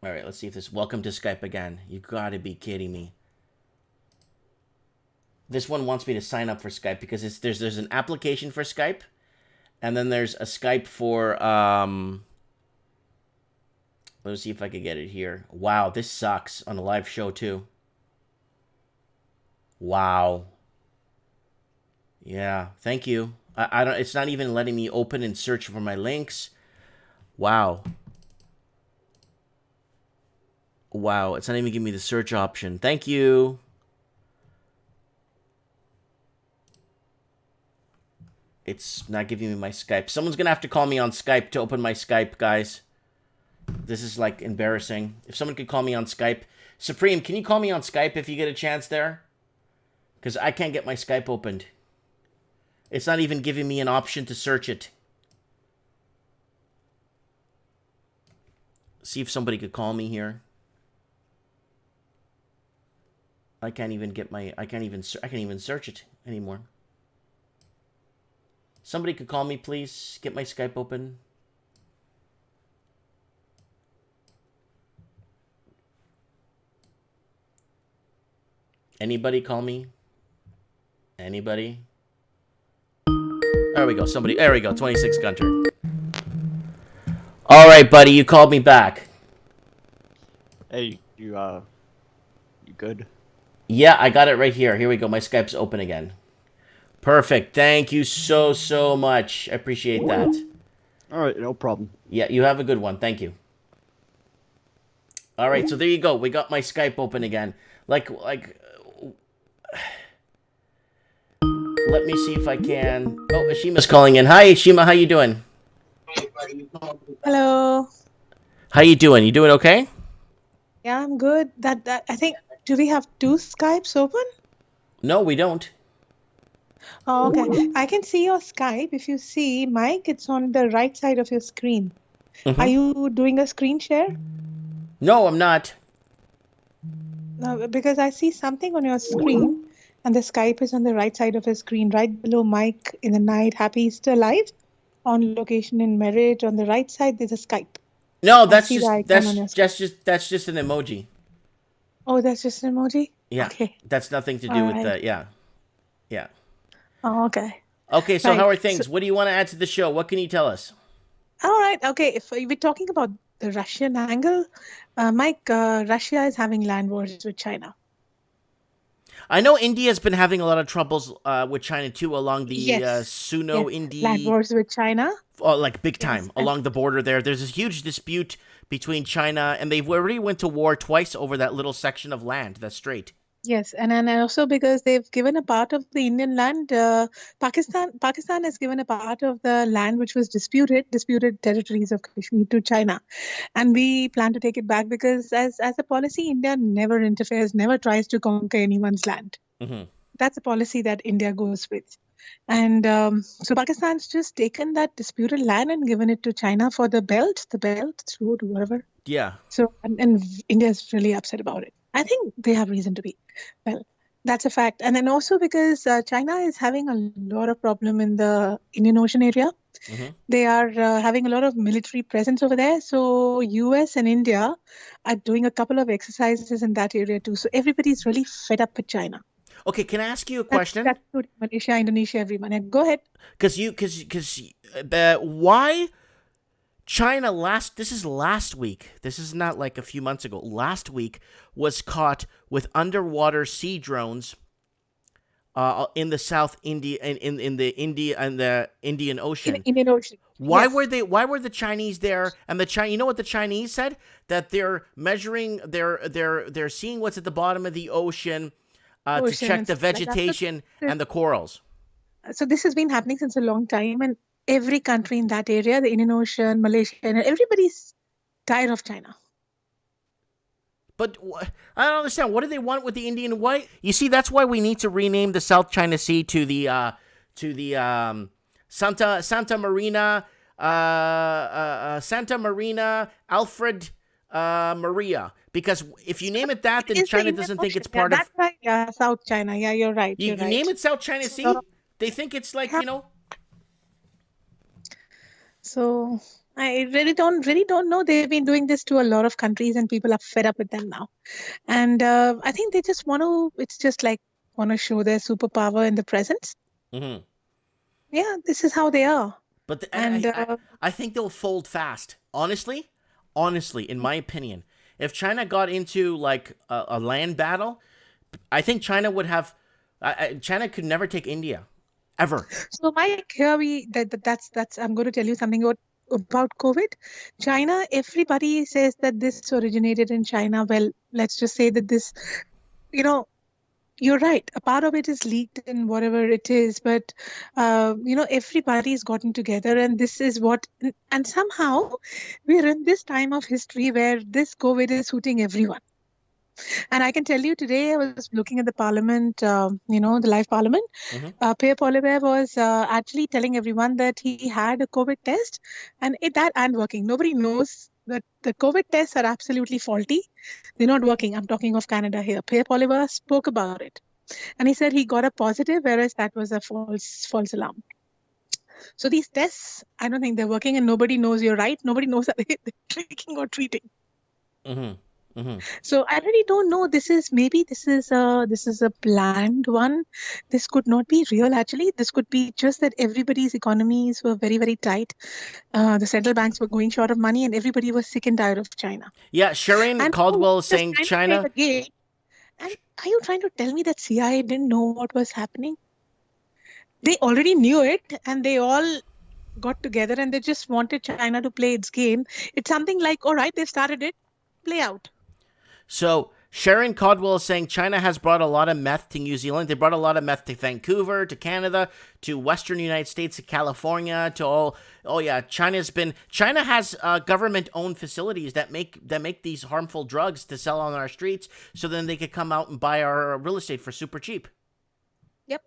All right, let's see if this... Welcome to Skype again. You gotta be kidding me. This one wants me to sign up for Skype because there's an application for Skype, and then there's a Skype for... Let's see if I can get it here. Wow, this sucks on a live show too. Wow. Yeah, thank you. I don't... It's not even letting me open and search for my links. Wow. Wow, it's not even giving me the search option. Thank you. It's not giving me my Skype. Someone's going to have to call me on Skype to open my Skype, guys. This is, like, embarrassing. If someone could call me on Skype. Supreme, can you call me on Skype if you get a chance there? Because I can't get my Skype opened. It's not even giving me an option to search it. See if somebody could call me here. I can't even search it anymore. Somebody could call me, please. Get my Skype open. Anybody call me? Anybody? There we go. Somebody. There we go. 26 Gunther. All right, buddy. You called me back. Hey, you good? Yeah, I got it right here. Here we go. My Skype's open again. Perfect. Thank you so much. I appreciate that. All right, no problem. Yeah, you have a good one. Thank you. All right, so there you go. We got my Skype open again. Like, let me see if I can. Oh, Ashima's calling in. Hi, Ashima. How you doing? Hello. How you doing? You doing okay? Yeah, I'm good. That I think. Do we have 2 Skypes open? No, we don't. Oh, okay. I can see your Skype. If you see, Mike, it's on the right side of your screen. Are you doing a screen share? No, I'm not. No, because I see something on your screen, and the Skype is on the right side of your screen, right below Mike in the night. Happy Easter Live. On location in Merritt, on the right side, there's a Skype. No, that's just an emoji. Oh, that's just an emoji? Yeah. Okay. That's nothing to do with the, yeah. Oh, okay. Okay, so Right. how are things? What do you want to add to the show? What can you tell us? All right. Okay. If we're talking about the Russian angle, Mike, Russia is having land wars with China. I know India's been having a lot of troubles with China too, along the Suno-Indi land wars with China. Oh, like big time along the border there. There's this huge dispute between China, and they've already went to war twice over that little section of land, that strait. Yes, and also because they've given a part of the Indian land, Pakistan has given a part of the land which was disputed territories of Kashmir to China, and we plan to take it back because as a policy, India never interferes, never tries to conquer anyone's land. Mm-hmm. That's a policy that India goes with. And so Pakistan's just taken that disputed land and given it to China for the belt, road, whatever. Yeah. So, and India is really upset about it. I think they have reason to be. Well, That's a fact. And then also because China is having a lot of problem in the Indian Ocean area. They are having a lot of military presence over there. So US and India are doing a couple of exercises in that area too. So everybody's really fed up with China. Okay, can I ask you a question? That's good. Malaysia, Indonesia, everyone. Yeah, go ahead. Why China this is last week. This is not like a few months ago. Last week was caught with underwater sea drones in the South India in the Indian Ocean. Indian Ocean. Why Yes. were the Chinese there? And you know what the Chinese said? That they're measuring, they're seeing what's at the bottom of the ocean to check the vegetation and the corals. So this has been happening since a long time, and every country in that area, the Indian Ocean, Malaysia, and everybody's tired of China. But I don't understand. What do they want with the Indian White? You see, that's why we need to rename the South China Sea to the Santa Marina Alfred Maria. Because if you name it that, then China doesn't think it's part of. That's right. Yeah, South China. Yeah, you're right. You name it South China Sea. They think it's like So I really don't know. They've been doing this to a lot of countries, and people are fed up with them now. And I think they just want to. It's just like want to show their superpower in the presence. Yeah, this is how they are. But I think they'll fold fast. Honestly, in my opinion, if China got into like a land battle, I think China would have. China could never take India, ever. So Mike, here that's I'm going to tell you something about COVID. China, everybody says that this originated in China. Well, let's just say that this, you're right. A part of it is leaked in whatever it is, but everybody's gotten together, and this is what. And somehow, we're in this time of history where this COVID is suiting everyone. And I can tell you today, I was looking at the parliament, the live parliament. Pierre Poilievre was actually telling everyone that he had a COVID test and that and working. Nobody knows that the COVID tests are absolutely faulty. They're not working. I'm talking of Canada here. Pierre Poilievre spoke about it. And he said he got a positive, whereas that was a false alarm. So these tests, I don't think they're working, and nobody knows you're right. Nobody knows that they're tricking or treating. So I really don't know. This is a planned one. This could not be real. Actually, this could be just that everybody's economies were very, very tight. The central banks were going short of money, and everybody was sick and tired of China. Yeah, Shireen Caldwell is saying China. And are you trying to tell me that CIA didn't know what was happening? They already knew it, and they all got together, and they just wanted China to play its game. It's something like, all right, they started it, play out. So Sharon Caldwell is saying China has brought a lot of meth to New Zealand. They brought a lot of meth to Vancouver, to Canada, to Western United States, to California, to all. Oh yeah, China has government-owned facilities that make these harmful drugs to sell on our streets, so then they could come out and buy our real estate for super cheap. Yep.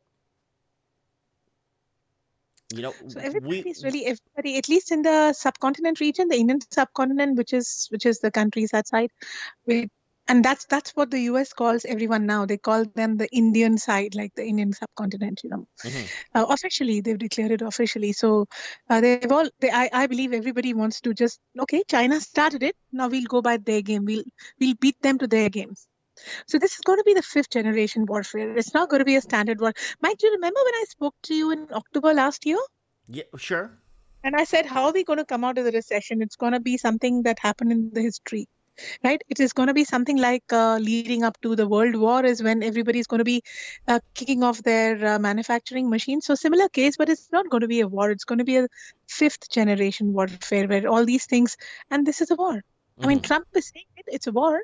So everybody, at least in the subcontinent region, the Indian subcontinent, which is the countries outside, and that's what the US calls everyone now. They call them the Indian side, like the Indian subcontinent. Officially, they've declared it officially. So I believe everybody wants to just China started it. Now we'll go by their game. We'll beat them to their games. So this is going to be the 5th generation warfare. It's not going to be a standard war. Mike, do you remember when I spoke to you in October last year? Yeah, sure. And I said, how are we going to come out of the recession? It's going to be something that happened in the history, right? It is going to be something like leading up to the World War is when everybody's going to be kicking off their manufacturing machines. So similar case, but it's not going to be a war. It's going to be a 5th generation warfare where all these things, and this is a war. I mean, Trump is saying it's a war.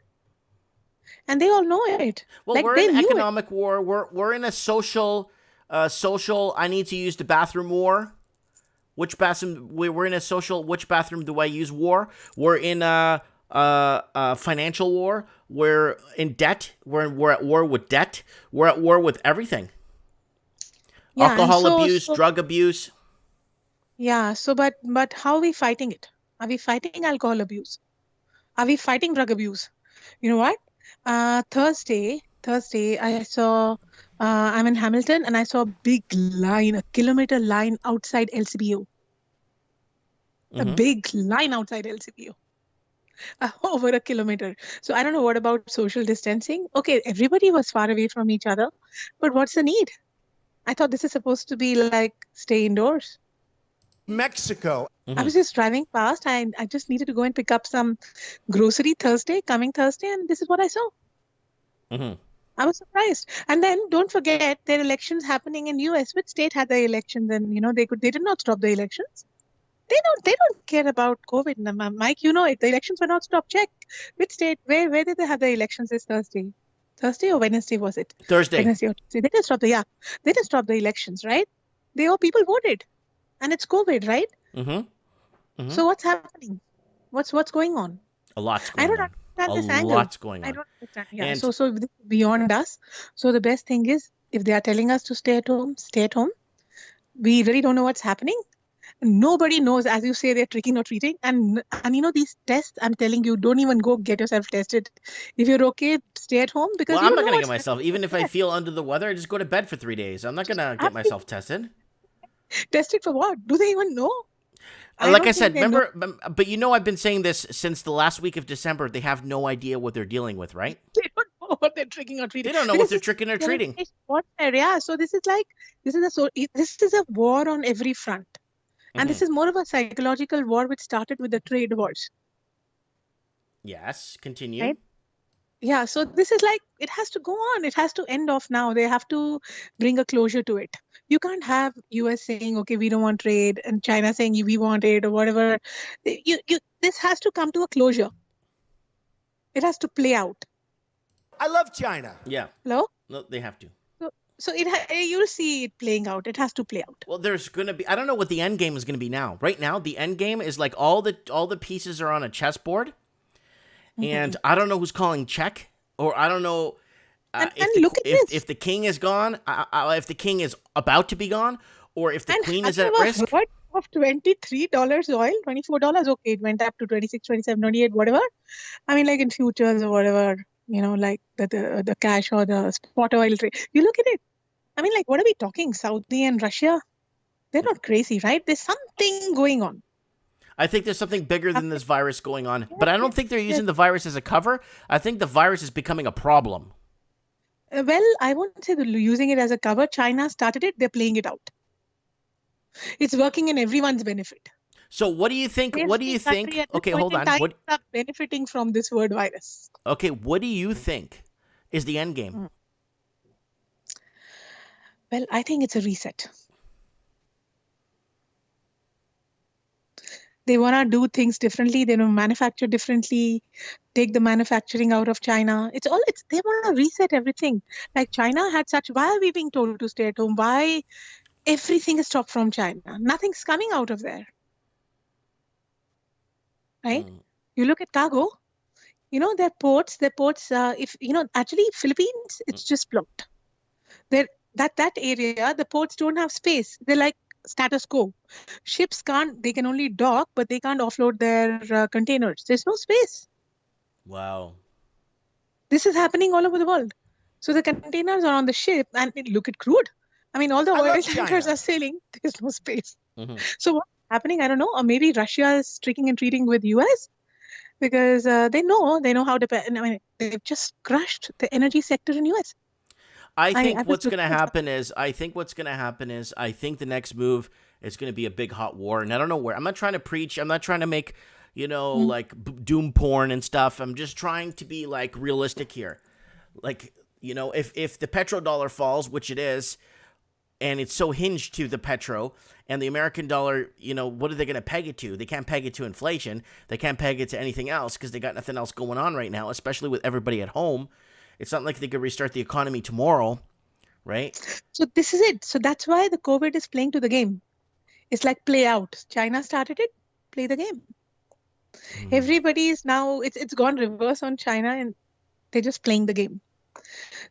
And they all know it. Well, we're in economic war. We're in a social. I need to use the bathroom war. Which bathroom? We're in a social. Which bathroom do I use? War. We're in a financial war. We're in debt. We're at war with debt. We're at war with everything. Yeah, alcohol abuse, drug abuse. Yeah. So, but how are we fighting it? Are we fighting alcohol abuse? Are we fighting drug abuse? You know what? Thursday, Thursday, I saw, I'm in Hamilton and I saw a big line, a kilometer line outside LCBO. A big line outside LCBO. Over a kilometer. So I don't know what about social distancing. Okay, everybody was far away from each other, but what's the need? I thought this is supposed to be like stay indoors. Mexico. I was just driving past. I just needed to go and pick up some grocery coming Thursday, and this is what I saw. I was surprised. And then don't forget there are elections happening in US. Which state had the elections? And they did not stop the elections. They don't care about COVID. Mike, you know it. The elections were not stopped. Check which state. Where did they have the elections this Thursday? Thursday or Wednesday was it? Thursday. Wednesday or Tuesday. They didn't stop the elections, right? People voted, and it's COVID, right? So what's happening? What's going on? A lot's going on. I don't understand this angle. Lot's going on. I don't understand. Yeah. And So this is beyond us. So the best thing is if they are telling us to stay at home, stay at home. We really don't know what's happening. Nobody knows, as you say, they're tricking or treating. And these tests, I'm telling you, don't even go get yourself tested. If you're okay, stay at home because I'm not going to get myself, even if I feel under the weather, I just go to bed for 3 days. I'm not going to get myself tested. Tested for what? Do they even know? Like I said, remember, but I've been saying this since the last week of December. They have no idea what they're dealing with, right? They don't know what they're tricking or treating. They don't know what they're tricking or treating. Yeah, so this is a war on every front. And this is more of a psychological war which started with the trade wars. Yes, continue. Right? Yeah, so this is like, it has to go on. It has to end off now. They have to bring a closure to it. You can't have US saying, okay, we don't want trade, and China saying we want it or whatever. This has to come to a closure. It has to play out. I love China. Yeah. Hello? No, they have to. So you'll see it playing out. It has to play out. Well, there's going to be, I don't know what the end game is going to be now. Right now, the end game is like all the pieces are on a chessboard. And I don't know who's calling check, or I don't know if the king is gone, if the king is about to be gone, or if the queen is at risk. Heard of $23 oil, $24. Okay, it went up to 26, 27, 28, whatever. I mean, like in futures or whatever, like the cash or the spot oil trade. You look at it. I mean, like, what are we talking? Saudi and Russia? They're not crazy, right? There's something going on. I think there's something bigger than this virus going on, but I don't think they're using the virus as a cover. I think the virus is becoming a problem. Well, I won't say they're using it as a cover. China started it. They're playing it out. It's working in everyone's benefit. So what do you think? Okay, hold on. What are benefiting from this word virus? Okay, what do you think is the end game? Well, I think it's a reset. They want to do things differently. They want to manufacture differently, take the manufacturing out of China. They want to reset everything. Like China had why are we being told to stay at home? Why everything is stopped from China? Nothing's coming out of there. Right? You look at cargo, their ports, actually Philippines, it's just blocked. That area, the ports don't have space. They're like status quo. Ships they can only dock, but they can't offload their containers. There's no space. Wow. This is happening all over the world. So the containers are on the ship, and look at crude. I mean, all the oil tankers are sailing. There's no space. So what's happening? I don't know. Or maybe Russia is tricking and treating with US because they know how to. I mean, they've just crushed the energy sector in US. I think what's going to happen is I think the next move is going to be a big hot war, and I don't know where. I'm not trying to preach. I'm not trying to make, like doom porn and stuff. I'm just trying to be like realistic here. Like, if the petrodollar falls, which it is, and it's so hinged to the petro and the American dollar, what are they going to peg it to? They can't peg it to inflation. They can't peg it to anything else because they got nothing else going on right now, especially with everybody at home. It's not like they could restart the economy tomorrow, right? So this is it. So that's why the COVID is playing to the game. It's like play out. China started it, play the game. Everybody is now, it's gone reverse on China and they're just playing the game.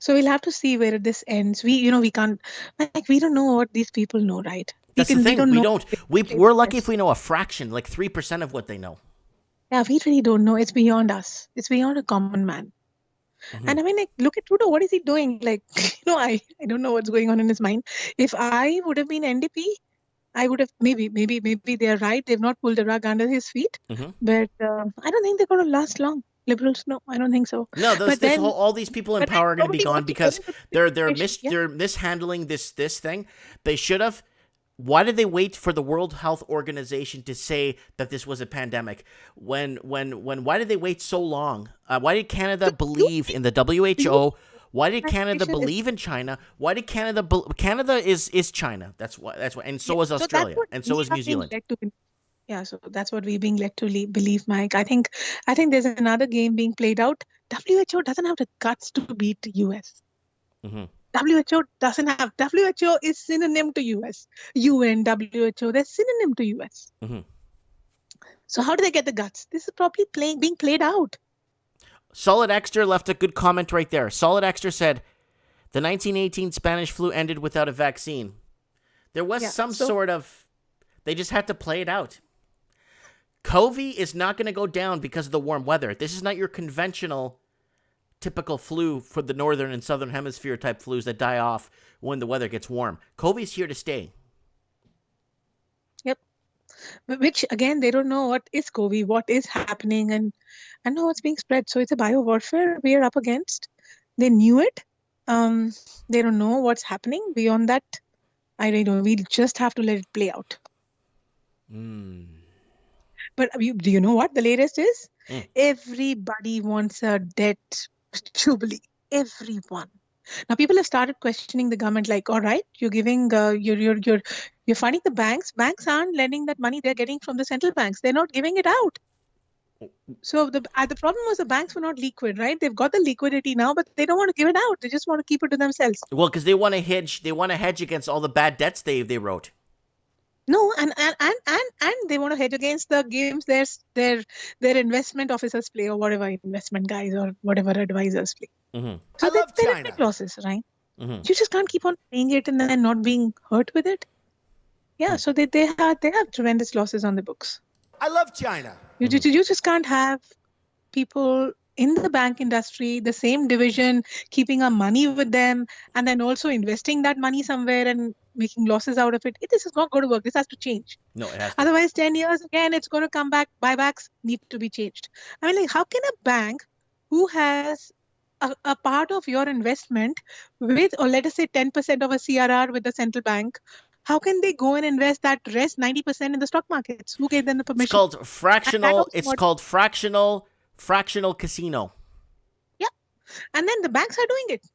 So we'll have to see where this ends. We can't, we don't know what these people know, right? That's the thing. We're lucky if we know a fraction, like 3% of what they know. Yeah, we really don't know. It's beyond us. It's beyond a common man. And I mean, like, look at Trudeau. What is he doing? Like, I don't know what's going on in his mind. If I would have been NDP, I would have maybe they're right. They've not pulled the rug under his feet, but I don't think they're going to last long. Liberals, no, I don't think so. No, But then, all these people in but power are going to be nobody gone wants to because get into the they're mishandling this thing. They should have. Why did they wait for the World Health Organization to say that this was a pandemic? Why did they wait so long? Why did Canada believe in the WHO? Why did Canada believe in China? Why did Canada is China? That's why. And so is Australia, and so is New Zealand. Yeah, so that's what we're being led to believe, Mike. I think there's another game being played out. WHO doesn't have the guts to beat the US. WHO doesn't have. WHO is synonym to US. UN, WHO, they're synonym to US. So how do they get the guts? This is probably being played out. Solid Extra left a good comment right there. Solid Extra said, the 1918 Spanish flu ended without a vaccine. There was sort of, they just had to play it out. COVID is not going to go down because of the warm weather. This is not your conventional, typical flu for the northern and southern hemisphere type flus that die off when the weather gets warm. COVID's here to stay. Yep. Which, again, they don't know what is COVID, what is happening, and know what's being spread. So it's a bio-warfare we are up against. They knew it. They don't know what's happening. Beyond that, I don't know. We just have to let it play out. But do you know what the latest is? Everybody wants a debt jubilee. Everyone. Now people have started questioning the government. Like, all right, you're giving, you're funding the banks. Banks aren't lending that money they're getting from the central banks. They're not giving it out. So the problem was the banks were not liquid, right? They've got the liquidity now, but they don't want to give it out. They just want to keep it to themselves. Well, because they want to hedge. They want to hedge against all the bad debts they wrote. No, and they want to hedge against the games their investment officers play, or whatever investment guys or whatever advisors play. So they're big losses, right? You just can't keep on playing it and then not being hurt with it. Yeah, so they have tremendous losses on the books. I love China. You just can't have people in the bank industry, the same division, keeping our money with them, and then also investing that money somewhere and making losses out of it. This is not going to work. This has to change. No, it has to. Otherwise, 10 years again, it's going to come back. Buybacks need to be changed. I mean, like, how can a bank who has a part of your investment with, or let us say 10% of a CRR with the central bank, how can they go and invest that rest 90% in the stock markets? Who gave them the permission? It's called fractional. It's called fractional casino. Yeah, and then the banks are doing it.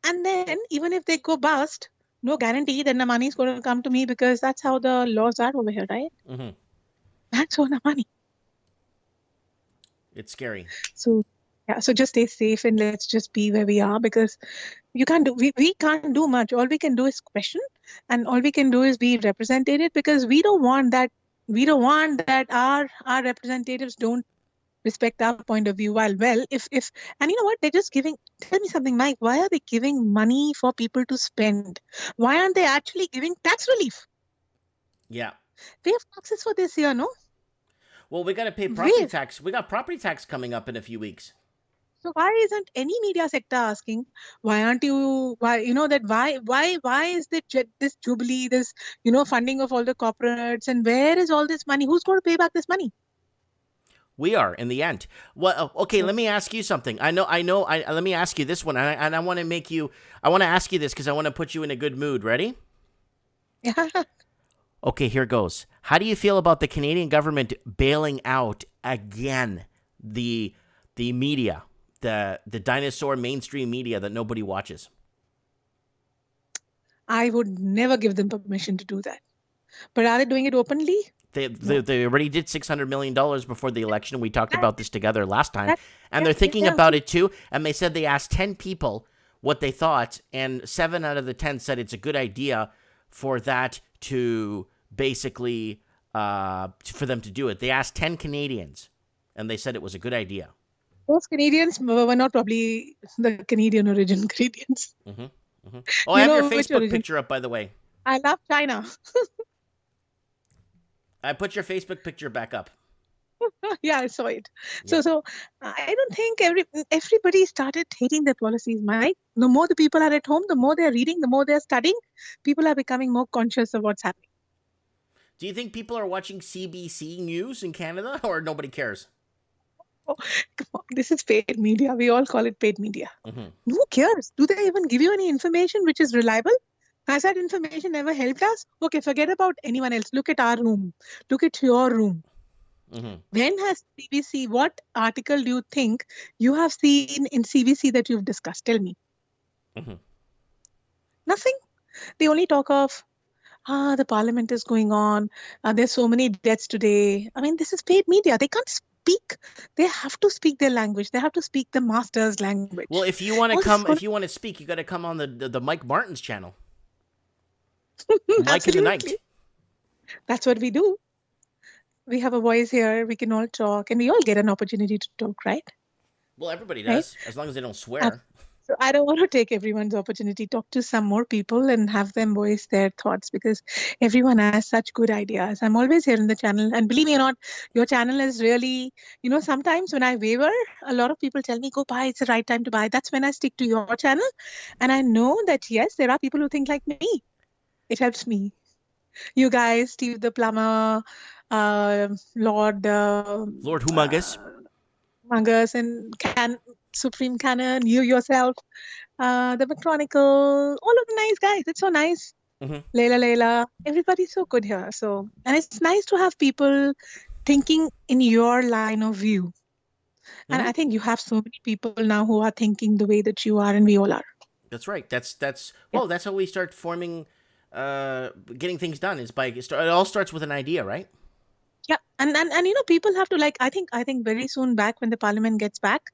And then even if they go bust, no guarantee that the money is going to come to me, because that's how the laws are over here, right? Banks own the money. It's scary. So just stay safe and let's just be where we are, because we can't do much. All we can do is question, and all we can do is be represented, because we don't want that our representatives don't respect our point of view. Well, if and you know what, they're just giving. Tell me something, Mike. Why are they giving money for people to spend? Why aren't they actually giving tax relief? Yeah. They have taxes for this year, no? Well, we got to pay property tax. We got property tax coming up in a few weeks. So why isn't any media sector asking, why aren't you, why is this jubilee, this, funding of all the corporates, and where is all this money? Who's going to pay back this money? We are, in the end. Well, okay, let me ask you something. Let me ask you this one, and I want to ask you this because I want to put you in a good mood. Ready? Yeah. Okay, here goes. How do you feel about the Canadian government bailing out again the media, the dinosaur mainstream media that nobody watches? I would never give them permission to do that. But are they doing it openly? They already did $600 million before the election. We talked about this together last time. And they're thinking about it too. And they said they asked 10 people what they thought, and 7 out of the 10 said it's a good idea for that to basically, for them to do it. They asked 10 Canadians, and they said it was a good idea. Those Canadians were not probably the Canadian origin Canadians. Oh, I have your Facebook picture up, by the way. I love China. I put your Facebook picture back up. Yeah, I saw it. Yeah. So I don't think everybody started hating their policies, Mike. The more the people are at home, the more they're reading, the more they're studying, people are becoming more conscious of what's happening. Do you think people are watching CBC News in Canada, or nobody cares? Oh, come on, this is paid media. We all call it paid media. Mm-hmm. Who cares? Do they even give you any information which is reliable? Has that information ever helped us? Okay, forget about anyone else. Look at our room. Look at your room. Mm-hmm. When has CBC, what article do you think you have seen in CBC that you've discussed? Tell me. Mm-hmm. Nothing. They only talk of, the parliament is going on. There's so many deaths today. I mean, this is paid media. They can't speak. They have to speak their language. They have to speak the master's language. Well, if you want to Oh, this is come, gonna- if you want to speak, you got to come on the Mike Martin's channel. Mike in the Night. Absolutely. That's what we do. We have a voice here. We can all talk, and we all get an opportunity to talk, right? Well, everybody Right? does, as long as they don't swear. So I don't want to take everyone's opportunity. Talk to some more people and have them voice their thoughts, because everyone has such good ideas. I'm always here in the channel, and believe me or not, your channel is really, sometimes when I waver, a lot of people tell me, go buy, it's the right time to buy. That's when I stick to your channel. And I know that, yes, there are people who think like me. It helps me. You guys, Steve the Plumber, Lord Humongous. Mangus, and Supreme Cannon, you yourself, the Chronicle, all of the nice guys. It's so nice. Mm-hmm. Layla, everybody's so good here. So, and it's nice to have people thinking in your line of view. And I think you have so many people now who are thinking the way that you are, and we all are. That's right. That's how we start forming, getting things done. Is by it all starts with an idea, right? Yeah, and people have to, I think very soon back, when the parliament gets back,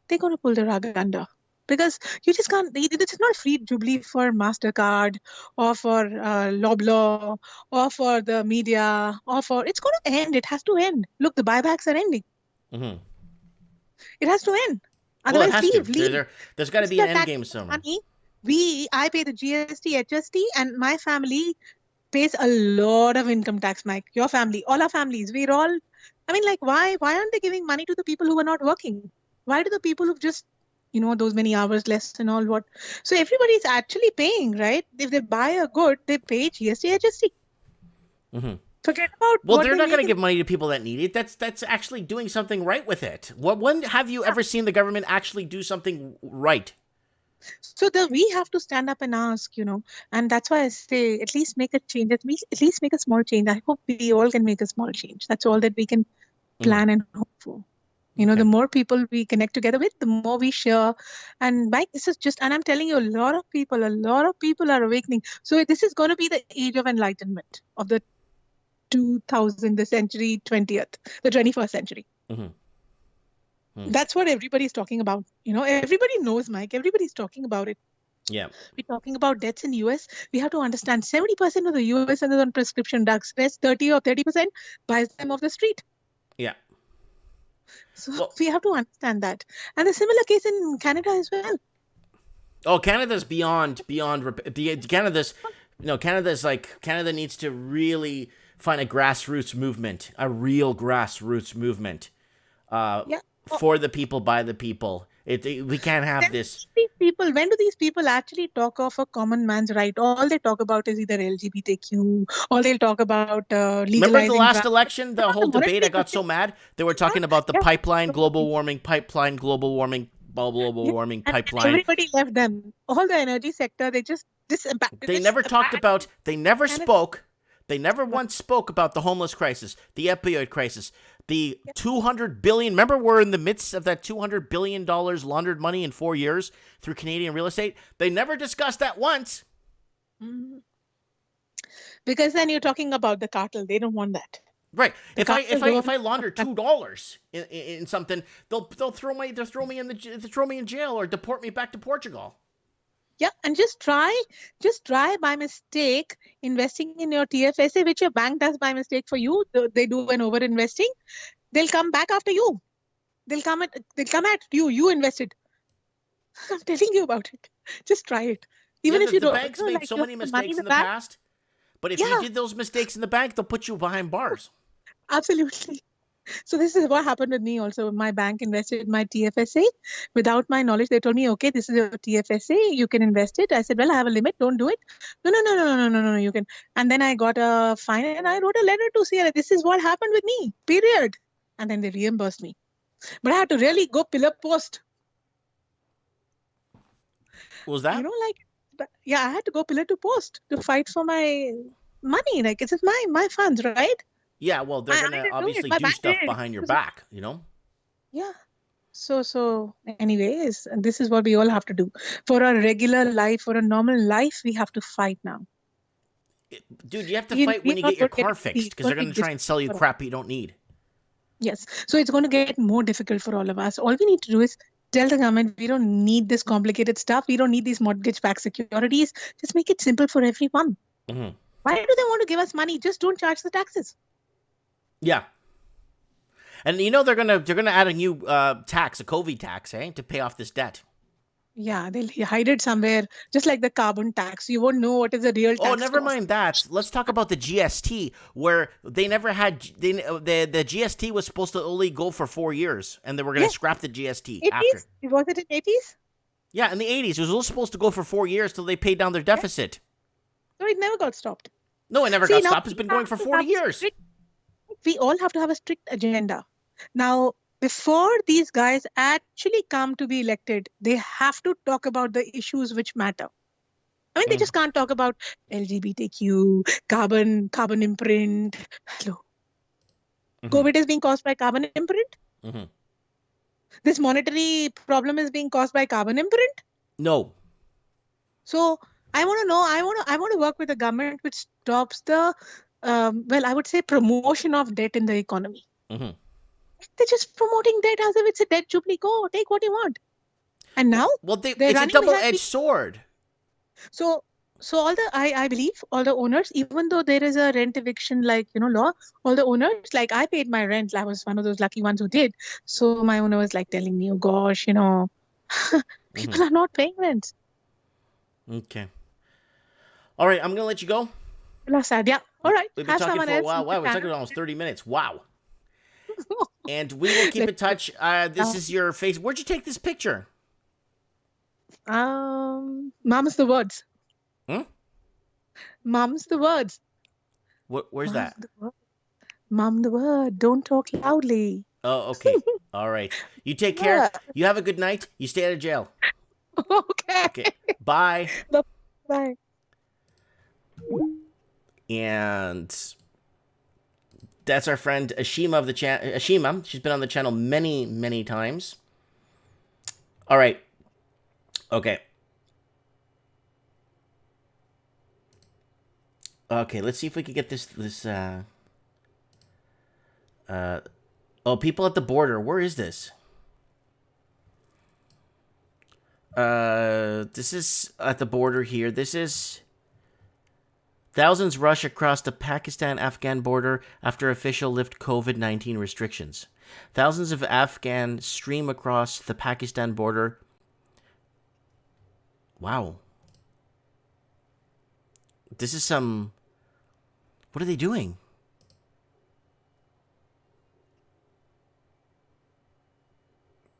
they're going to pull the rug under, because you just can't. It's not free jubilee for MasterCard or for Loblaw or for the media or for. It's going to end. It has to end. Look, the buybacks are ending. Mm-hmm. It has to end. Well, Otherwise, it has to. leave. There's got to be an end game somewhere. I pay the GST, HST, and my family pays a lot of income tax, Mike. Your family, all our families, we're all. I mean, why aren't they giving money to the people who are not working? Why do the people who've just, those many hours less and all what? So everybody's actually paying, right? If they buy a good, they pay GST, HST. Mm-hmm. Forget about. Well, they're not going to give money to people that need it. That's actually doing something right with it. When have you ever seen the government actually do something right? So we have to stand up and ask, and that's why I say at least make a change. At least make a small change. I hope we all can make a small change. That's all that we can plan and hope for. The more people we connect together with, the more we share. And Mike, this is just, and I'm telling you, a lot of people are awakening. So this is going to be the age of enlightenment of the 21st century. Mm-hmm. That's what everybody's talking about. Everybody knows, Mike. Everybody's talking about it. Yeah. We're talking about deaths in US. We have to understand 70% of the US is on prescription drugs. Rest 30% buys them off the street. Yeah. So we have to understand that. And a similar case in Canada as well. Oh, Canada's beyond Canada's Canada needs to really find a grassroots movement, a real grassroots movement. For the people, by the people. We can't have this. When do these people actually talk of a common man's right? All they talk about is either LGBTQ, or they'll talk about legalizing. Remember the last election, the whole debate? I got so mad. They were talking about the pipeline, global warming, pipeline. Everybody left them. All the energy sector, they just They never once spoke about the homeless crisis, the opioid crisis, the $200 billion. Remember, we're in the midst of that $200 billion laundered money in 4 years through Canadian real estate. They never discussed that once. Mm-hmm. Because then you're talking about the cartel. They don't want that. Right. If I launder $2 in something, they'll throw me in jail or deport me back to Portugal. Yeah, and just try by mistake investing in your TFSA, which your bank does by mistake for you. They do an over investing. They'll come back after you. They'll come at you. You invested. I'm telling you about it. Just try it. Even if you don't. The bank's made so many mistakes in the past. But if you did those mistakes in the bank, they'll put you behind bars. Absolutely. So this is what happened with me also. My bank invested in my TFSA without my knowledge. They told me, okay, this is your TFSA. You can invest it. I said, well, I have a limit. Don't do it. No. You can. And then I got a fine and I wrote a letter to say, this is what happened with me, period. And then they reimbursed me. But I had to really go pillar post. What was that? You know, I had to go pillar to post to fight for my money. Like, it's my funds, right? Yeah, well, they're going to obviously do stuff behind your back, you know? Yeah. So anyways, this is what we all have to do. For a regular life, for a normal life, we have to fight now. Dude, you have to fight when you get your car fixed because they're going to try and sell you crap you don't need. Yes. So it's going to get more difficult for all of us. All we need to do is tell the government we don't need this complicated stuff. We don't need these mortgage-backed securities. Just make it simple for everyone. Mm-hmm. Why do they want to give us money? Just don't charge the taxes. Yeah. And you know they're gonna add a new tax, a COVID tax, to pay off this debt. Yeah, they'll hide it somewhere, just like the carbon tax. You won't know what is the real tax. Oh, never mind that. Let's talk about the GST, where they never had the GST was supposed to only go for 4 years, and they were gonna scrap the GST 80s? after. Was it in 80s? Yeah, in the 80s, it was only supposed to go for 4 years till they paid down their deficit. So it never got stopped. No, it never got stopped. It's been going for 40 years. We all have to have a strict agenda. Now, before these guys actually come to be elected, they have to talk about the issues which matter. I mean, they just can't talk about LGBTQ, carbon imprint. Hello. Mm-hmm. COVID is being caused by carbon imprint? Mm-hmm. This monetary problem is being caused by carbon imprint? No. So I want to know, I want to work with a government which stops the I would say promotion of debt in the economy. Mm-hmm. They're just promoting debt as if it's a debt jubilee. Go, take what you want. And now, it's a double-edged sword. So I believe all the owners, even though there is a rent eviction law, all the owners, like I paid my rent. I was one of those lucky ones who did. So my owner was like telling me, oh gosh, people are not paying rent. Okay. All right, I'm gonna let you go. Sad, yeah. All right. We've been talking for a while. Wow, we're talking almost 30 minutes. Wow. And we will keep in touch. This is your face. Where'd you take this picture? Mom's the words. Mom's the words. Where's that? Mom the word. Don't talk loudly. Oh, okay. All right. You take care. You have a good night. You stay out of jail. Okay. Bye. Bye. And that's our friend Ashima of the channel. Ashima, she's been on the channel many, many times. All right. Okay. Okay, let's see if we can get this people at the border. Where is this? This is at the border here. This is thousands rush across the Pakistan-Afghan border after official lift COVID-19 restrictions. Thousands of Afghans stream across the Pakistan border. Wow. This is some... What are they doing?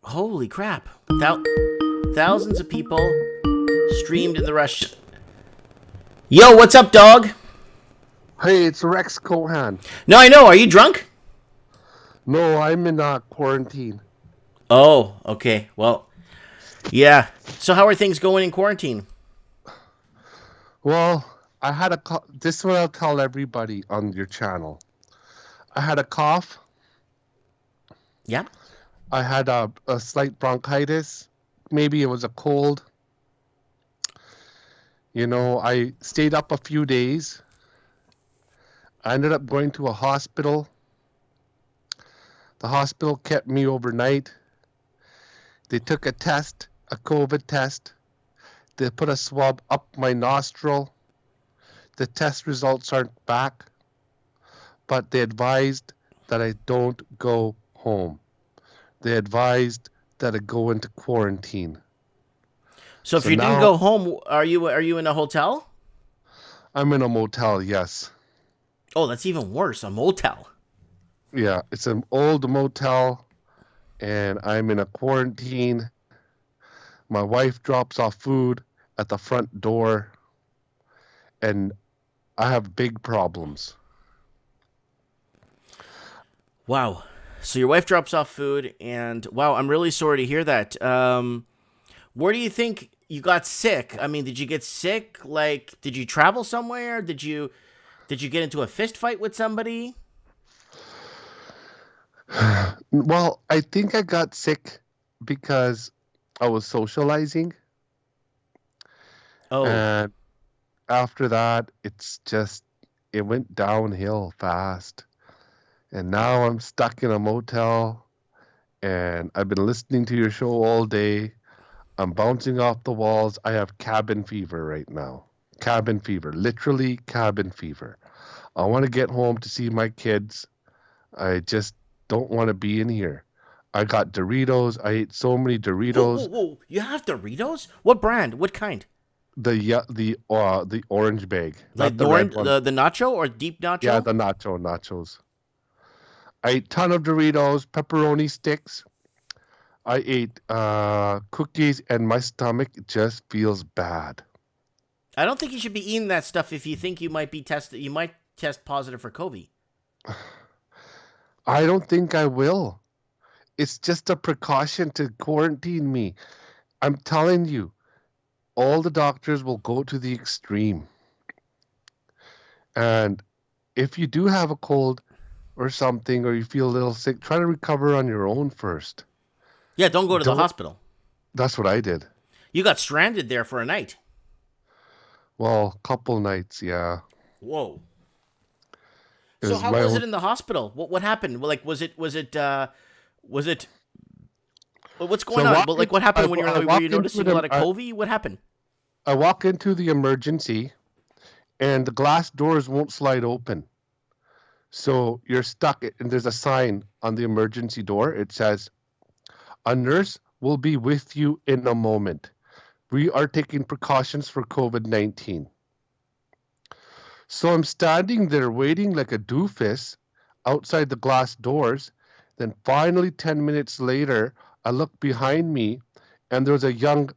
Holy crap. Thousands of people streamed in the rush. Yo, what's up, dog? Hey, it's Rex Cohan. No, I know. Are you drunk? No, I'm in quarantine. Oh, okay. Well, yeah. So how are things going in quarantine? Well, I had a this is what I'll tell everybody on your channel. I had a cough. Yeah. I had a slight bronchitis. Maybe it was a cold. I stayed up a few days. I ended up going to a hospital. The hospital kept me overnight. They took a test, a COVID test. They put a swab up my nostril. The test results aren't back, but they advised that I don't go home. They advised that I go into quarantine. So if you didn't go home, are you in a hotel? I'm in a motel, yes. Oh, that's even worse, a motel. Yeah, it's an old motel, and I'm in a quarantine. My wife drops off food at the front door, and I have big problems. Wow. So your wife drops off food, and wow, I'm really sorry to hear that. Where do you think you got sick? I mean, did you get sick? Like, did you travel somewhere? Did you get into a fist fight with somebody? Well, I think I got sick because I was socializing, Oh, and after that, it went downhill fast. And now I'm stuck in a motel, and I've been listening to your show all day. I'm bouncing off the walls. I have cabin fever right now. Cabin fever, literally cabin fever. I want to get home to see my kids. I just don't want to be in here. I got Doritos. I ate so many whoa, whoa, Doritos. whoa! You have Doritos? What brand? What kind? The orange bag, Like not the the red one. the nacho or deep nacho? Yeah, the nachos. I ate ton of Doritos, pepperoni sticks. I ate cookies, and my stomach just feels bad. I don't think you should be eating that stuff if you think you might be tested. You might test positive for COVID. I don't think I will. It's just a precaution to quarantine me. I'm telling you, all the doctors will go to the extreme. And if you do have a cold or something, or you feel a little sick, try to recover on your own first. Yeah, don't go to the hospital. That's what I did. You got stranded there for a night. Well, couple nights, yeah. Whoa. It So was how my was own- it in the hospital? What happened? Like, was it what's going on? Well, like, what happened when were you noticing a lot of COVID? What happened? I walk into the emergency, and the glass doors won't slide open. So you're stuck, and there's a sign on the emergency door. It says, "A nurse will be with you in a moment. We are taking precautions for COVID-19." So I'm standing there waiting like a doofus outside the glass doors. Then finally, 10 minutes later, I look behind me, and there was a young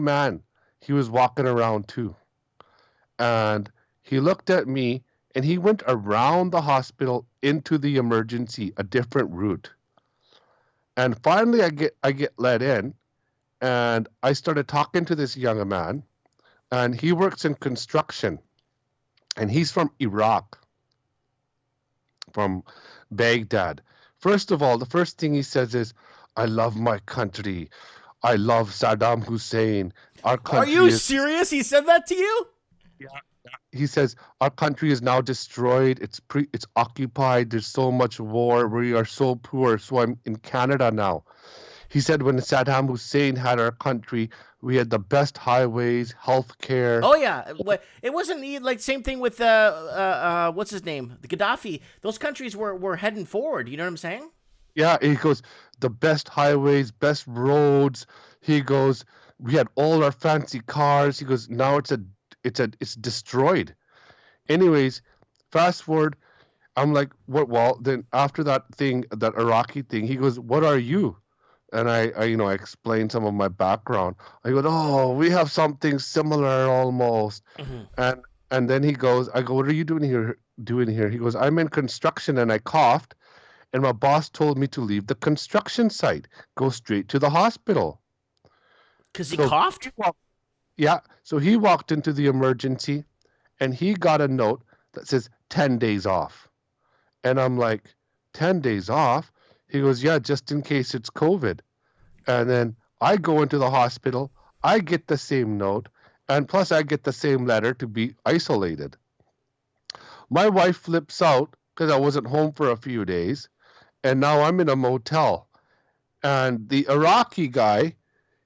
man. He was walking around too. And he looked at me, and he went around the hospital into the emergency, a different route. And finally, I get let in, and I started talking to this young man, and he works in construction, and he's from Iraq, from Baghdad. First of all, the first thing he says is, "I love my country. I love Saddam Hussein. Our Are country you is..." serious? He said that to you? He says, "Our country is now destroyed. It's occupied. There's so much war. We are so poor. So I'm in Canada now." He said, "When Saddam Hussein had our country, we had the best highways, healthcare." Oh yeah, it wasn't like same thing with what's his name, the Gaddafi. Those countries were heading forward. You know what I'm saying? Yeah, he goes, "The best highways, best roads." He goes, "We had all our fancy cars." He goes, "Now it's destroyed." Anyways, fast forward, I'm like, "What?" Well, then after that Iraqi thing, he goes, "What are you?" And I explained some of my background. I go, "Oh, we have something similar almost." And then he goes, I go, "What are you doing here? He goes, "I'm in construction," and I coughed, and my boss told me to leave the construction site, go straight to the hospital. Because he coughed? Yeah. So he walked into the emergency, and he got a note that says 10 days off. And I'm like, 10 days off? He goes, "Yeah, just in case it's COVID." And then I go into the hospital, I get the same note, and plus I get the same letter to be isolated. My wife flips out because I wasn't home for a few days, and now I'm in a motel. And the Iraqi guy,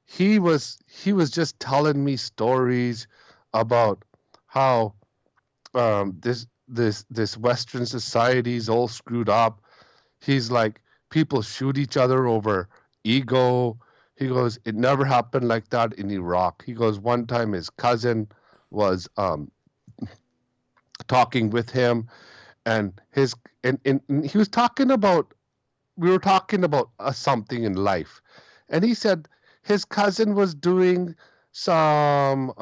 he was just telling me stories about how this Western society is all screwed up. He's like, people shoot each other over ego. He goes, "It never happened like that in Iraq." He goes, one time his cousin was talking with him, and he was talking about, we were talking about something in life, and he said his cousin was doing some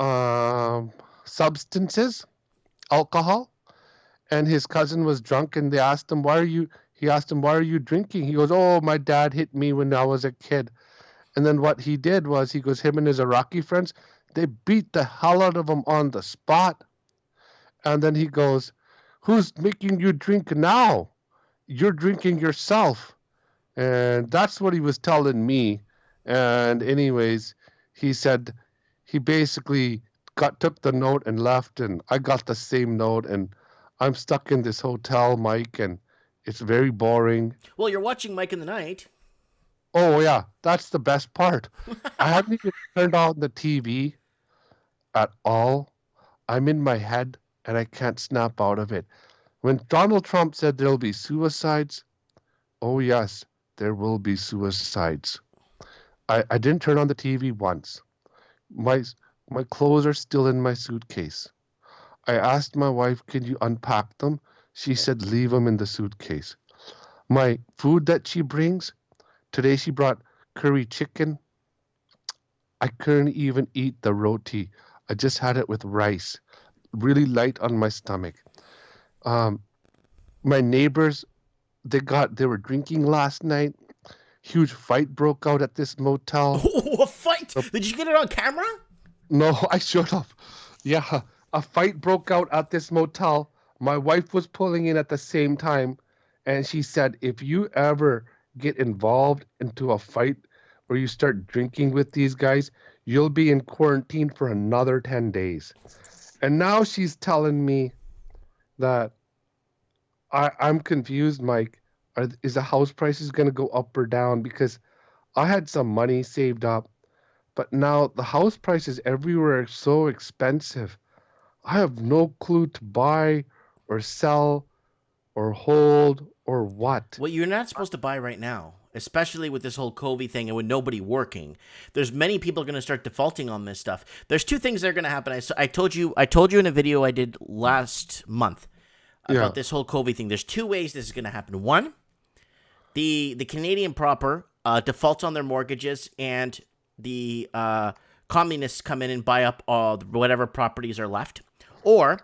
substances, alcohol, and his cousin was drunk, and he asked him, why are you drinking? He goes, oh, my dad hit me when I was a kid. And then what he did was, he goes, him and his Iraqi friends, they beat the hell out of him on the spot. And then he goes, who's making you drink now? You're drinking yourself. And that's what he was telling me. And anyways, he said he basically took the note and left, and I got the same note, and I'm stuck in this hotel, Mike, and it's very boring. Well, you're watching Mike in the Night. Oh, yeah, that's the best part. I haven't even turned on the TV at all. I'm in my head, and I can't snap out of it. When Donald Trump said there'll be suicides, oh, yes, there will be suicides. I didn't turn on the TV once. My clothes are still in my suitcase. I asked my wife, can you unpack them? She said, leave them in the suitcase. My food that she brings, today she brought curry chicken. I couldn't even eat the roti. I just had it with rice, really light on my stomach. My neighbors, they were drinking last night. Huge fight broke out at this motel. Oh, a fight! Did you get it on camera? No, I should have. Yeah, a fight broke out at this motel. My wife was pulling in at the same time, and she said, if you ever get involved into a fight where you start drinking with these guys, you'll be in quarantine for another 10 days. And now she's telling me that I'm confused, Mike. Is the house prices going to go up or down? Because I had some money saved up, but now the house prices everywhere are so expensive. I have no clue to buy or sell or hold or what. Well, you're not supposed to buy right now, especially with this whole COVID thing and with nobody working. There's many people going to start defaulting on this stuff. There's two things that are going to happen. I told you in a video I did last month about this whole COVID thing. There's two ways this is going to happen. One, the Canadian proper defaults on their mortgages, and the communists come in and buy up all whatever properties are left. Or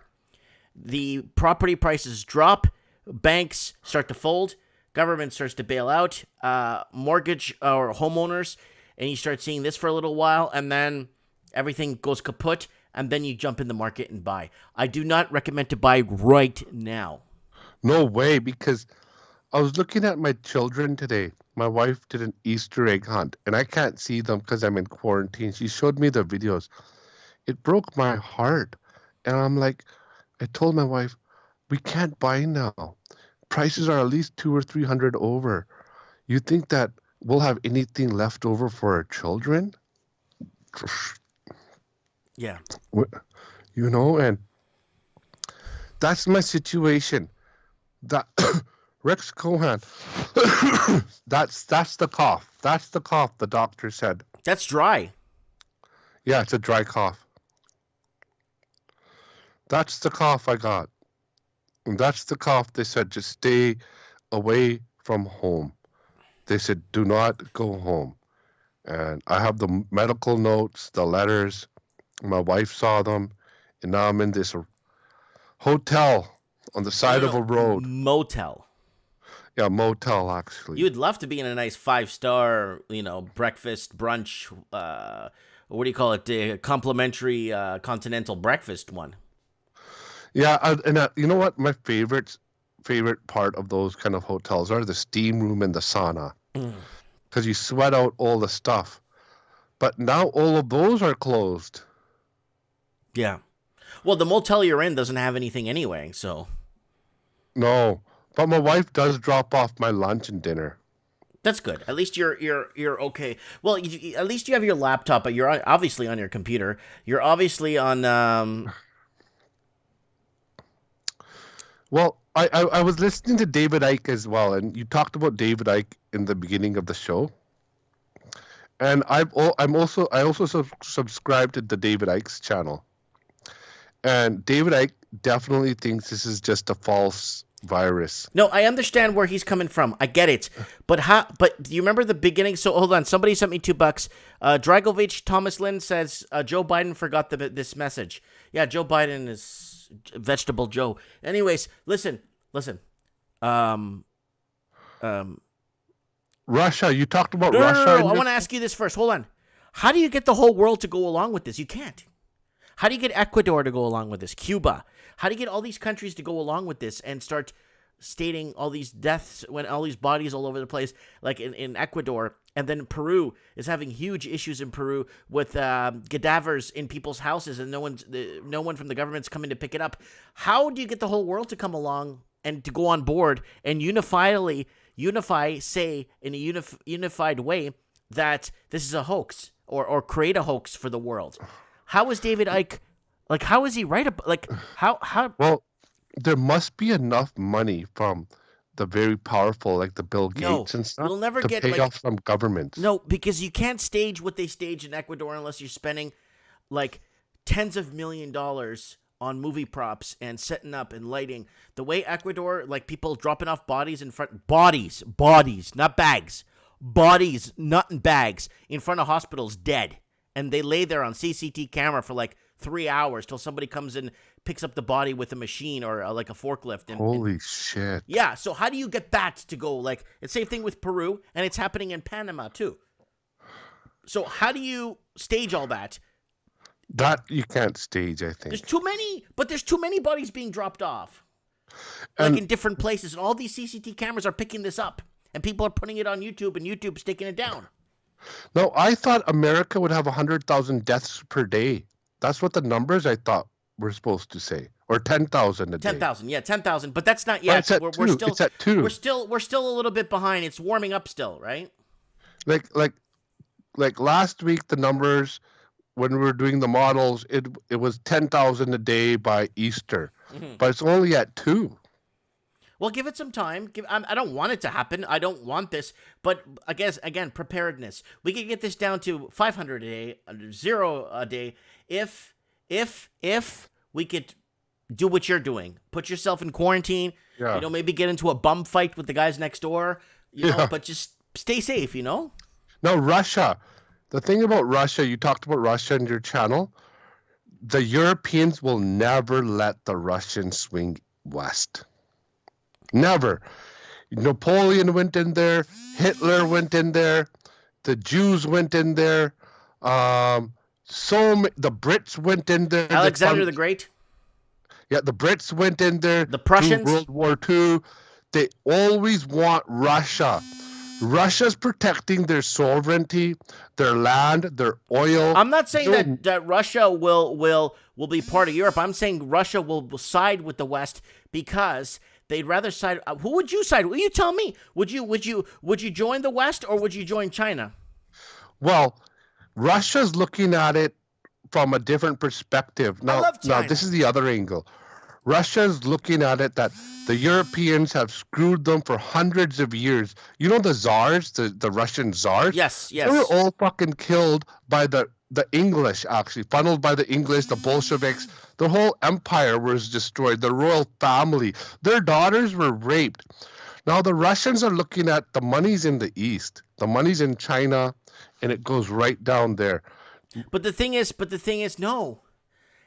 the property prices drop, banks start to fold, government starts to bail out mortgage or homeowners, and you start seeing this for a little while, and then everything goes kaput, and then you jump in the market and buy. I do not recommend to buy right now. No way, because I was looking at my children today. My wife did an Easter egg hunt, and I can't see them because I'm in quarantine. She showed me the videos. It broke my heart. And I'm like, I told my wife, we can't buy now. Prices are at least 200 or 300 over. You think that we'll have anything left over for our children? Yeah. You know, and that's my situation. That Rex Cohan, that's the cough. That's the cough, the doctor said. That's dry. Yeah, it's a dry cough. That's the cough I got. And that's the cough they said, just stay away from home. They said, do not go home. And I have the medical notes, the letters. My wife saw them. And now I'm in this hotel on the side of a road. Motel. Yeah, motel, actually. You would love to be in a nice 5-star, breakfast, brunch, what do you call it? The complimentary continental breakfast one. Yeah, and you know what? My favorite part of those kind of hotels are the steam room and the sauna. Because you sweat out all the stuff. But now all of those are closed. Yeah. Well, the motel you're in doesn't have anything anyway, so. No, but my wife does drop off my lunch and dinner. That's good. At least you're okay. Well, at least you have your laptop, but you're obviously on your computer. You're obviously on. Well, I was listening to David Icke as well, and you talked about David Icke in the beginning of the show. And I also subscribe to the David Icke's channel. And David Icke definitely thinks this is just a false virus. No, I understand where he's coming from. I get it. But do you remember the beginning? So hold on. Somebody sent me $2. Dragovich Thomas Lynn says Joe Biden forgot this message. Yeah, Joe Biden is vegetable Joe. Anyways, listen. Russia. You talked about No, Russia. I want to ask you this first. Hold on. How do you get the whole world to go along with this? You can't. How do you get Ecuador to go along with this? Cuba. How do you get all these countries to go along with this and start stating all these deaths when all these bodies all over the place, like in Ecuador, and then Peru is having huge issues in Peru with cadavers in people's houses, and no one from the government's coming to pick it up. How do you get the whole world to come along and to go on board and say in a unified way that this is a hoax or create a hoax for the world? How is David Icke, like, how is he right? How? Well, there must be enough money from the very powerful, like the Bill Gates and stuff, we'll never to get, pay off some governments. No, because you can't stage what they stage in Ecuador unless you're spending like tens of $1 million on movie props and setting up and lighting. The way Ecuador, like people dropping off bodies in front, bodies, not bags, bodies, not in bags, in front of hospitals, dead. And they lay there on CCTV camera for like 3 hours till somebody comes in, picks up the body with a machine or like a forklift. Holy shit. Yeah, so how do you get that to go? Like, it's the same thing with Peru, and it's happening in Panama too. So how do you stage all that? That you can't stage, I think. There's too many bodies being dropped off. Like in different places, and all these CCTV cameras are picking this up, and people are putting it on YouTube, and YouTube's taking it down. No, I thought America would have 100,000 deaths per day. That's what the numbers I thought were supposed to say, or 10,000 a day. 10,000, yeah, 10,000, but that's not yet. It's at 2. We're still a little bit behind. It's warming up still, right? Like last week, the numbers when we were doing the models, it was 10,000 a day by Easter, but it's only at 2. Well, give it some time. I don't want it to happen. I don't want this. But I guess, again, preparedness. We could get this down to 500 a day, 0 a day, if we could do what you're doing. Put yourself in quarantine. Yeah. You know, maybe get into a bum fight with the guys next door. You know, but just stay safe, you know? Now, Russia. The thing about Russia, you talked about Russia in your channel. The Europeans will never let the Russians swing west. Never. Napoleon went in there. Hitler went in there. The Jews went in there. The Brits went in there. Alexander the Great. Yeah, the Brits went in there. The Prussians. World War II. They always want Russia. Russia's protecting their sovereignty, their land, their oil. I'm not saying that Russia will be part of Europe. I'm saying Russia will side with the West because they'd rather side. Who would you side? Will you tell me? Would you join the West or would you join China? Well, Russia's looking at it from a different perspective. Now, this is the other angle. Russia's looking at it that the Europeans have screwed them for hundreds of years. You know the czars, the Russian czars? Yes. They were all fucking killed by the English, actually, funneled by the English, the Bolsheviks. The whole empire was destroyed, the royal family. Their daughters were raped. Now the Russians are looking at the money's in the East. The money's in China, and it goes right down there. But the thing is, no.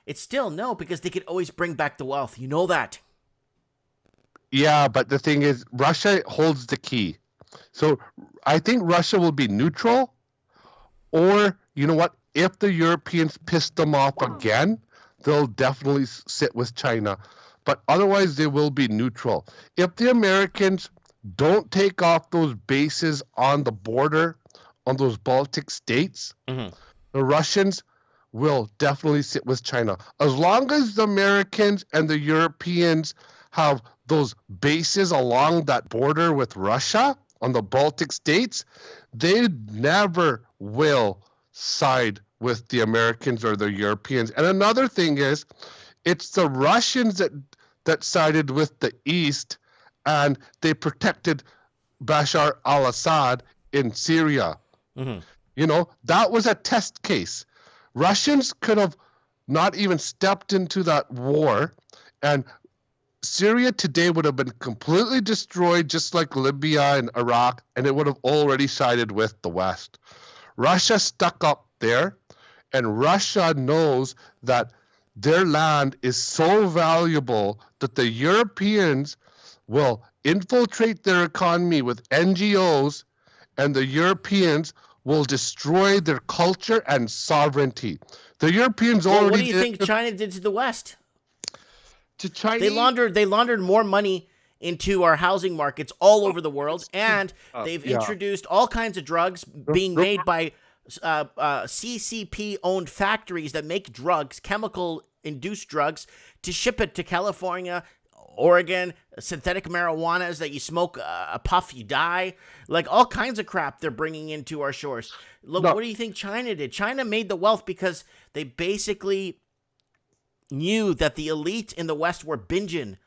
It's still no, because they could always bring back the wealth. You know that. Yeah, but the thing is, Russia holds the key. So I think Russia will be neutral, or, you know what, if the Europeans piss them off again, they'll definitely sit with China. But otherwise, they will be neutral. If the Americans don't take off those bases on the border, on those Baltic states, the Russians will definitely sit with China. As long as the Americans and the Europeans have those bases along that border with Russia on the Baltic states, they never will side with the Americans or the Europeans. And another thing is, it's the Russians that sided with the East, and they protected Bashar al-Assad in Syria. You know, that was a test case. Russians could have not even stepped into that war and Syria today would have been completely destroyed, just like Libya and Iraq, and it would have already sided with the West. Russia stuck up there, and Russia knows that their land is so valuable that the Europeans will infiltrate their economy with NGOs, and the Europeans will destroy their culture and sovereignty. The Europeans already. What do you think China did to the West? To China, they laundered more money into our housing markets all over the world, and they've introduced all kinds of drugs being made by CCP-owned factories that make drugs, chemical-induced drugs, to ship it to California, Oregon, synthetic marijuanas that you smoke a puff, you die. Like all kinds of crap they're bringing into our shores. Look, what do you think China did? China made the wealth because they basically knew that the elite in the West were binging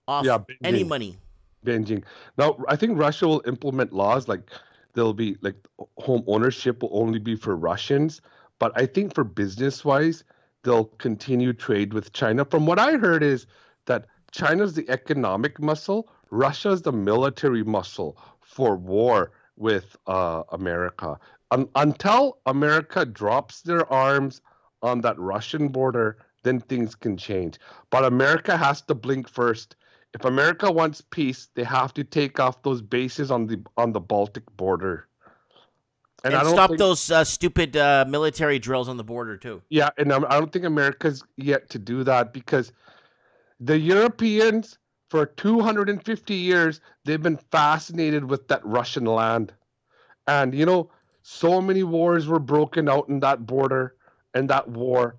off any money. Binging. Now, I think Russia will implement laws like there'll be like home ownership will only be for Russians. But I think for business-wise, they'll continue trade with China. From what I heard is that China's the economic muscle, Russia's the military muscle for war with America. Until America drops their arms on that Russian border, then things can change. But America has to blink first. If America wants peace, they have to take off those bases on the Baltic border. And I don't stop those stupid military drills on the border too. Yeah, and I don't think America's yet to do that because the Europeans, for 250 years, they've been fascinated with that Russian land. And, so many wars were broken out in that border and that war.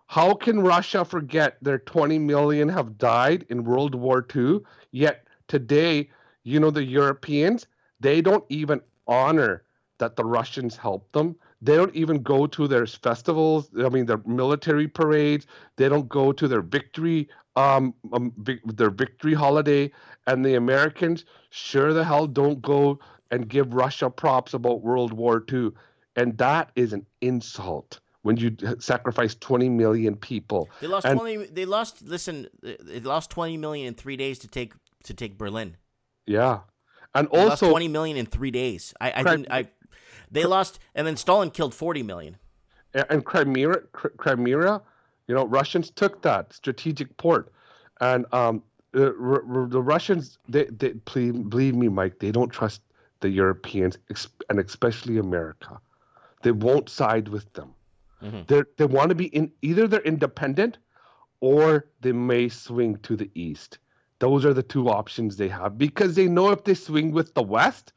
How can Russia forget their 20 million have died in World War II? Yet today, the Europeans, they don't even honor that the Russians helped them. They don't even go to their festivals. I mean, their military parades. They don't go to their victory holiday. And the Americans sure the hell don't go and give Russia props about World War II. And that is an insult when you sacrifice 20 million people. They lost 20 million in 3 days to take Berlin. Yeah. And they also lost 20 million in 3 days. They lost, and then Stalin killed 40 million. And Crimea, Russians took that strategic port, and the Russians, they believe me, Mike, they don't trust the Europeans, and especially America. They won't side with them. Mm-hmm. They want to be either they're independent, or they may swing to the east. Those are the two options they have because they know if they swing with the West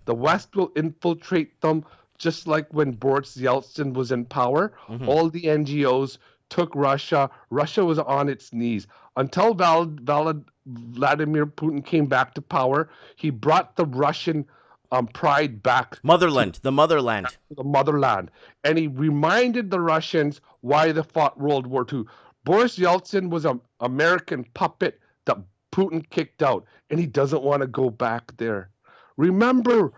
will infiltrate them, just like when Boris Yeltsin was in power. Mm-hmm. All the NGOs took Russia. Russia was on its knees. Until Vladimir Putin came back to power, he brought the Russian pride back. The motherland. And he reminded the Russians why they fought World War II. Boris Yeltsin was an American puppet that Putin kicked out, and he doesn't want to go back there. Remember,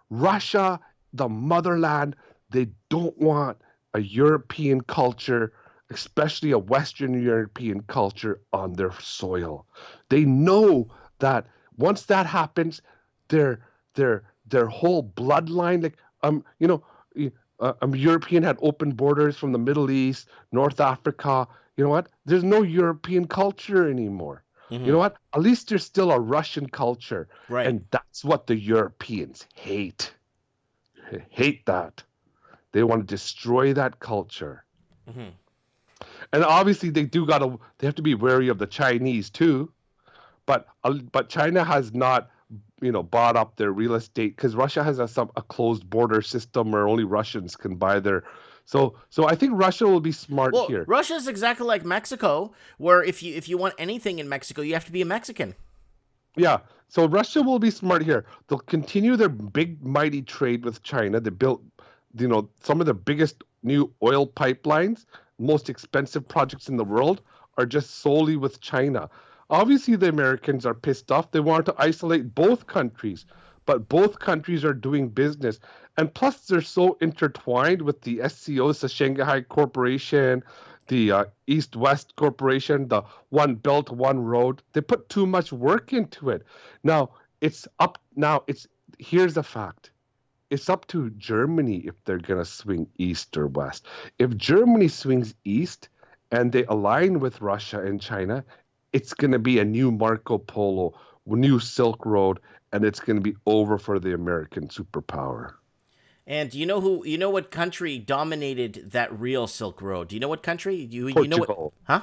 Russia, the motherland, they don't want a European culture, especially a Western European culture, on their soil. They know that once that happens, their whole bloodline, like European had open borders from the Middle East, North Africa. You know what? There's no European culture anymore. Mm-hmm. You know what? At least there's still a Russian culture. Right. And that's what the Europeans hate. They hate that. They want to destroy that culture. Mm-hmm. And obviously they have to be wary of the Chinese too. But China has not, bought up their real estate because Russia has a closed border system where only Russians can buy their. So I think Russia will be smart here. Russia is exactly like Mexico, where if you want anything in Mexico, you have to be a Mexican. Yeah. So Russia will be smart here. They'll continue their big, mighty trade with China. They built, some of the biggest new oil pipelines, most expensive projects in the world are just solely with China. Obviously, the Americans are pissed off. They want to isolate both countries, but both countries are doing business. And plus, they're so intertwined with the SCOs, the Shanghai Corporation, East-West Corporation, the One Belt, One Road. They put too much work into it. Now it's up. Here's the fact. It's up to Germany if they're gonna swing east or west. If Germany swings east and they align with Russia and China, it's gonna be a new Marco Polo, new Silk Road, and it's gonna be over for the American superpower. And you know what country dominated that real Silk Road? Do you know what country? You know what? Portugal. Huh?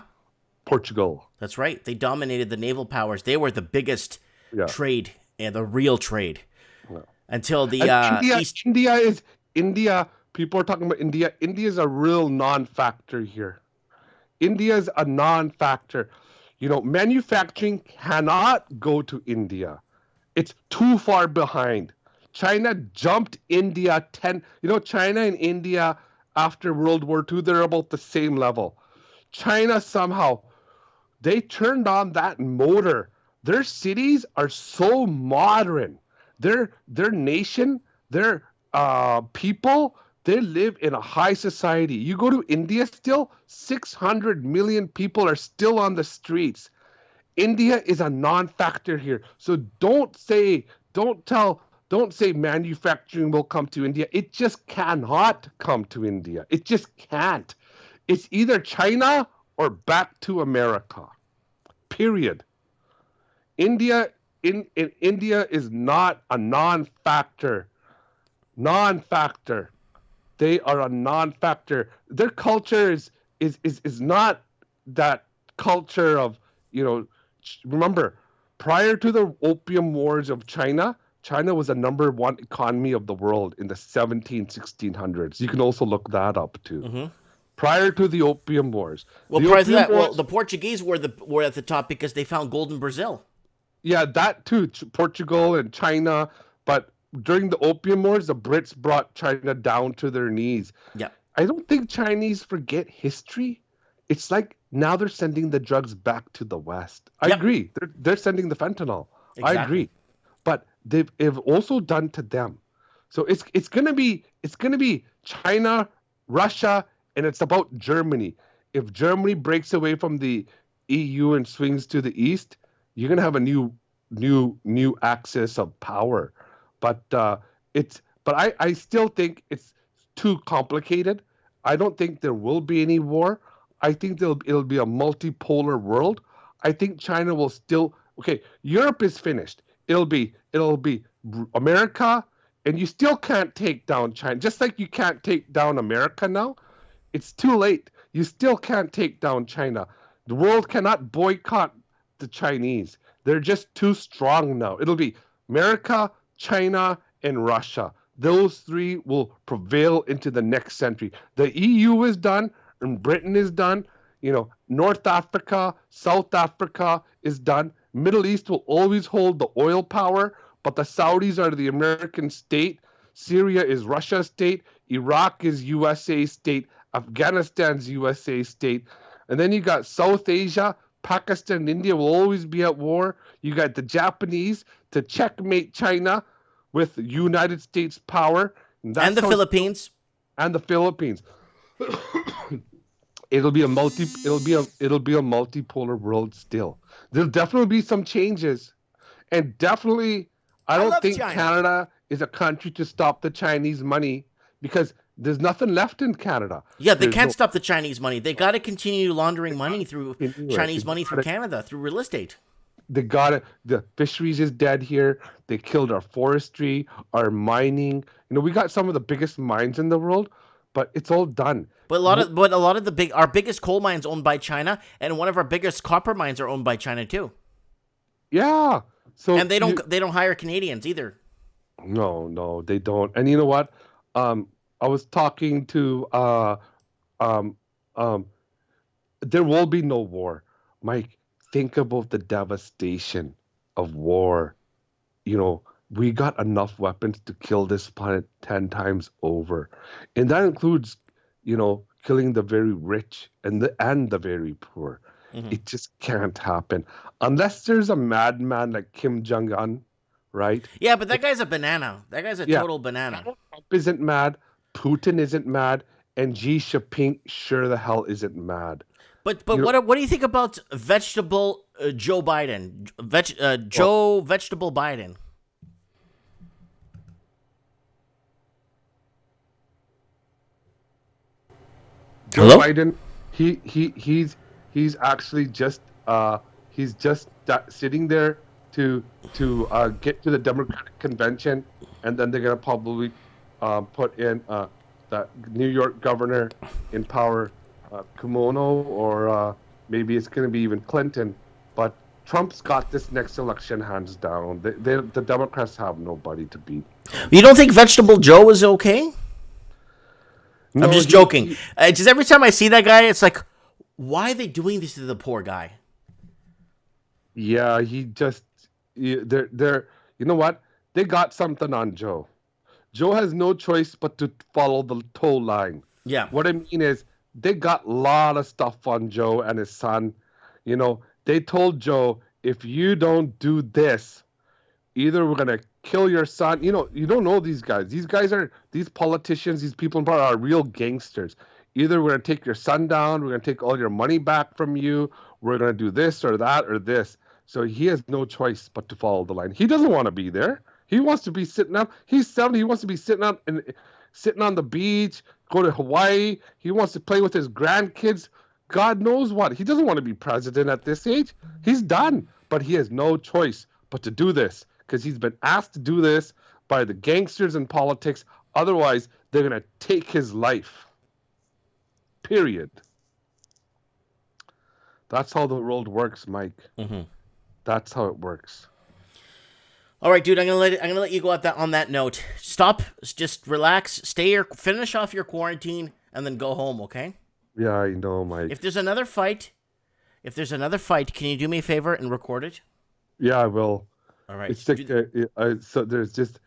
Portugal. That's right. They dominated the naval powers. They were the biggest trade and the real trade until the India. People are talking about India. India is a real non-factor here. India is a non-factor. Manufacturing cannot go to India. It's too far behind. China jumped India 10. China and India after World War II, they're about the same level. China somehow, they turned on that motor. Their cities are so modern. Their nation, their people, they live in a high society. You go to India still, 600 million people are still on the streets. India is a non-factor here. So don't say manufacturing will come to India. It just cannot come to India. It just can't. It's either China or back to America. Period. India is not a non-factor. Non-factor. They are a non-factor. Their culture is not that culture of, remember, prior to the Opium Wars of China was the number one economy of the world in the 1600s. You can also look that up too. Mm-hmm. Prior to the Opium Wars. Prior to that, the Portuguese were at the top because they found gold in Brazil. Yeah, that too. Portugal and China. But during the Opium Wars, the Brits brought China down to their knees. Yeah. I don't think Chinese forget history. It's like now they're sending the drugs back to the West. I agree. They're sending the fentanyl. Exactly. I agree. But they've also done to them. So it's gonna be China, Russia, and it's about Germany. If Germany breaks away from the EU and swings to the east, you're gonna have a new axis of power. But I still think it's too complicated. I don't think there will be any war. I think it'll be a multipolar world. I think China will still Europe is finished. It'll be America, and you still can't take down China. Just like you can't take down America now, it's too late. You still can't take down China. The world cannot boycott the Chinese. They're just too strong now. It'll be America, China, and Russia. Those three will prevail into the next century. The EU is done, and Britain is done. North Africa, South Africa is done. Middle East will always hold the oil power, but the Saudis are the American state. Syria is Russia's state. Iraq is USA state. Afghanistan's USA state. And then you got South Asia. Pakistan and India will always be at war. You got the Japanese to checkmate China with United States power. And the Philippines. And the Philippines. It'll be a multipolar world still. There'll definitely be some changes. And definitely I don't think China. Canada is a country to stop the Chinese money because there's nothing left in Canada. Yeah, they can't stop the Chinese money. They got to continue laundering money through Chinese money through Canada, through real estate. They got it. The fisheries is dead here. They killed our forestry, our mining. We got some of the biggest mines in the world, but it's all done. But a lot of our biggest coal mines owned by China, and one of our biggest copper mines are owned by China too. Yeah. And they don't hire Canadians either. No, they don't. And you know what? I was talking to there will be no war. Mike, think about the devastation of war. We got enough weapons to kill this planet 10 times over. And that includes, killing the very rich and the very poor. Mm-hmm. It just can't happen. Unless there's a madman like Kim Jong-un, right? Yeah, but that guy's a banana. That guy's a total banana. Trump isn't mad. Putin isn't mad. and Xi Jinping sure the hell isn't mad. But what do you think about vegetable Joe Biden? Vegetable Biden. Joe Hello? Biden, he's actually just sitting there to get to the Democratic convention, and then they're gonna probably put in that New York governor in power, Cuomo, or maybe it's gonna be even Clinton. But Trump's got this next election hands down. The Democrats have nobody to beat. You don't think Vegetable Joe is okay? No, I'm just joking. Just every time I see that guy, it's like, why are they doing this to the poor guy? Yeah, they're you know what? They got something on Joe. Joe has no choice but to follow the toll line. Yeah. What I mean is they got a lot of stuff on Joe and his son. You know, they told Joe, if you don't do this, either we're going to kill your son. You know, you don't know these guys. These politicians, these people in power are real gangsters. Either we're going to take your son down, we're going to take all your money back from you, we're going to do this or that or this. So he has no choice but to follow the line. He doesn't want to be there. He wants to be sitting out. He's 70. He wants to be sitting on the beach, go to Hawaii. He wants to play with his grandkids. God knows what. He doesn't want to be president at this age. He's done. But he has no choice but to do this because he's been asked to do this by the gangsters in politics. Otherwise, they're going to take his life. Period. That's how the world works, Mike. Mm-hmm. That's how it works. All right, dude. I'm gonna let you go on that note. Stop. Just relax. Finish off your quarantine, and then go home. Okay? Yeah, I know, Mike. If there's another fight, can you do me a favor and record it? Yeah, I will. All right. It's like, so there's just,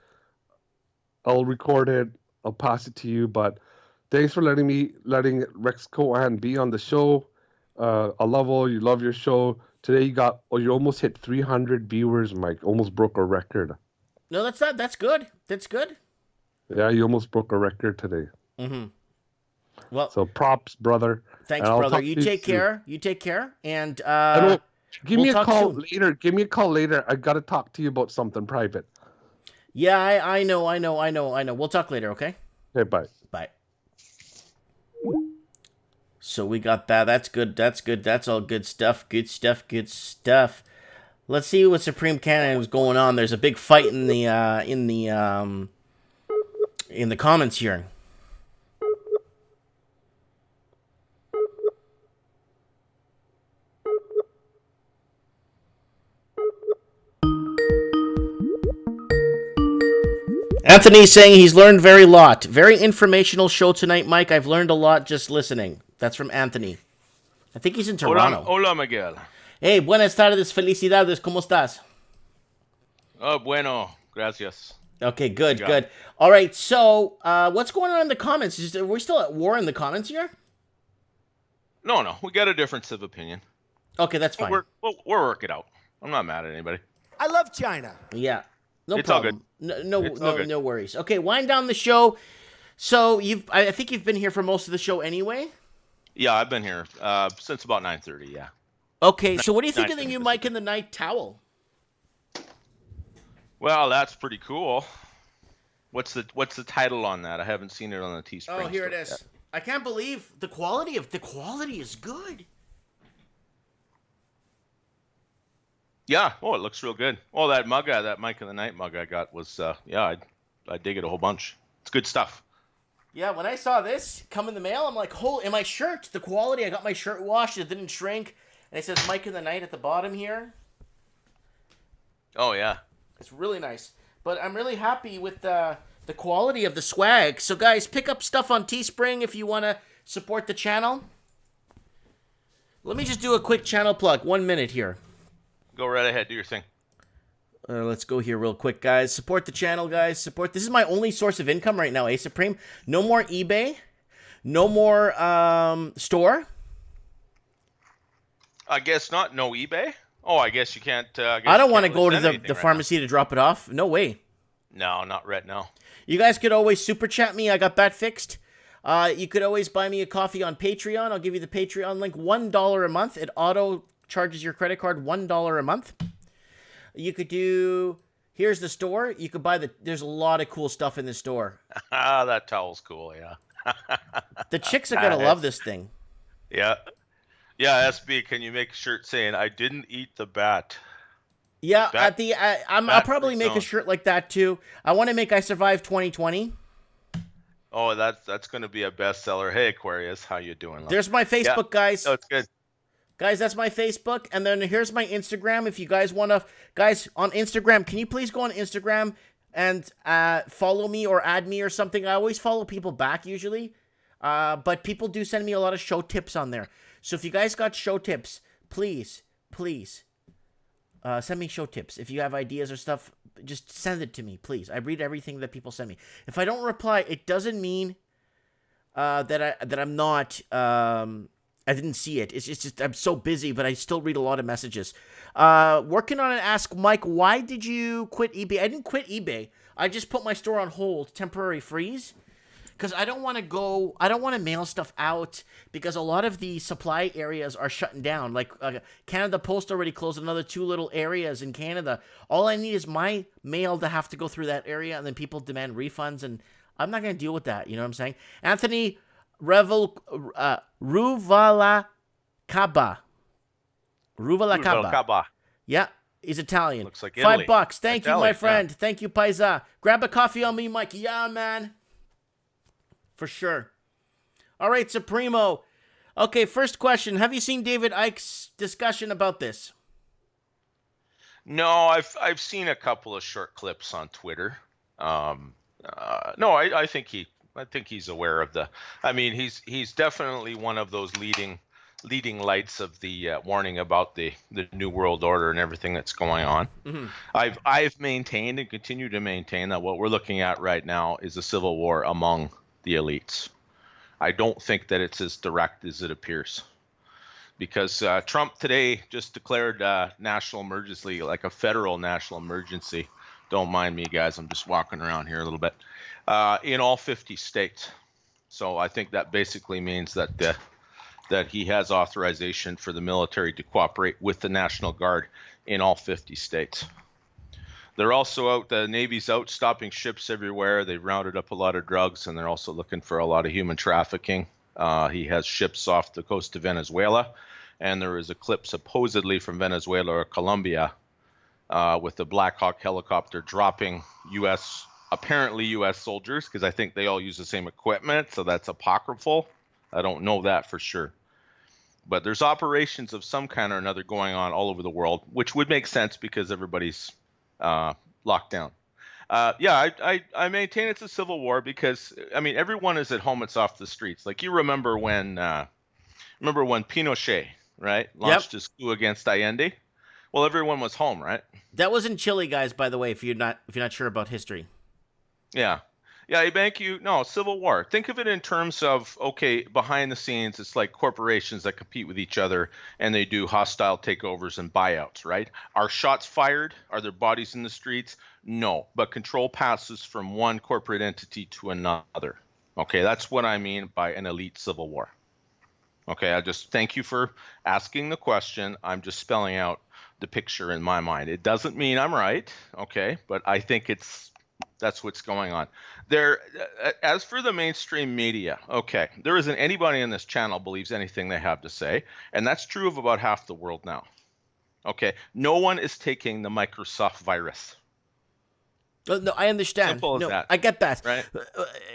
I'll record it. I'll pass it to you. But thanks for letting Rex Cohen be on the show. I love you love your show. Today you almost hit 300 viewers, Mike. Almost broke a record. No, that's not. That's good. That's good. Yeah, you almost broke a record today. Mm-hmm. Well, so props, brother. Thanks, brother. You take care. You take care. And give me a call later. Give me a call later. I gotta talk to you about something private. Yeah, I know. We'll talk later, okay? Okay, bye. Bye. So we got that. That's good. That's all good stuff. Good stuff. Let's see what Supreme Canada was going on. There's a big fight in the comments here. Anthony's saying he's learned very lot. Very informational show tonight, Mike. I've learned a lot just listening. That's from Anthony. I think he's in Toronto. Hola, Miguel. Hey, buenas tardes, felicidades. ¿Cómo estás? Oh, bueno. Gracias. Okay, good. All right, so what's going on in the comments? Are we still at war in the comments here? No. We got a difference of opinion. Okay, that's fine. We'll work it out. I'm not mad at anybody. I love China. Yeah. No it's problem. All good. No worries. Okay, wind down the show. So I think you've been here for most of the show anyway. Yeah, I've been here since about 9:30. Yeah. Okay, so what do you think of the new Mike in the Night towel? Well, that's pretty cool. What's the title on that? I haven't seen it on the Teespring. Oh, here it is. Yet. I can't believe the quality is good. Yeah. Oh, it looks real good. Oh, that Mike in the Night mug I got was I dig it a whole bunch. It's good stuff. Yeah, when I saw this come in the mail, I'm like, holy, and my shirt, the quality, I got my shirt washed, it didn't shrink, and it says Mike in the Night at the bottom here. Oh, yeah. It's really nice. But I'm really happy with the quality of the swag. So, guys, pick up stuff on Teespring if you want to support the channel. Let me just do a quick channel plug. 1 minute here. Go right ahead. Do your thing. Let's go here real quick, guys. Support the channel, guys. This is my only source of income right now, Supreme. No more eBay. No more store. I guess not. No eBay. Oh, I guess you can't. I don't want to go to the pharmacy to drop it off. No way. No, not right now. You guys could always super chat me. I got that fixed. You could always buy me a coffee on Patreon. I'll give you the Patreon link. $1 a month. It auto charges your credit card $1 a month. You could do... Here's the store. You could buy there's a lot of cool stuff in the store. That towel's cool, yeah. The chicks are going to love this thing. Yeah. Yeah, SB, can you make a shirt saying, I didn't eat the bat? Yeah, I'll probably make a shirt like that too. I want to make I Survived 2020. Oh, that's going to be a bestseller. Hey, Aquarius, how you doing? There's my Facebook, guys. Oh, it's good. Guys, that's my Facebook. And then here's my Instagram. If you guys want to... Guys, on Instagram, can you please go on Instagram and follow me or add me or something? I always follow people back usually. But people do send me a lot of show tips on there. So if you guys got show tips, please send me show tips. If you have ideas or stuff, just send it to me, please. I read everything that people send me. If I don't reply, it doesn't mean that I'm not... I didn't see it. It's just I'm so busy, but I still read a lot of messages. Working on an Ask Mike, why did you quit eBay? I didn't quit eBay. I just put my store on hold, temporary freeze. Because I don't want to mail stuff out because a lot of the supply areas are shutting down. Like Canada Post already closed another 2 little areas in Canada. All I need is my mail to have to go through that area, and then people demand refunds, and I'm not going to deal with that. You know what I'm saying? Anthony Ruvalacaba. Ruvalacaba. Yeah, he's Italian. Looks like Italy. $5. Thank you, my friend. Yeah. Thank you, Paisa. Grab a coffee on me, Mike. Yeah, man. For sure. All right, Supremo. Okay, first question. Have you seen David Icke's discussion about this? No, I've seen a couple of short clips on Twitter. No, I think he's aware of the. I mean, he's definitely one of those leading lights of the warning about the New World Order and everything that's going on. Mm-hmm. I've maintained and continue to maintain that what we're looking at right now is a civil war among the elites. I don't think that it's as direct as it appears, because Trump today just declared national emergency, like a federal national emergency. Don't mind me, guys. I'm just walking around here a little bit. In all 50 states. So I think that basically means that that he has authorization for the military to cooperate with the National Guard in all 50 states. They're also out, the Navy's out stopping ships everywhere. They've rounded up a lot of drugs, and they're also looking for a lot of human trafficking. He has ships off the coast of Venezuela, and there is a clip supposedly from Venezuela or Colombia with the Black Hawk helicopter dropping apparently U.S. soldiers, because I think they all use the same equipment, so that's apocryphal. I don't know that for sure. But there's operations of some kind or another going on all over the world, which would make sense because everybody's locked down. I maintain it's a civil war because, I mean, everyone is at home. It's off the streets. Like, you remember when Pinochet, right, launched his coup against Allende? Well, everyone was home, right? That was in Chile, guys, by the way, if you're not sure about history. Yeah. Yeah, no, civil war. Think of it in terms of, okay, behind the scenes, it's like corporations that compete with each other and they do hostile takeovers and buyouts, right? Are shots fired? Are there bodies in the streets? No, but control passes from one corporate entity to another. Okay, that's what I mean by an elite civil war. Okay, I just thank you for asking the question. I'm just spelling out the picture in my mind. It doesn't mean I'm right, okay, but I think that's what's going on. There, as for the mainstream media, okay, there isn't anybody on this channel believes anything they have to say, and that's true of about half the world now. Okay, no one is taking the Microsoft virus. No, I understand. Simple as that. I get that. Right?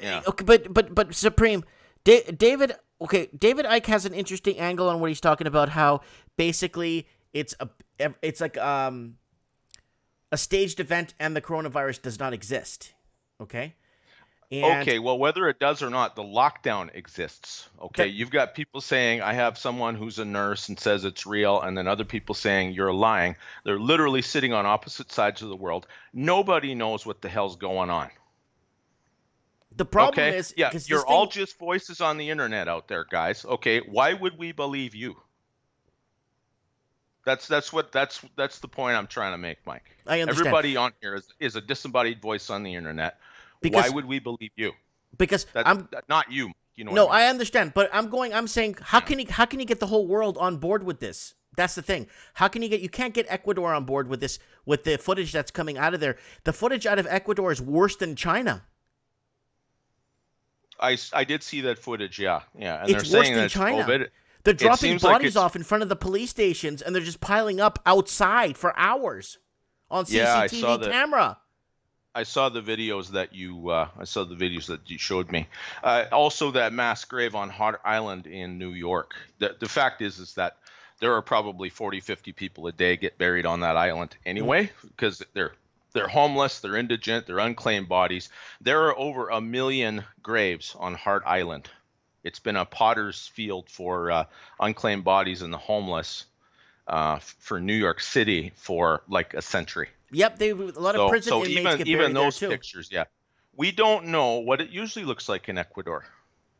Yeah. Okay, but Supreme, David Icke has an interesting angle on what he's talking about. How basically it's like a staged event and the coronavirus does not exist. Okay. Okay, well, whether it does or not, the lockdown exists. Okay, you've got people saying, I have someone who's a nurse and says it's real, and then other people saying you're lying. They're literally sitting on opposite sides of the world. Nobody knows what the hell's going on. The problem is, you're all just voices on the internet out there, guys. Okay, why would we believe you? That's the point I'm trying to make, Mike. I understand. Everybody on here is a disembodied voice on the internet. Why would we believe you? Because I'm not you. You know No, what I mean? I understand, but I'm saying, how can you get the whole world on board with this? That's the thing. How can you can't get Ecuador on board with this, with the footage that's coming out of there. The footage out of Ecuador is worse than China. I did see that footage, yeah. And It's they're worse saying than that it's China. COVID. They're It dropping seems like bodies it's- off in front of the police stations, and they're just piling up outside for hours on CCTV camera. I saw the videos that you showed me. Also, that mass grave on Hot Island in New York. The fact is that there are probably 40, 50 people a day get buried on that island anyway, because they're homeless, they're indigent, they're unclaimed bodies. There are over 1 million graves on Hart Island. It's been a potter's field for unclaimed bodies and the homeless for New York City for like a century. Yep, a lot of prison inmates get buried those there too. pictures, yeah. We don't know what it usually looks like in Ecuador.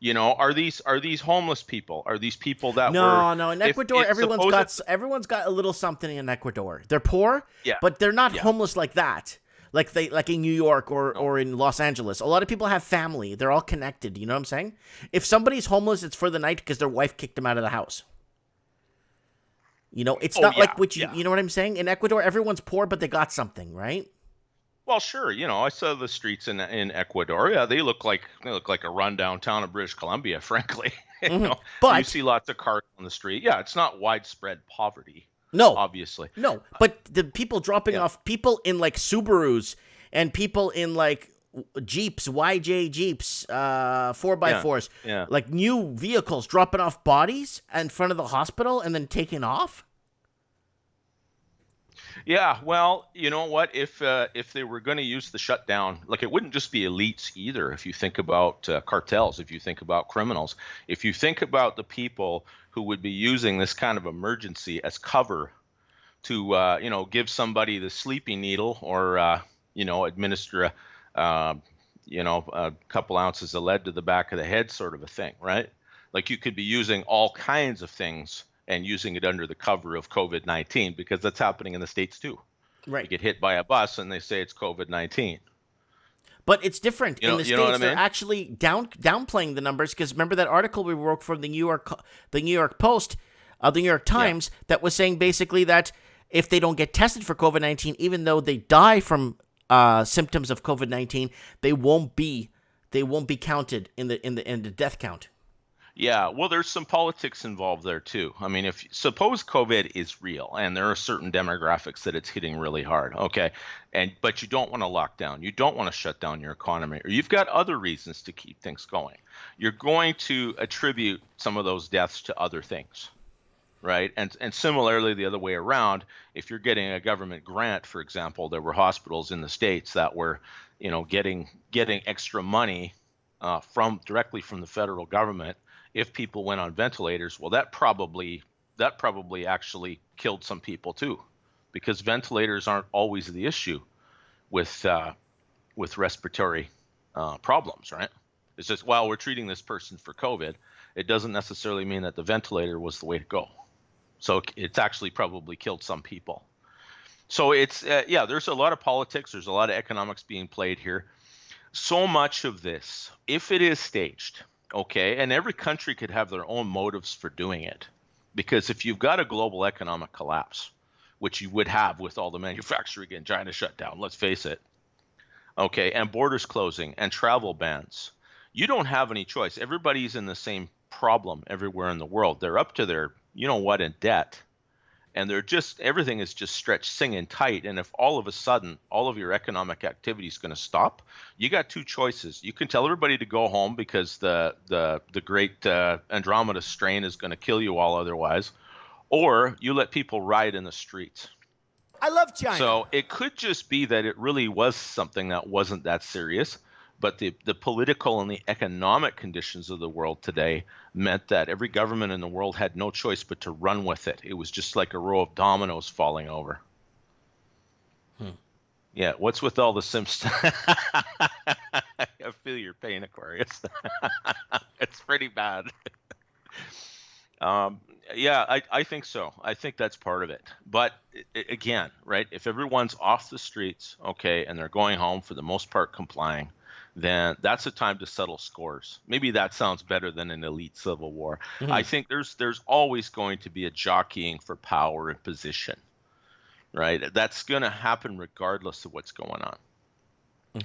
You know, are these homeless people? Are these people that No, in Ecuador, everyone's got a little something in Ecuador. They're poor, but they're not homeless like that. Like in New York or in Los Angeles. A lot of people have family. They're all connected. You know what I'm saying? If somebody's homeless, it's for the night because their wife kicked them out of the house. You know, it's not like what you know what I'm saying? In Ecuador, everyone's poor, but they got something, right? Well, sure. You know, I saw the streets in Ecuador. Yeah, they look like a rundown town of British Columbia, frankly. You know, but you see lots of cars on the street. Yeah, it's not widespread poverty. No, obviously. No, but the people dropping off, people in like Subarus and people in like Jeeps, YJ Jeeps, 4x4s, like new vehicles, dropping off bodies in front of the hospital and then taking off. Yeah, well, you know what? If they were going to use the shutdown, like it wouldn't just be elites either. If you think about cartels, if you think about criminals, if you think about the people who would be using this kind of emergency as cover to, give somebody the sleeping needle or, administer a couple ounces of lead to the back of the head, sort of a thing, right? Like you could be using all kinds of things and using it under the cover of COVID-19, because that's happening in the States too. Right. You get hit by a bus and they say it's COVID-19. But it's different. In the States, what I mean? They're actually downplaying the numbers, because remember that article we wrote from the New York Post, the New York Times, that was saying basically that if they don't get tested for COVID-19, even though they die from symptoms of COVID-19, they won't be counted in the death count. Yeah, well, there's some politics involved there too. I mean, if suppose COVID is real and there are certain demographics that it's hitting really hard, okay, but you don't want to lock down, you don't want to shut down your economy, or you've got other reasons to keep things going, you're going to attribute some of those deaths to other things, right? And similarly, the other way around, if you're getting a government grant, for example, there were hospitals in the States that were, getting extra money directly from the federal government. If people went on ventilators, well, that probably actually killed some people too, because ventilators aren't always the issue with respiratory problems, right? It's just, well, we're treating this person for COVID. It doesn't necessarily mean that the ventilator was the way to go. So it's actually probably killed some people. So it's there's a lot of politics, there's a lot of economics being played here. So much of this, if it is staged, okay, and every country could have their own motives for doing it, because if you've got a global economic collapse, which you would have with all the manufacturing in China shut down, let's face it, okay, and borders closing and travel bans, you don't have any choice. Everybody's in the same problem everywhere in the world. They're up to their, in debt, and everything is just stretched singing tight. And if all of a sudden all of your economic activity is going to stop, you got two choices. You can tell everybody to go home because the great Andromeda strain is going to kill you all otherwise, or you let people riot in the streets. I love China. So it could just be that it really was something that wasn't that serious, but the political and the economic conditions of the world today meant that every government in the world had no choice but to run with it. It was just like a row of dominoes falling over. Yeah, what's with all the Simpsons? I feel your pain, Aquarius. It's pretty bad. I think so. I think that's part of it. But again, right, if everyone's off the streets, okay, and they're going home for the most part complying, then that's a time to settle scores. Maybe that sounds better than an elite civil war. I think there's always going to be a jockeying for power and position, right? That's going to happen regardless of what's going on.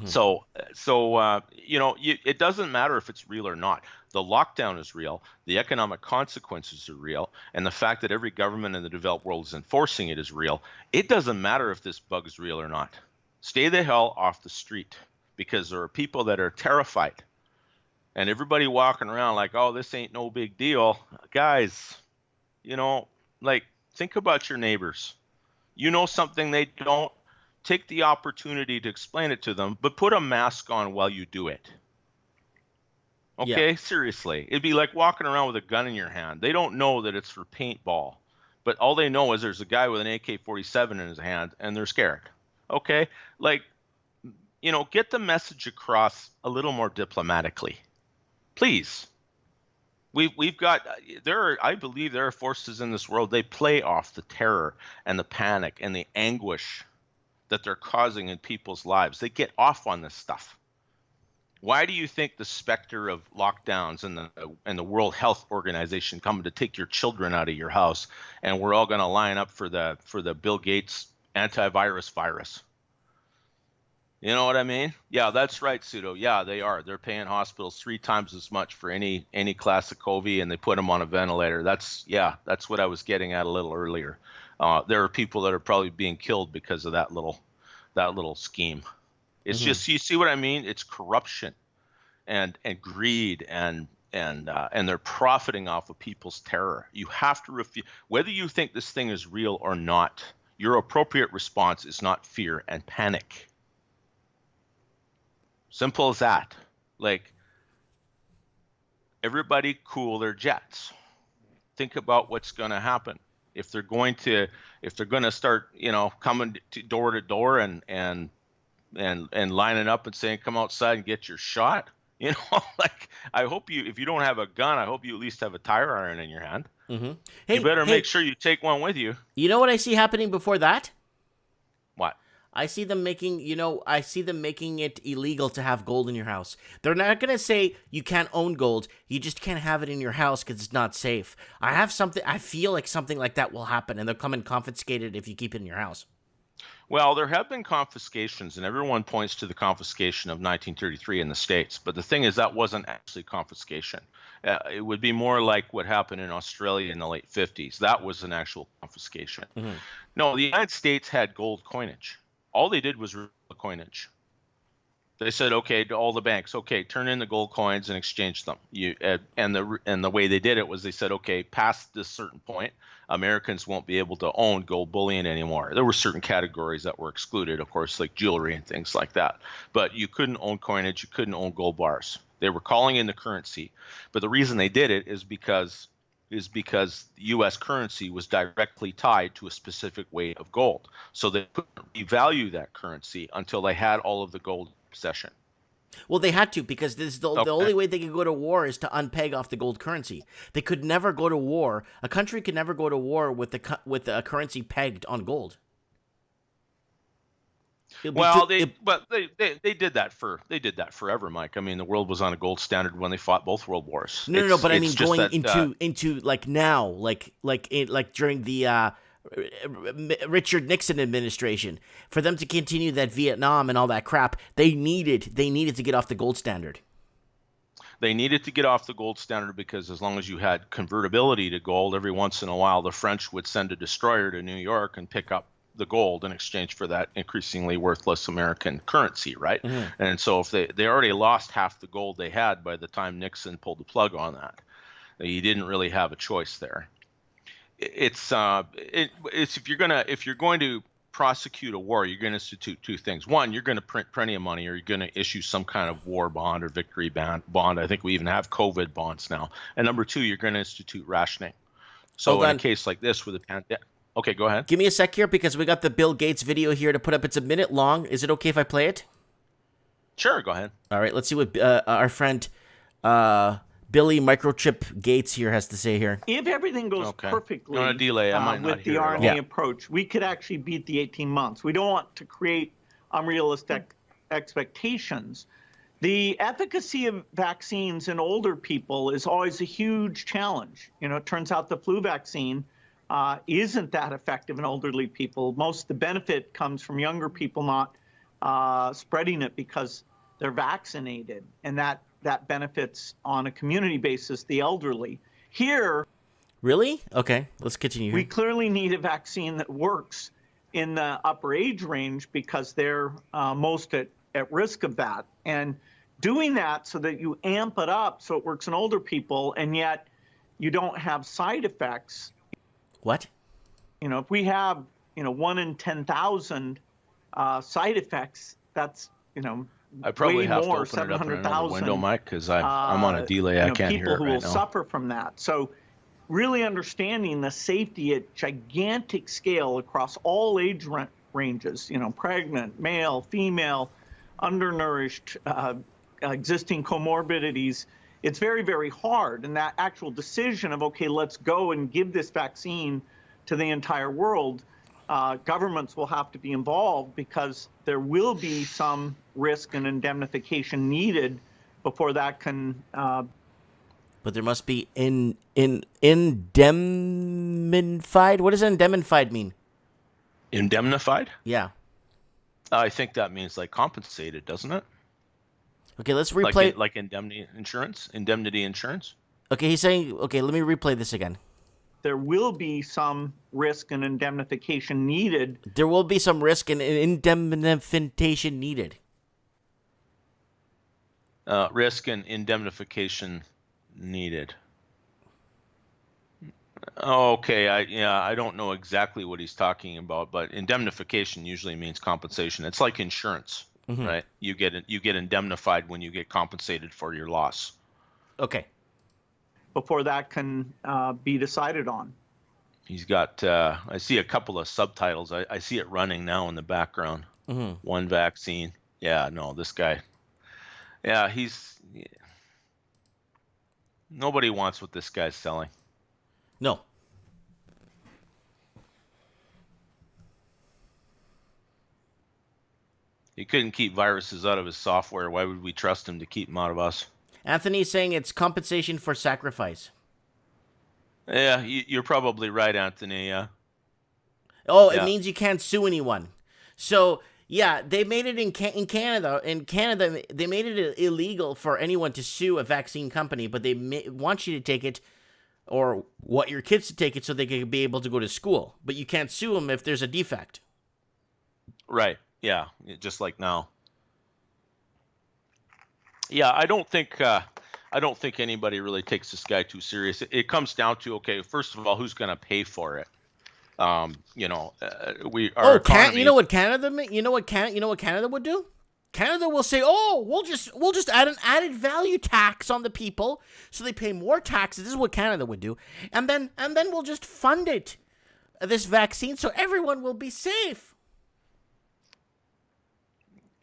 So it doesn't matter if it's real or not. The lockdown is real. The economic consequences are real. And the fact that every government in the developed world is enforcing it is real. It doesn't matter if this bug is real or not. Stay the hell off the street, because there are people that are terrified. And everybody walking around like, oh, this ain't no big deal. Guys, think about your neighbors. You know something they don't. Take the opportunity to explain it to them, but put a mask on while you do it. Okay, yeah. Seriously. It'd be like walking around with a gun in your hand. They don't know that it's for paintball, but all they know is there's a guy with an AK-47 in his hand, and they're scared. Okay? Get the message across a little more diplomatically. Please. I believe there are forces in this world, they play off the terror and the panic and the anguish that they're causing in people's lives. They get off on this stuff. Why do you think the specter of lockdowns and the World Health Organization coming to take your children out of your house, and we're all going to line up for the Bill Gates antivirus virus? You know what I mean? Yeah, that's right, Pseudo. Yeah, they are. They're paying hospitals 3 times as much for any class of COVID, and they put them on a ventilator. That's what I was getting at a little earlier. There are people that are probably being killed because of that little scheme. It's just, you see what I mean? It's corruption and greed and they're profiting off of people's terror. You have to refuse, whether you think this thing is real or not. Your appropriate response is not fear and panic. Simple as that. Everybody cool their jets. Think about what's going to happen. If they're going to start, coming door to door and lining up and saying, come outside and get your shot, I hope if you don't have a gun, I hope you at least have a tire iron in your hand. Hey, you better make sure you take one with you. You know what I see happening before that? What? I see them making it illegal to have gold in your house. They're not going to say you can't own gold. You just can't have it in your house because it's not safe. I feel like something like that will happen, and they'll come and confiscate it if you keep it in your house. Well, there have been confiscations, and everyone points to the confiscation of 1933 in the States. But the thing is, that wasn't actually confiscation. It would be more like what happened in Australia in the late 50s. That was an actual confiscation. No, the United States had gold coinage. All they did was the coinage. They said, okay, to all the banks, okay, turn in the gold coins and exchange them. And the way they did it was they said, okay, past this certain point, Americans won't be able to own gold bullion anymore. There were certain categories that were excluded, of course, like jewelry and things like that. But you couldn't own coinage, you couldn't own gold bars. They were calling in the currency. But the reason they did it is because U.S. currency was directly tied to a specific weight of gold. So they couldn't revalue that currency until they had all of the gold in possession. Well, they had to, because the only way they could go to war is to unpeg off the gold currency. They could never go to war. A country could never go to war with a currency pegged on gold. Well, they did that forever, Mike. I mean, the world was on a gold standard when they fought both world wars. No, but I mean going into like now, like during the Richard Nixon administration, for them to continue that Vietnam and all that crap, they needed to get off the gold standard. They needed to get off the gold standard because as long as you had convertibility to gold, every once in a while the French would send a destroyer to New York and pick up the gold in exchange for that increasingly worthless American currency, right? And so if they already lost half the gold they had by the time Nixon pulled the plug on that, you didn't really have a choice there. It's if you're going to prosecute a war, you're going to institute 2 things. One, you're going to print plenty of money, or you're going to issue some kind of war bond or victory bond. I think we even have COVID bonds now. And number 2, you're going to institute rationing. So in a case like this with a pandemic. Okay, go ahead. Give me a sec here, because we got the Bill Gates video here to put up. It's a minute long. Is it okay if I play it? Sure, go ahead. All right, let's see what our friend Billy Microchip Gates here has to say here. If everything goes perfectly on a delay, I might not with the RNA approach, we could actually beat the 18 months. We don't want to create unrealistic expectations. The efficacy of vaccines in older people is always a huge challenge. It turns out the flu vaccine isn't that effective in elderly people. Most of the benefit comes from younger people not spreading it because they're vaccinated, and that benefits on a community basis the elderly. Here, really? Okay, let's continue. We clearly need a vaccine that works in the upper age range because they're most at risk of that. And doing that so that you amp it up so it works in older people and yet you don't have side effects. What? If we have, 1 in 10,000 side effects, that's, I probably way have more, to open it up in another 700,000 window, Mike, because I'm on a delay. I can't hear it people who right will now. suffer from that. So really understanding the safety at gigantic scale across all age ranges, pregnant, male, female, undernourished, existing comorbidities, it's very, very hard. And that actual decision of, okay, let's go and give this vaccine to the entire world, governments will have to be involved because there will be some risk and indemnification needed before that can... But there must be indemnified. What does indemnified mean? Indemnified? Yeah. I think that means like compensated, doesn't it? Okay, let's replay. Like indemnity insurance? Indemnity insurance? Okay, he's saying, okay, let me replay this again. There will be some risk and indemnification needed. There will be some risk and indemnification needed. Risk and indemnification needed. Okay, I don't know exactly what he's talking about, but indemnification usually means compensation. It's like insurance, right? You get indemnified when you get compensated for your loss. Okay. Before that can be decided on. He's got, I see a couple of subtitles. I see it running now in the background. One vaccine. Yeah, no, this guy. Yeah, nobody wants what this guy's selling. No. He couldn't keep viruses out of his software. Why would we trust him to keep them out of us? Anthony's saying it's compensation for sacrifice. Yeah, you're probably right, Anthony. Yeah. Oh, Yeah. It means you can't sue anyone. So, yeah, they made it in Canada. In Canada, they made it illegal for anyone to sue a vaccine company, but they want you to take it or want your kids to take it so they can be able to go to school. But you can't sue them if there's a defect. Right. Yeah. Just like now. Yeah, I don't think anybody really takes this guy too serious. It comes down to, okay, first of all, who's going to pay for it? You know what Canada? You know what Canada would do? Canada will say, "Oh, we'll just add an added value tax on the people, so they pay more taxes." This is what Canada would do, and then we'll just fund it, this vaccine, so everyone will be safe.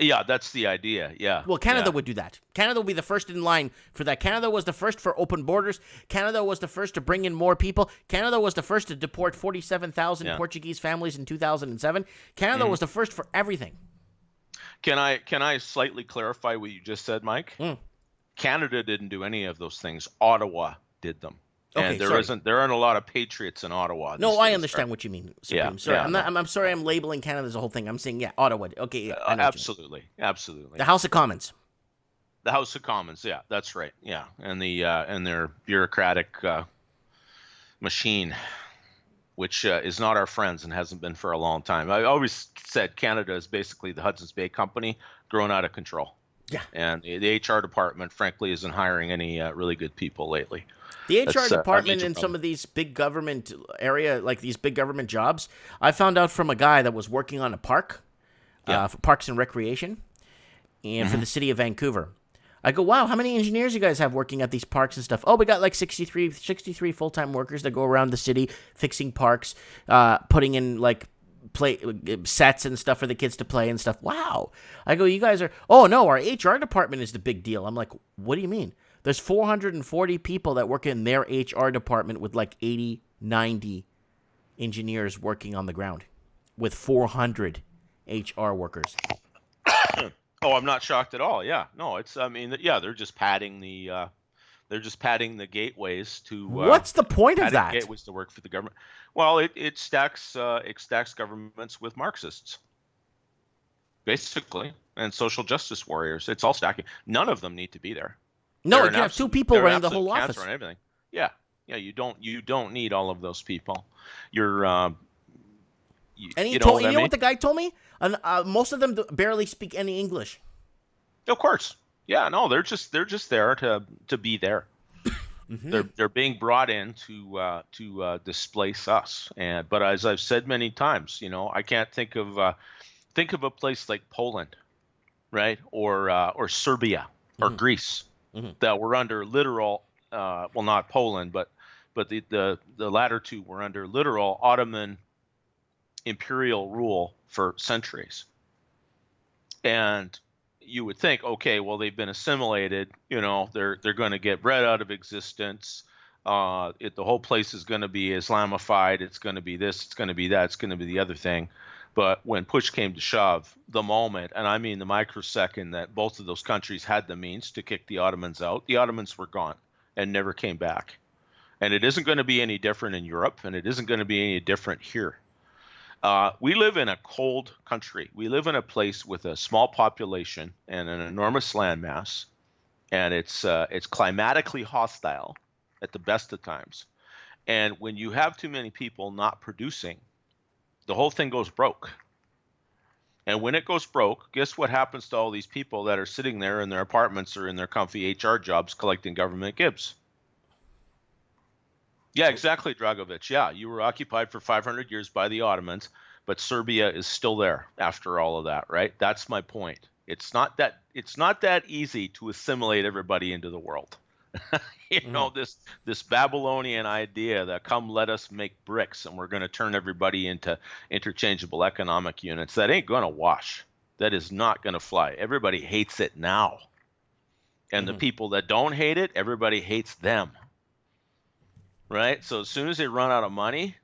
Yeah, that's the idea. Yeah. Well, Canada would do that. Canada will be the first in line for that. Canada was the first for open borders. Canada was the first to bring in more people. Canada was the first to deport 47,000 Portuguese families in 2007. Canada was the first for everything. Can I slightly clarify what you just said, Mike? Canada didn't do any of those things. Ottawa did them. Okay, and there aren't a lot of patriots in Ottawa. No, I understand what you mean, Supreme. Yeah, sorry, yeah, I'm sorry I'm labeling Canada as a whole thing. I'm saying, Ottawa. Okay, yeah, I know what you mean. Absolutely. The House of Commons. The House of Commons, yeah, that's right. Yeah, and their bureaucratic machine, which is not our friends and hasn't been for a long time. I always said Canada is basically the Hudson's Bay Company grown out of control. Yeah. And the HR department, frankly, isn't hiring any really good people lately. The HR department in some of these big government area, like these big government jobs, I found out from a guy that was working on a park, for Parks and Recreation, and for the city of Vancouver. I go, wow, how many engineers you guys have working at these parks and stuff? Oh, we got like 63 full-time workers that go around the city fixing parks, putting in like play sets and stuff for the kids to play and stuff. Wow. I go, you guys are, oh no, our HR department is the big deal. I'm like, what do you mean? There's 440 people that work in their HR department with like 80, 90 engineers working on the ground with 400 HR workers. Oh, I'm not shocked at all. Yeah, no, it's. I mean, yeah, they're just padding the. They're just padding the gateways to. What's the point of padding that? gateways to work for the government. Well, it stacks governments with Marxists, basically, and social justice warriors. It's all stacking. None of them need to be there. No, They're you an can have two absolute- people they're an running the absolute whole cancer office. on everything. Yeah, yeah. You don't need all of those people. You're. And you know what I mean? what the guy told me? Most of them barely speak any English. Of course. Yeah, no, they're just there to be there. They're being brought in to displace us. But as I've said many times, I can't think of a place like Poland, right, or Serbia or Greece that were under literal, well, not Poland, but the latter two were under literal Ottoman imperial rule for centuries. And you would think, okay, well, they've been assimilated, they're going to get bred out of existence. The whole place is going to be Islamified. It's going to be this, it's going to be that, it's going to be the other thing. But when push came to shove, the moment, and I mean the microsecond that both of those countries had the means to kick the Ottomans out, the Ottomans were gone and never came back. And it isn't going to be any different in Europe, and it isn't going to be any different here. We live in a cold country. We live in a place with a small population and an enormous landmass, and it's climatically hostile at the best of times. And when you have too many people not producing, the whole thing goes broke. And when it goes broke, guess what happens to all these people that are sitting there in their apartments or in their comfy HR jobs collecting government gibs? Yeah, exactly, Dragovich. Yeah, you were occupied for 500 years by the Ottomans, but Serbia is still there after all of that, right? That's my point. It's not that easy to assimilate everybody into the world. This Babylonian idea that come let us make bricks and we're going to turn everybody into interchangeable economic units, that ain't going to wash. That is not going to fly. Everybody hates it now. And the people that don't hate it, everybody hates them. Right? So as soon as they run out of money,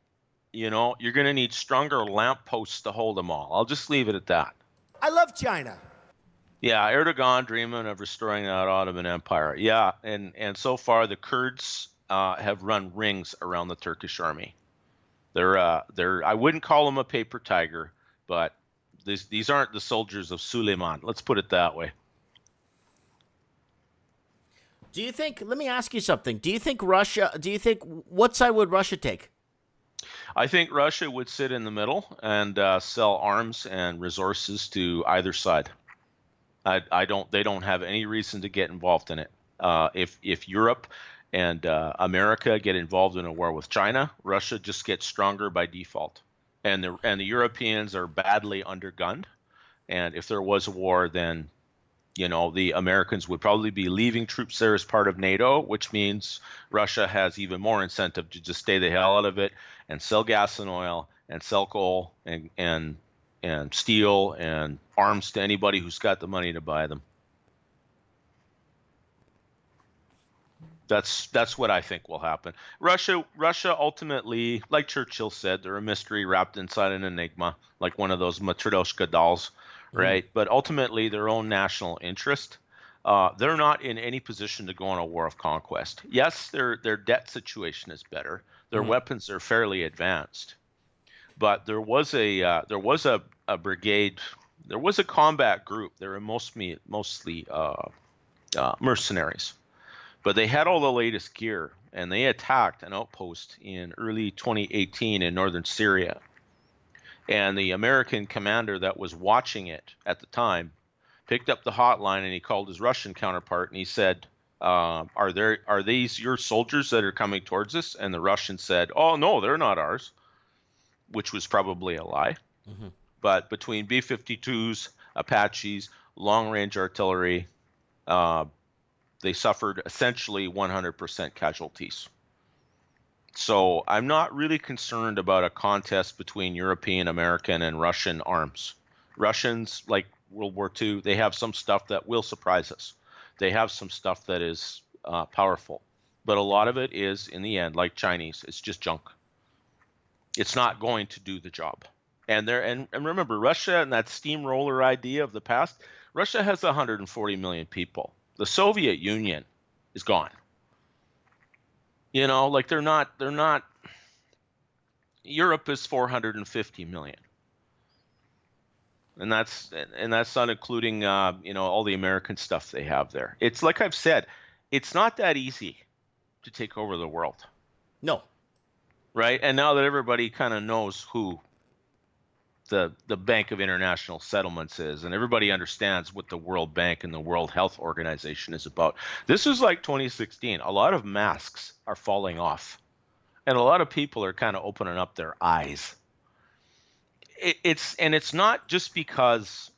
you're going to need stronger lampposts to hold them all. I'll just leave it at that. I love China. Yeah, Erdogan dreaming of restoring that Ottoman Empire. Yeah, and so far the Kurds have run rings around the Turkish army. They're I wouldn't call them a paper tiger, but these aren't the soldiers of Suleiman. Let's put it that way. Do you think, let me ask you something. What side would Russia take? I think Russia would sit in the middle and sell arms and resources to either side. They don't have any reason to get involved in it. If Europe and America get involved in a war with China, Russia just gets stronger by default. And the Europeans are badly undergunned. And if there was a war, then the Americans would probably be leaving troops there as part of NATO, which means Russia has even more incentive to just stay the hell out of it and sell gas and oil and sell coal and steel and arms to anybody who's got the money to buy them. That's what I think will happen. Russia ultimately, like Churchill said, they're a mystery wrapped inside an enigma, like one of those Matryoshka dolls. Right, but ultimately their own national interest. They're not in any position to go on a war of conquest. Yes, their debt situation is better. Their weapons are fairly advanced, but there was a brigade, there was a combat group. They were mostly mercenaries, but they had all the latest gear, and they attacked an outpost in early 2018 in northern Syria. And the American commander that was watching it at the time picked up the hotline and he called his Russian counterpart and he said, are these your soldiers that are coming towards us? And the Russian said, oh, no, they're not ours, which was probably a lie. But between B-52s, Apaches, long-range artillery, they suffered essentially 100% casualties. So I'm not really concerned about a contest between European, American, and Russian arms. Russians, like World War II, they have some stuff that will surprise us. They have some stuff that is powerful. But a lot of it is, in the end, like Chinese, it's just junk. It's not going to do the job. And remember, Russia and that steamroller idea of the past, Russia has 140 million people. The Soviet Union is gone. You know, like they're not. Europe is 450 million. And that's not including all the American stuff they have there. It's like I've said, it's not that easy to take over the world. No. Right? And now that everybody kind of knows who the Bank of International Settlements is, and everybody understands what the World Bank and the World Health Organization is about. This is like 2016. A lot of masks are falling off. And a lot of people are kind of opening up their eyes. It's not just because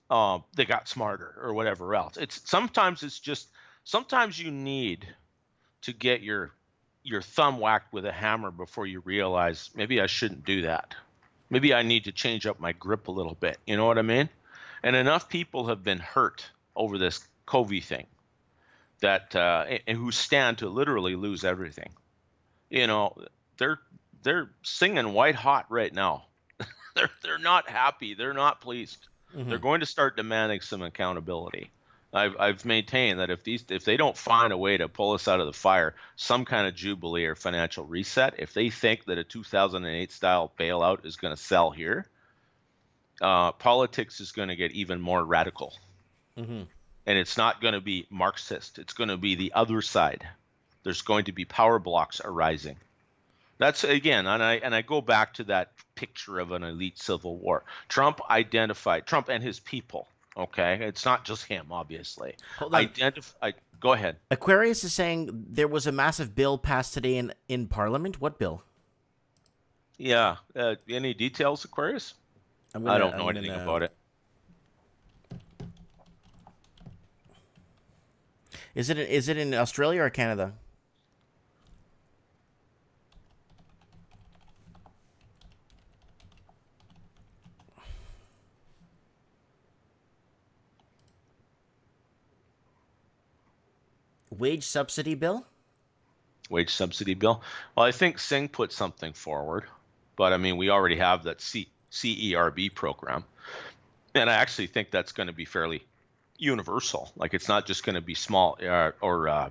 they got smarter or whatever else. Sometimes you need to get your thumb whacked with a hammer before you realize maybe I shouldn't do that. Maybe I need to change up my grip a little bit. You know what I mean? And enough people have been hurt over this COVID thing that and who stand to literally lose everything. You know, they're singing white hot right now. They're not happy. They're not pleased. Mm-hmm. They're going to start demanding some accountability. I've maintained that if they don't find a way to pull us out of the fire, some kind of jubilee or financial reset, if they think that a 2008 style bailout is going to sell here, politics is going to get even more radical. Mm-hmm. And it's not going to be Marxist. It's going to be the other side. There's going to be power blocks arising. That's again, and I go back to that picture of an elite civil war. Trump and his people. Okay, it's not just him, obviously. Hold on. Go ahead. Aquarius is saying there was a massive bill passed today in Parliament. What bill? Yeah. Any details, Aquarius? I don't know anything about it. Is it in Australia or Canada? Wage subsidy bill? Wage subsidy bill? Well, I think Singh put something forward, but I mean, we already have that CERB program. And I actually think that's going to be fairly universal. Like, it's not just going to be small or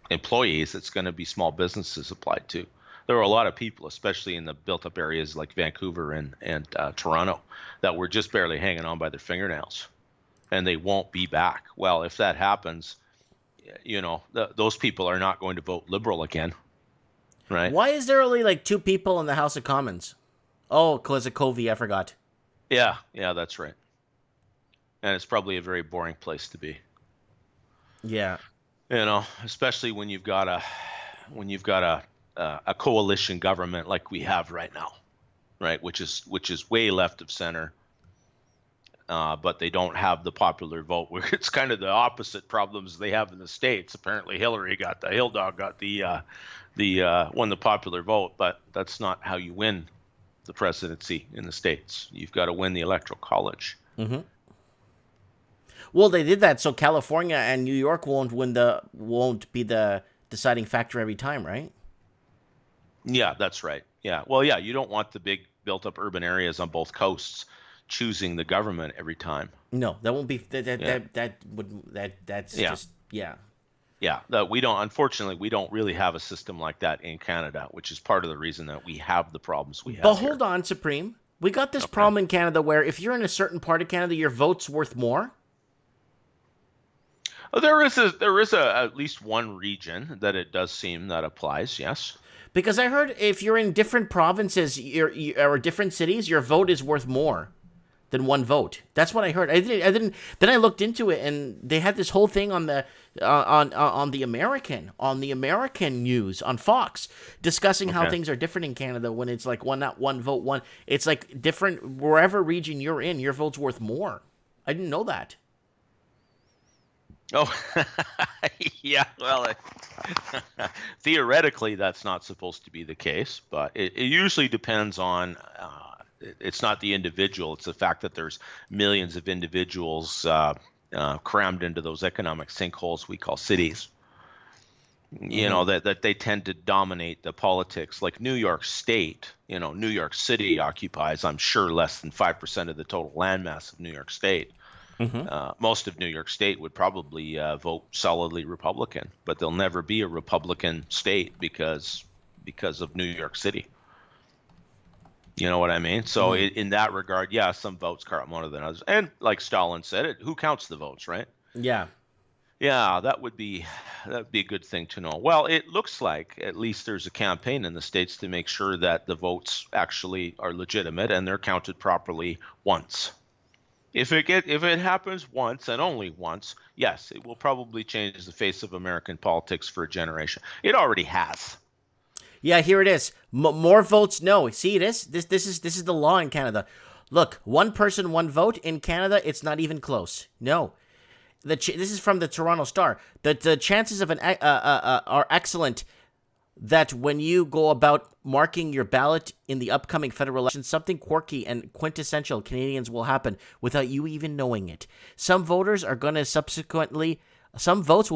employees, it's going to be small businesses applied to. There are a lot of people, especially in the built-up areas like Vancouver and Toronto, that were just barely hanging on by their fingernails, and they won't be back. Well, if that happens, you know, those people are not going to vote Liberal again, right? Why is there only like 2 people in the House of Commons? Oh, because of COVID, I forgot. Yeah, that's right. And it's probably a very boring place to be. Yeah. You know, especially when you've got a coalition government like we have right now, right? Which is way left of center. But they don't have the popular vote, where it's kind of the opposite problems they have in the States. Apparently Hillary got won the popular vote, but that's not how you win the presidency in the States. You've got to win the Electoral College. Mm-hmm. Well, they did that so California and New York won't be the deciding factor every time, right? Yeah, that's right. Yeah. Well, yeah, you don't want the big built-up urban areas on both coasts choosing the government every time. No, that won't be Unfortunately, we don't really have a system like that in Canada, which is part of the reason that we have the problems we have. But hold on, Supreme. We got this problem in Canada where if you're in a certain part of Canada, your vote's worth more. There is at least one region that it does seem that applies. Yes. Because I heard if you're in different provinces or different cities, your vote is worth more than one vote. That's what I heard. I didn't. Then I looked into it, and they had this whole thing on the American news on Fox discussing how things are different in Canada when it's like one vote one. It's like different wherever region you're in, your vote's worth more. I didn't know that. Oh, yeah. Well, theoretically, that's not supposed to be the case, but it usually depends on. It's not the individual; it's the fact that there's millions of individuals crammed into those economic sinkholes we call cities. You know, that they tend to dominate the politics. Like New York State, you know, New York City occupies, I'm sure, less than 5% of the total landmass of New York State. Most of New York State would probably vote solidly Republican, but they'll never be a Republican state because of New York City. You know what I mean? So in that regard, yeah, some votes count more than others. And like Stalin said, who counts the votes, right? Yeah. Yeah, that would be a good thing to know. Well, it looks like at least there's a campaign in the States to make sure that the votes actually are legitimate and they're counted properly once. If it happens once and only once, yes, it will probably change the face of American politics for a generation. It already has. Yeah, here it is. More votes, no. See, it is. This is the law in Canada. Look, one person, one vote in Canada. It's not even close. No, this is from the Toronto Star. The chances of are excellent. That when you go about marking your ballot in the upcoming federal election, something quirky and quintessential Canadians will happen without you even knowing it. Some votes will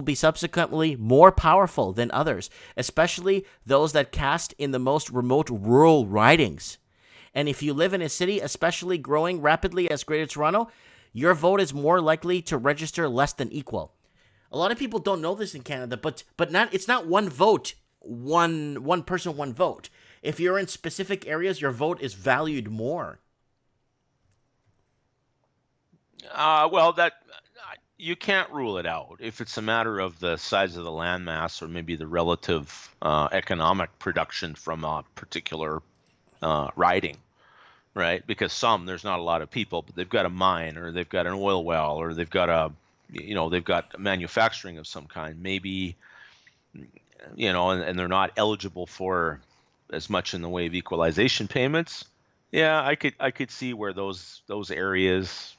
be subsequently more powerful than others, especially those that cast in the most remote rural ridings. And if you live in a city, especially growing rapidly as Greater Toronto, your vote is more likely to register less than equal. A lot of people don't know this in Canada, but it's not one vote. One person, one vote. If you're in specific areas, your vote is valued more. Well, that you can't rule it out. If it's a matter of the size of the landmass or maybe the relative economic production from a particular riding, right? Because there's not a lot of people, but they've got a mine or they've got an oil well or they've got they've got manufacturing of some kind. Maybe. And they're not eligible for as much in the way of equalization payments. Yeah, I could see where those areas.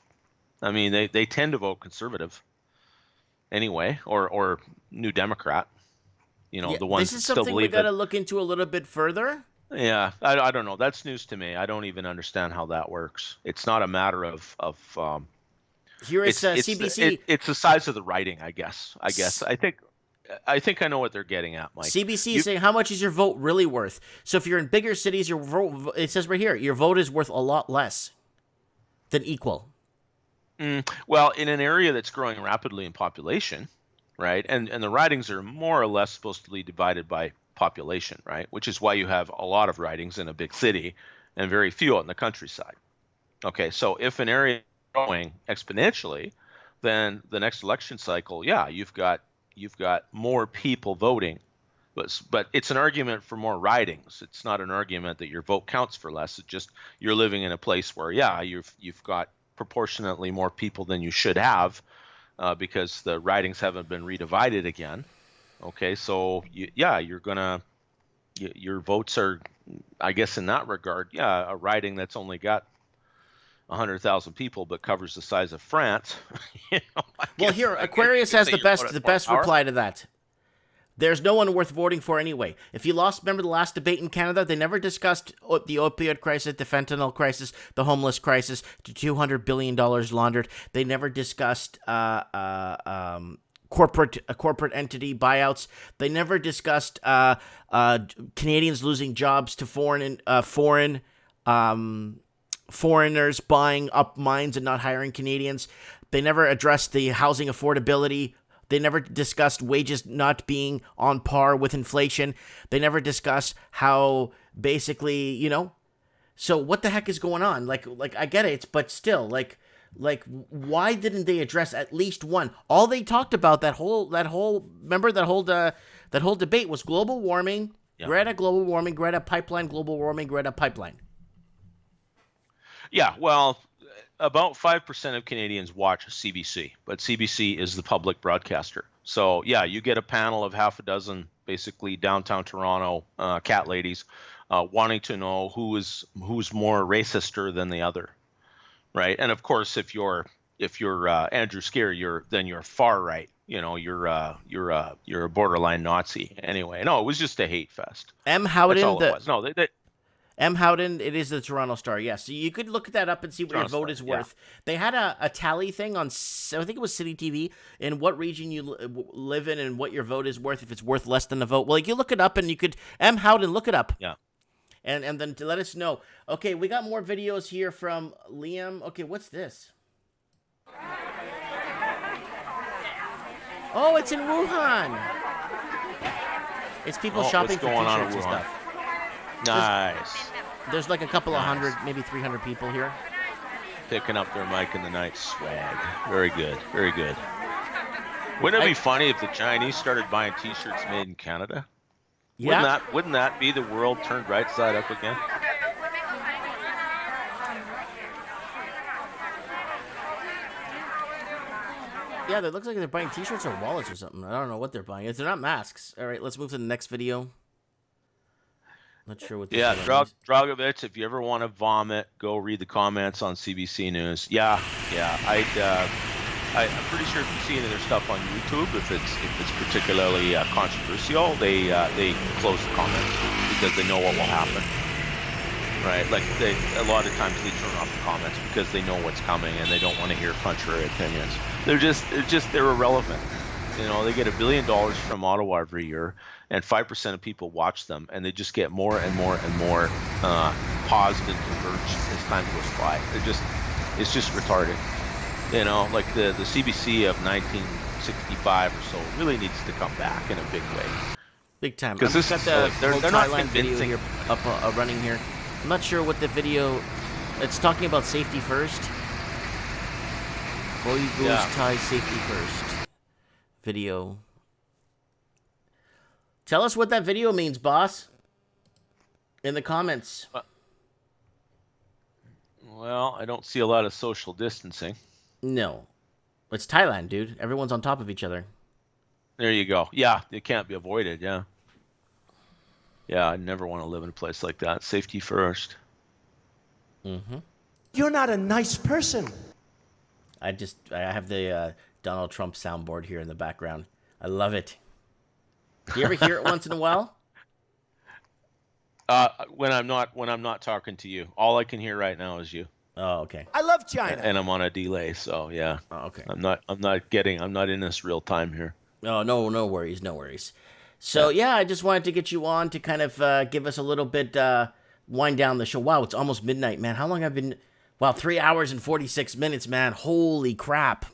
I mean, they tend to vote conservative anyway, or New Democrat. The ones this is that still something we believe got to look into a little bit further. Yeah, I don't know. That's news to me. I don't even understand how that works. It's not a matter of. Here is CBC. It's the size of the writing, I guess. I think I know what they're getting at, Mike. CBC is saying, how much is your vote really worth? So if you're in bigger cities, your vote, it says right here, your vote is worth a lot less than equal. Well, in an area that's growing rapidly in population, right, and the ridings are more or less supposed to be divided by population, right, which is why you have a lot of ridings in a big city and very few out in the countryside. Okay, so if an area is growing exponentially, then the next election cycle, yeah, you've got more people voting, but it's an argument for more ridings. It's not an argument that your vote counts for less. It's just you're living in a place where, yeah, you've got proportionately more people than you should have because the ridings haven't been redivided again. Okay, so your votes are, I guess in that regard, yeah, a riding that's only got 100,000 people but covers the size of France. Well, here Aquarius has the best reply to that. There's no one worth voting for anyway. If you remember the last debate in Canada, they never discussed the opioid crisis, the fentanyl crisis, the homeless crisis, the $200 billion laundered. They never discussed corporate entity buyouts. They never discussed Canadians losing jobs to foreigners buying up mines and not hiring Canadians. They never addressed the housing affordability. They never discussed wages not being on par with inflation. They never discussed how basically, so what the heck is going on? Like I get it, but still, like why didn't they address at least one? All they talked about that whole debate was global warming, yeah. Greta global warming, Greta pipeline, global warming, Greta pipeline. Yeah, well, about 5% of Canadians watch CBC, but CBC is the public broadcaster. So, yeah, you get a panel of half a dozen, basically downtown Toronto cat ladies wanting to know who's more racister than the other, right? And of course, if you're Andrew Scheer, you're far right. You're a borderline Nazi. Anyway, no, it was just a hate fest. M. Howden, that's all it was. No, M. Howden, it is the Toronto Star, yes. So you could look that up and see what your vote is worth. Yeah. They had a tally thing on, I think it was City TV, in what region you live in and what your vote is worth, if it's worth less than a vote. Well, you can look it up and you could, M. Howden, look it up. Yeah. And then to let us know. Okay, we got more videos here from Liam. Okay, what's this? Oh, it's in Wuhan. It's people shopping for going on in t-shirts and Wuhan? stuff. Nice. There's like a couple of hundred, maybe 300 people here. Picking up their Mike in the Night swag. Very good. Very good. Wouldn't it be funny if the Chinese started buying t-shirts made in Canada? Yeah. Wouldn't that be the world turned right side up again? Yeah, it looks like they're buying t-shirts or wallets or something. I don't know what they're buying. They're not masks. All right, let's move to the next video. Not sure what this is. Dragovich, if you ever want to vomit, go read the comments on CBC News. Yeah. I'm pretty sure if you see any of their stuff on YouTube, if it's particularly controversial, they close the comments because they know what will happen. Right? Like a lot of times they turn off the comments because they know what's coming and they don't want to hear contrary opinions. They're irrelevant. You know, they get $1 billion from Ottawa every year, and 5% of people watch them, and they just get more and more and more paused and converged as time goes by. It's just retarded. You know, like the CBC of 1965 or so really needs to come back in a big way. Big time. Because this is they're not video here up running here. I'm not sure what the video. It's talking about safety first. Thai safety first. Video. Tell us what that video means, boss. In the comments. Well, I don't see a lot of social distancing. No. It's Thailand, dude. Everyone's on top of each other. There you go. Yeah, it can't be avoided, yeah. Yeah, I never want to live in a place like that. Safety first. Mm-hmm. You're not a nice person. I have the Donald Trump soundboard here in the background. I love it. Do you ever hear it once in a while? When I'm not talking to you, all I can hear right now is you. Oh, okay. I love China. And I'm on a delay, so yeah. Oh, okay. I'm not in this real time here. Oh, no worries, no worries. So yeah, I just wanted to get you on to kind of give us a little bit wind down the show. Wow, it's almost midnight, man. How long I've been? Wow, 3 hours and 46 minutes, man. Holy crap.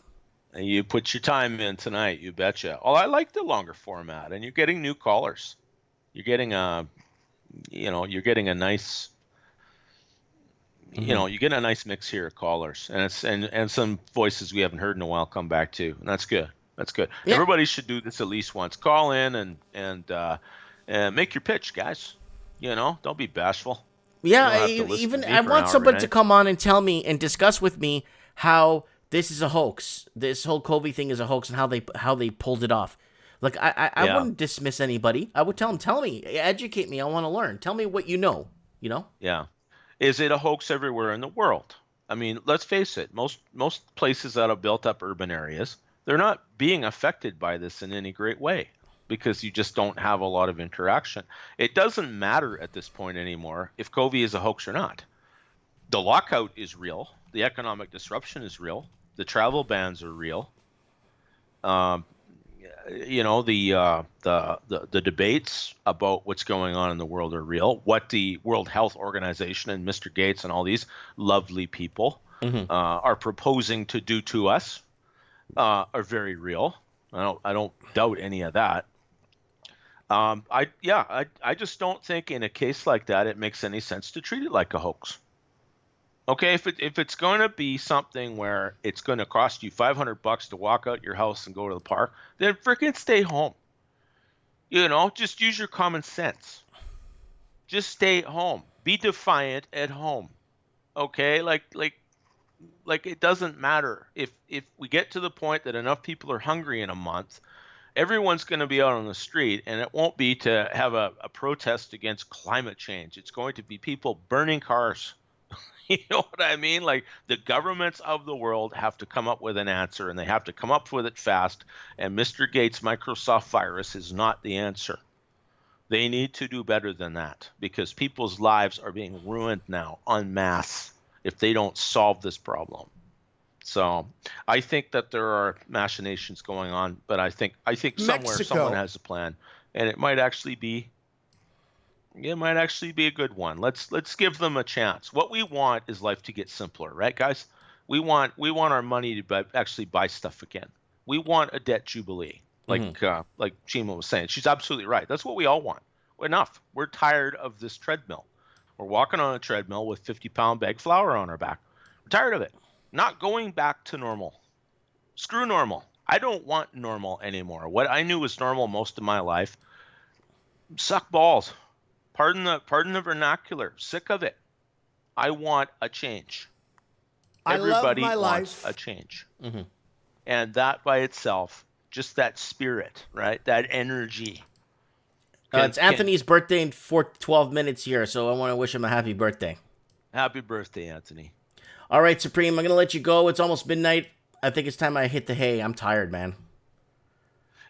And you put your time in tonight, you betcha. Oh, I like the longer format, and you're getting new callers. You're getting you're getting a nice, you're getting a nice mix here of callers, and some voices we haven't heard in a while come back too, and that's good. That's good. Yeah. Everybody should do this at least once. Call in and make your pitch, guys. You know, don't be bashful. Yeah, I want somebody to come on and tell me and discuss with me how this is a hoax. This whole COVID thing is a hoax, and how they pulled it off. Like I wouldn't dismiss anybody. I would tell me, educate me. I want to learn. Tell me what you know. You know? Yeah. Is it a hoax everywhere in the world? I mean, let's face it. Most places that have built up urban areas, they're not being affected by this in any great way because you just don't have a lot of interaction. It doesn't matter at this point anymore if COVID is a hoax or not. The lockout is real. The economic disruption is real. The travel bans are real. The debates about what's going on in the world are real. What the World Health Organization and Mr. Gates and all these lovely people are proposing to do to us are very real. I don't doubt any of that. I just don't think in a case like that it makes any sense to treat it like a hoax. Okay, if it's going to be something where it's going to cost you $500 to walk out your house and go to the park, then freaking stay home. You know, just use your common sense. Just stay at home. Be defiant at home. Okay, like it doesn't matter if we get to the point that enough people are hungry in a month. Everyone's going to be out on the street, and it won't be to have a protest against climate change. It's going to be people burning cars. You know what I mean? Like the governments of the world have to come up with an answer, and they have to come up with it fast. And Mr. Gates' Microsoft virus is not the answer. They need to do better than that because people's lives are being ruined now en masse if they don't solve this problem. So I think that there are machinations going on, but I think somewhere someone has a plan, and it might actually be a good one. Let's give them a chance. What we want is life to get simpler, right, guys? We want our money to actually buy stuff again. We want a debt jubilee, like Ashima was saying. She's absolutely right. That's what we all want. Enough. We're tired of this treadmill. We're walking on a treadmill with 50-pound bag flour on our back. We're tired of it. Not going back to normal. Screw normal. I don't want normal anymore. What I knew was normal most of my life. Suck balls. Pardon the vernacular. Sick of it. I want a change. Everybody wants a change. And that by itself, just that spirit, right? That energy. It's Anthony's birthday in 12 minutes here, so I want to wish him a happy birthday. Happy birthday, Anthony. All right, Supreme, I'm going to let you go. It's almost midnight. I think it's time I hit the hay. I'm tired, man.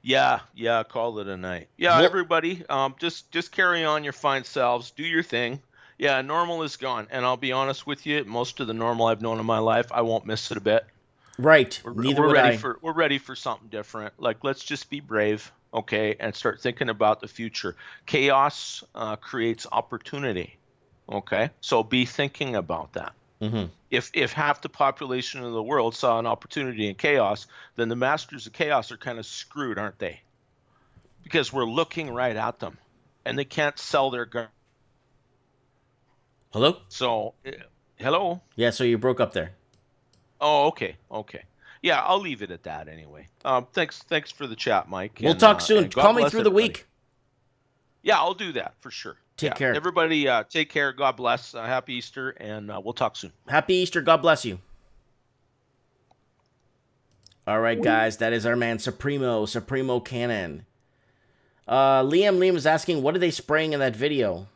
Yeah, call it a night. Yeah, everybody, just carry on your fine selves. Do your thing. Yeah, normal is gone. And I'll be honest with you, most of the normal I've known in my life, I won't miss it a bit. Right. We're ready for something different. Like, let's just be brave, okay, and start thinking about the future. Chaos creates opportunity, okay? So be thinking about that. If half the population of the world saw an opportunity in chaos, then the masters of chaos are kind of screwed, aren't they? Because we're looking right at them, and they can't sell their gun. Hello? So, hello? Yeah, so you broke up there. Oh, okay. Yeah, I'll leave it at that anyway. Thanks for the chat, Mike. We'll talk soon. Call me through the week. Yeah, I'll do that for sure. Take care. Everybody, take care. God bless. Happy Easter, and we'll talk soon. Happy Easter. God bless you. All right, guys. That is our man, Supremo Cannon. Liam is asking, what are they spraying in that video?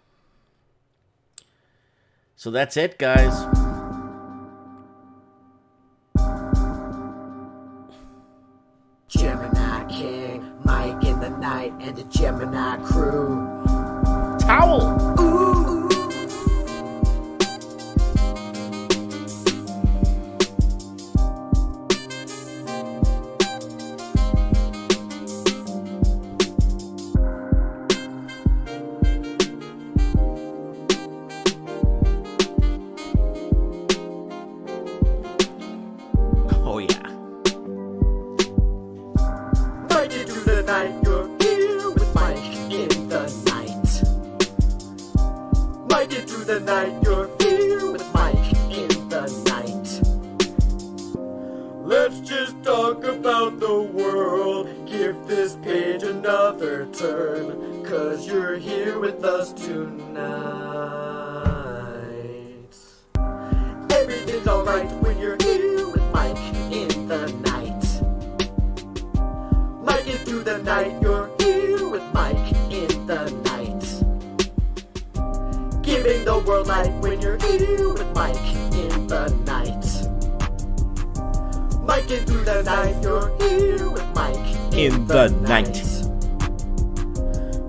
So that's it, guys. Gemini King, Mike in the night, and the Gemini crew. Towel! Ooh. Oh, yeah. Mike into the night, you're here with Mike in the night. Mike into the night, you're here with Mike in the night. Let's just talk about the world, give this page another turn, 'cause you're here with us tonight. Everything's alright when you're here with Mike in the night. Mike into the night, you're here with Mike in the night. Giving the world light when you're here with Mike in the night. Mike into the night, you're here with Mike in the night.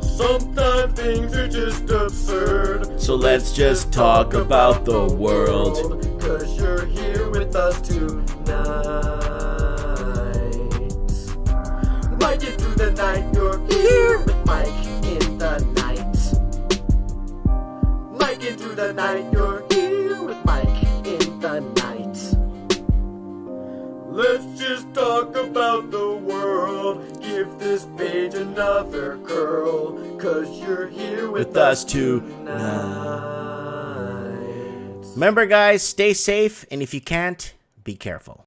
Sometimes things are just absurd, so let's just talk about the world. 'Cause you're here with us tonight. Mike into the night, you're here with Mike in the night. Mike into the night, you're here with Mike in the night. Let's just talk about the world, give this page another curl, 'cause you're here with us tonight. Remember, guys, stay safe, and if you can't, be careful.